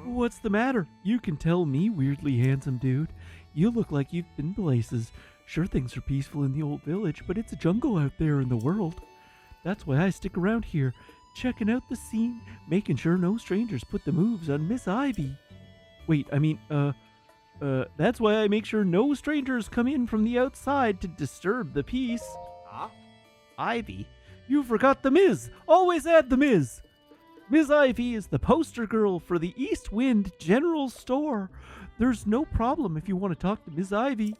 What's the matter? You can tell me, weirdly handsome dude. You look like you've been places. Sure, things are peaceful in the old village, but it's a jungle out there in the world. That's why I stick around here, checking out the scene, making sure no strangers put the moves on Miss Ivy. Wait, that's why I make sure no strangers come in from the outside to disturb the peace. Huh? Ivy? You forgot the Ms. Always add the Ms. Ms. Ivy is the poster girl for the East Wind General Store. There's no problem if you want to talk to Ms. Ivy.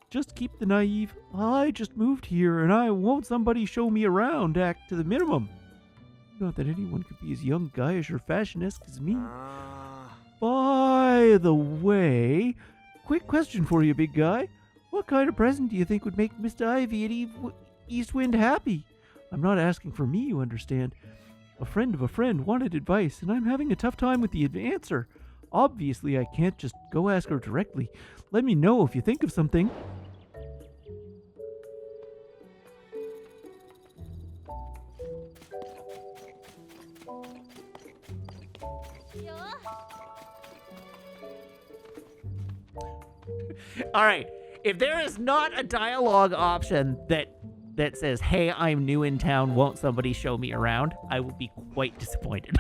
Just keep the naive, I just moved here and I want somebody show me around act to the minimum. Not that anyone could be as young, guyish, or fashion-esque as me. By the way, quick question for you, big guy. What kind of present do you think would make Miss Ivy at East Wind happy? I'm not asking for me, you understand. A friend of a friend wanted advice, and I'm having a tough time with the answer. Obviously, I can't just go ask her directly. Let me know if you think of something. All right. If there is not a dialogue option that says, "Hey, I'm new in town, won't somebody show me around?" I will be quite disappointed.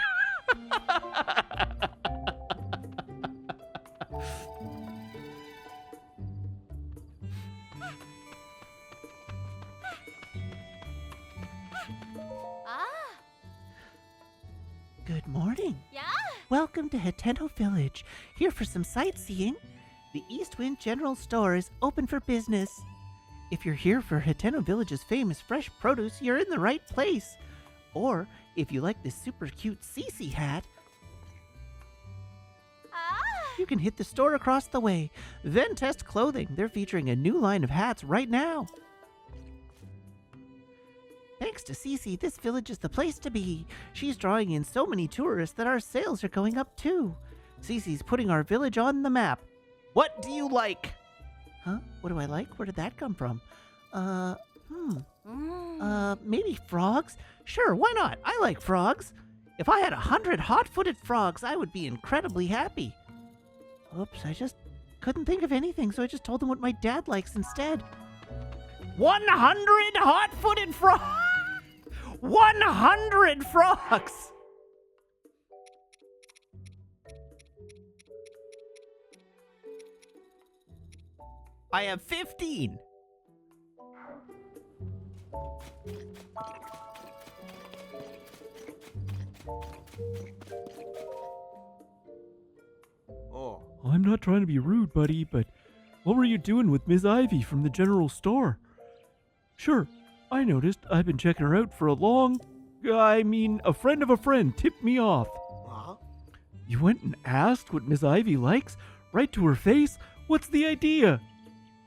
Good morning. Yeah? Welcome to Hiteno Village. Here for some sightseeing. The East Wind General Store is open for business. If you're here for Hiteno Village's famous fresh produce, you're in the right place. Or, if you like this super cute Cece hat, you can hit the store across the way. Then Test Clothing. They're featuring a new line of hats right now. Thanks to Cece, this village is the place to be. She's drawing in so many tourists that our sales are going up too. Cece's putting our village on the map. What do you like? Huh? What do I like? Where did that come from? Maybe frogs? Sure, why not? I like frogs. If I had 100 hot-footed frogs, I would be incredibly happy. Oops, I just couldn't think of anything, so I just told them what my dad likes instead. 100 hot-footed frogs! 100 frogs! I have 15. Oh. I'm not trying to be rude, buddy, but what were you doing with Miss Ivy from the general store? Sure, I noticed. I've been checking her out for a friend of a friend tipped me off. Huh? You went and asked what Miss Ivy likes? Right to her face? What's the idea?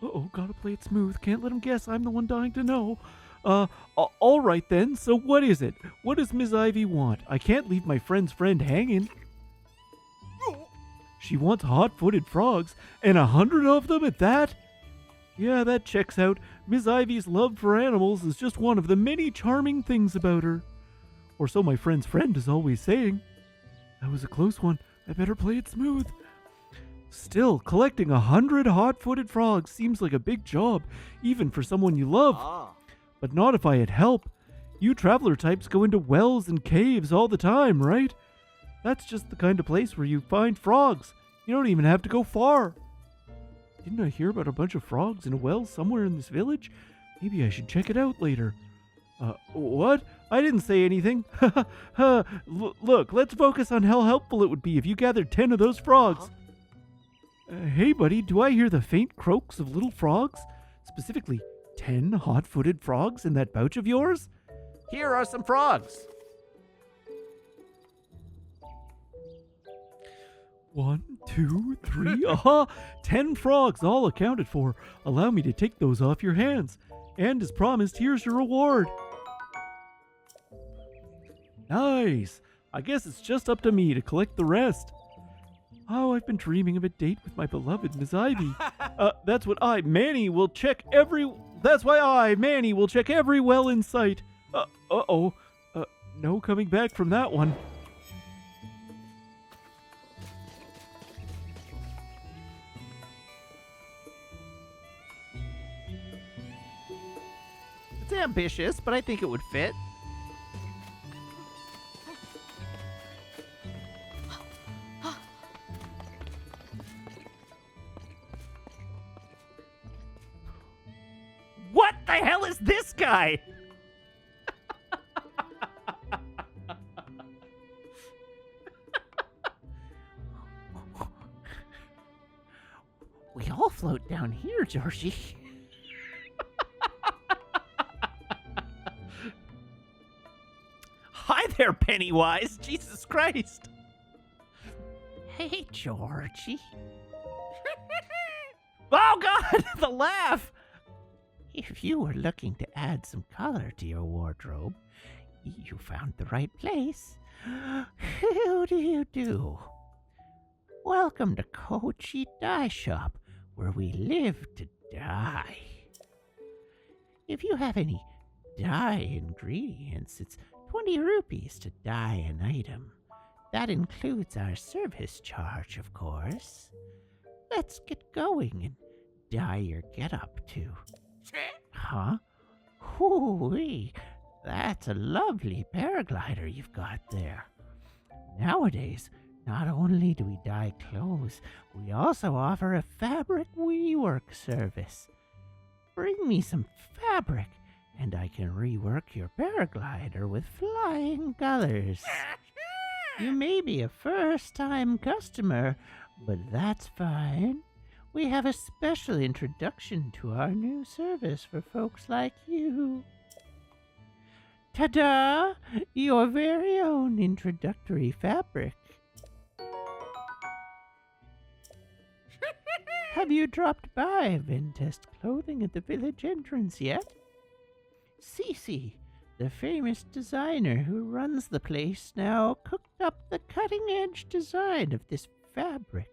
Uh-oh, gotta play it smooth. Can't let him guess. I'm the one dying to know. All right then. So what is it? What does Miss Ivy want? I can't leave my friend's friend hanging. She wants hot-footed frogs, and 100 of them at that? Yeah, that checks out. Miss Ivy's love for animals is just one of the many charming things about her. Or so my friend's friend is always saying. That was a close one. I better play it smooth. Still, collecting 100 hot-footed frogs seems like a big job, even for someone you love. But not if I had help. You traveler types go into wells and caves all the time, right? That's just the kind of place where you find frogs. You don't even have to go far. Didn't I hear about a bunch of frogs in a well somewhere in this village? Maybe I should check it out later. What? I didn't say anything. Look, let's focus on how helpful it would be if you gathered 10 of those frogs. Hey, buddy, do I hear the faint croaks of little frogs? Specifically, 10 hot-footed frogs in that pouch of yours? Here are some frogs. 1, 2, 3, aha! 10 frogs, all accounted for. Allow me to take those off your hands. And as promised, here's your reward. Nice! I guess it's just up to me to collect the rest. Oh, I've been dreaming of a date with my beloved Miss Ivy. That's why I, Manny, will check every well in sight. No coming back from that one. ambitious, but I think it would fit. What the hell is this guy? We all float down here, Georgie. Hi there, Pennywise. Jesus Christ. Hey, Georgie. Oh, God, the laugh. If you were looking to add some color to your wardrobe, you found the right place. How do you do? Welcome to Kochi Dye Shop, where we live to dye. If you have any dye ingredients, it's 20 rupees to dye an item. That includes our service charge, of course. Let's get going and dye your getup too. Huh? Hoo-wee, that's a lovely paraglider you've got there. Nowadays, not only do we dye clothes, we also offer a fabric rework service. Bring me some fabric, and I can rework your paraglider with flying colors. You may be a first-time customer, but that's fine. We have a special introduction to our new service for folks like you. Ta-da! Your very own introductory fabric. Have you dropped by Ventest Clothing at the village entrance yet? Cece, the famous designer who runs the place, now cooked up the cutting-edge design of this fabric.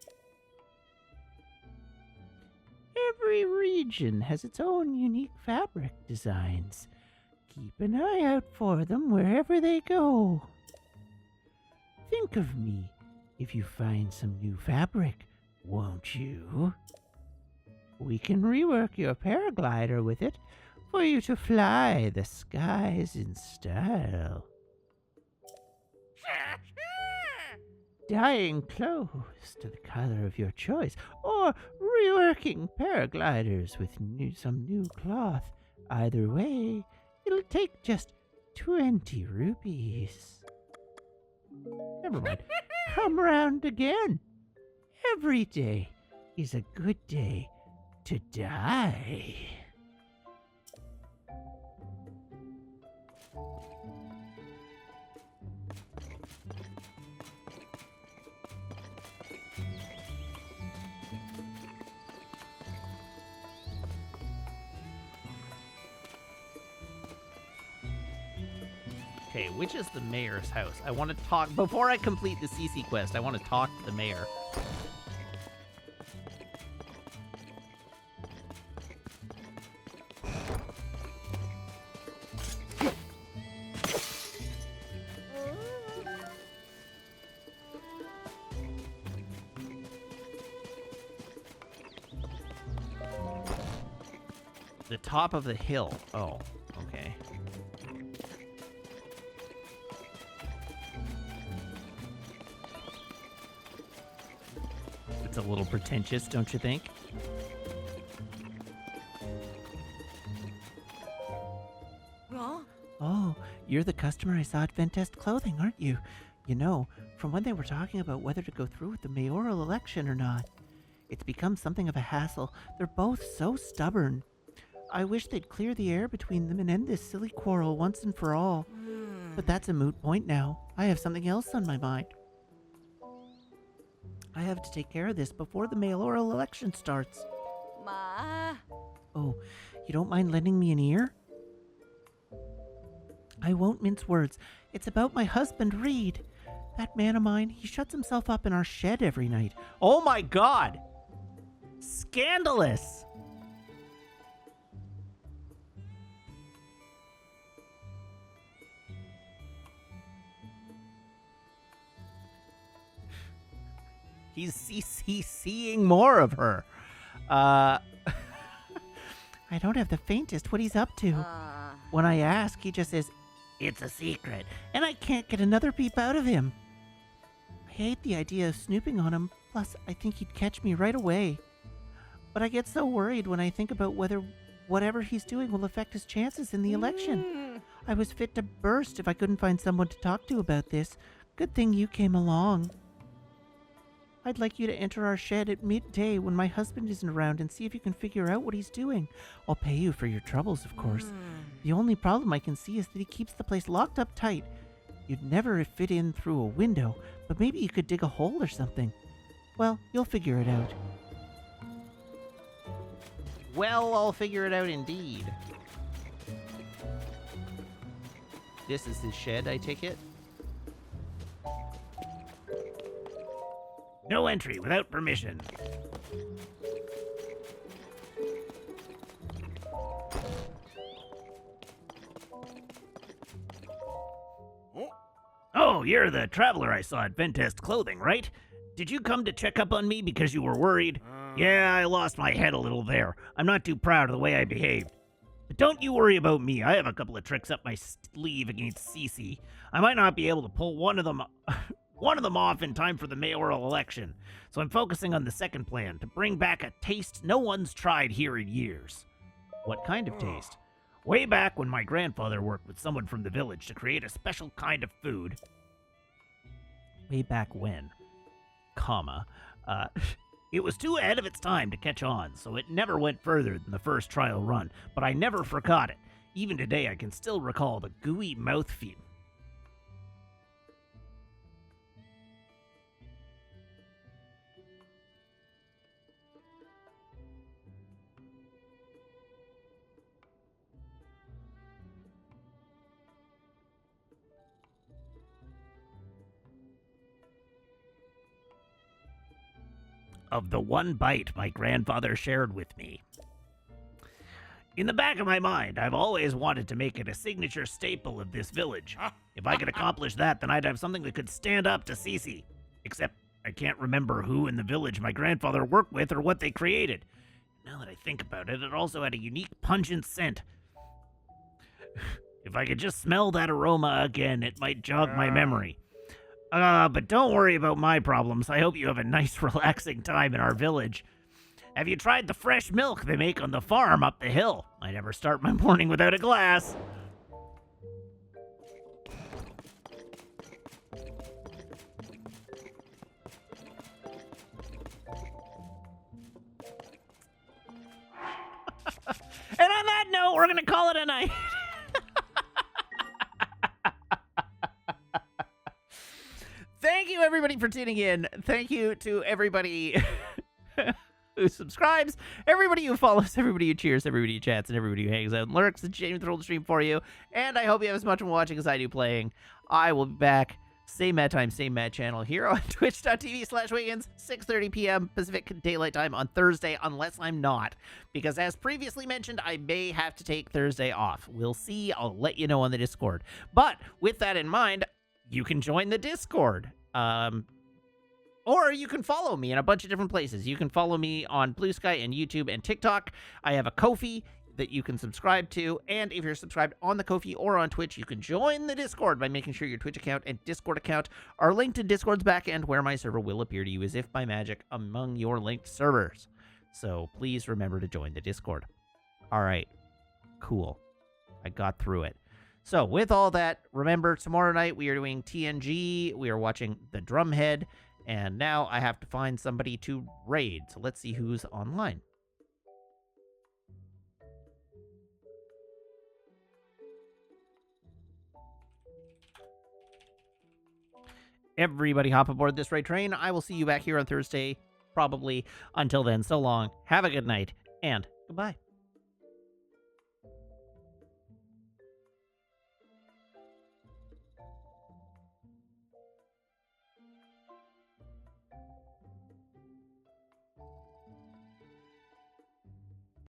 Every region has its own unique fabric designs. Keep an eye out for them wherever they go. Think of me if you find some new fabric, won't you? We can rework your paraglider with it for you to fly the skies in style. Dyeing clothes to the color of your choice, or reworking paragliders with some new cloth. Either way, it'll take just 20 rupees. Never mind. Come round again. Every day is a good day to die. Okay, which is the mayor's house? I want to talk, before I complete the CC quest, I want to talk to the mayor. The top of the hill. Oh, okay. It's a little pretentious, don't you think? Oh, you're the customer I saw at Ventest Clothing, aren't you? You know, from when they were talking about whether to go through with the mayoral election or not, it's become something of a hassle. They're both so stubborn. I wish they'd clear the air between them and end this silly quarrel once and for all. But that's a moot point now. I have something else on my mind. I have to take care of this before the mayoral election starts. Ma. Oh, you don't mind lending me an ear? I won't mince words. It's about my husband, Reed. That man of mine, he shuts himself up in our shed every night. Oh my God! Scandalous! He's seeing more of her. I don't have the faintest what he's up to. when I ask, he just says, "It's a secret," and I can't get another peep out of him. I hate the idea of snooping on him, plus I think he'd catch me right away. But I get so worried when I think about whether whatever he's doing will affect his chances in the election. I was fit to burst if I couldn't find someone to talk to about this. Good thing you came along. I'd like you to enter our shed at midday when my husband isn't around and see if you can figure out what he's doing. I'll pay you for your troubles, of course. The only problem I can see is that he keeps the place locked up tight. You'd never fit in through a window, but maybe you could dig a hole or something. Well, you'll figure it out. Well, I'll figure it out indeed. This is his shed, I take it? No entry without permission. Oh, you're the traveler I saw at Ventest Clothing, right? Did you come to check up on me because you were worried? Yeah, I lost my head a little there. I'm not too proud of the way I behaved. But don't you worry about me. I have a couple of tricks up my sleeve against Cece. I might not be able to pull one of them off in time for the mayoral election. So I'm focusing on the second plan, to bring back a taste no one's tried here in years. What kind of taste? Way back when my grandfather worked with someone from the village to create a special kind of food. Way back when? It was too ahead of its time to catch on, so it never went further than the first trial run, but I never forgot it. Even today, I can still recall the gooey mouthfeel. Of the one bite my grandfather shared with me. In the back of my mind, I've always wanted to make it a signature staple of this village. If I could accomplish that, then I'd have something that could stand up to Cece. Except I can't remember who in the village my grandfather worked with or what they created. Now that I think about it, it also had a unique pungent scent. If I could just smell that aroma again, it might jog my memory. But don't worry about my problems. I hope you have a nice, relaxing time in our village. Have you tried the fresh milk they make on the farm up the hill? I never start my morning without a glass. And on that note, we're going to call it a night. Thank you, everybody, for tuning in. Thank you to everybody who subscribes, everybody who follows, everybody who cheers, everybody who chats, and everybody who hangs out and lurks. It's Jamie the stream for you, and I hope you have as much fun watching as I do playing. I will be back, same Mad time, same Mad channel, here on twitch.tv/Wiggins, 6:30 p.m. Pacific Daylight Time on Thursday, unless I'm not. Because as previously mentioned, I may have to take Thursday off. We'll see. I'll let you know on the Discord. But with that in mind, you can join the Discord. Or you can follow me in a bunch of different places. You can follow me on Blue Sky and YouTube and TikTok. I have a Ko-fi that you can subscribe to. And if you're subscribed on the Ko-fi or on Twitch, you can join the Discord by making sure your Twitch account and Discord account are linked in Discord's backend, where my server will appear to you as if by magic among your linked servers. So please remember to join the Discord. All right. Cool. I got through it. So with all that, remember, tomorrow night we are doing TNG. We are watching The Drumhead. And now I have to find somebody to raid. So let's see who's online. Everybody hop aboard this raid train. I will see you back here on Thursday, probably. Until then, so long. Have a good night, and goodbye.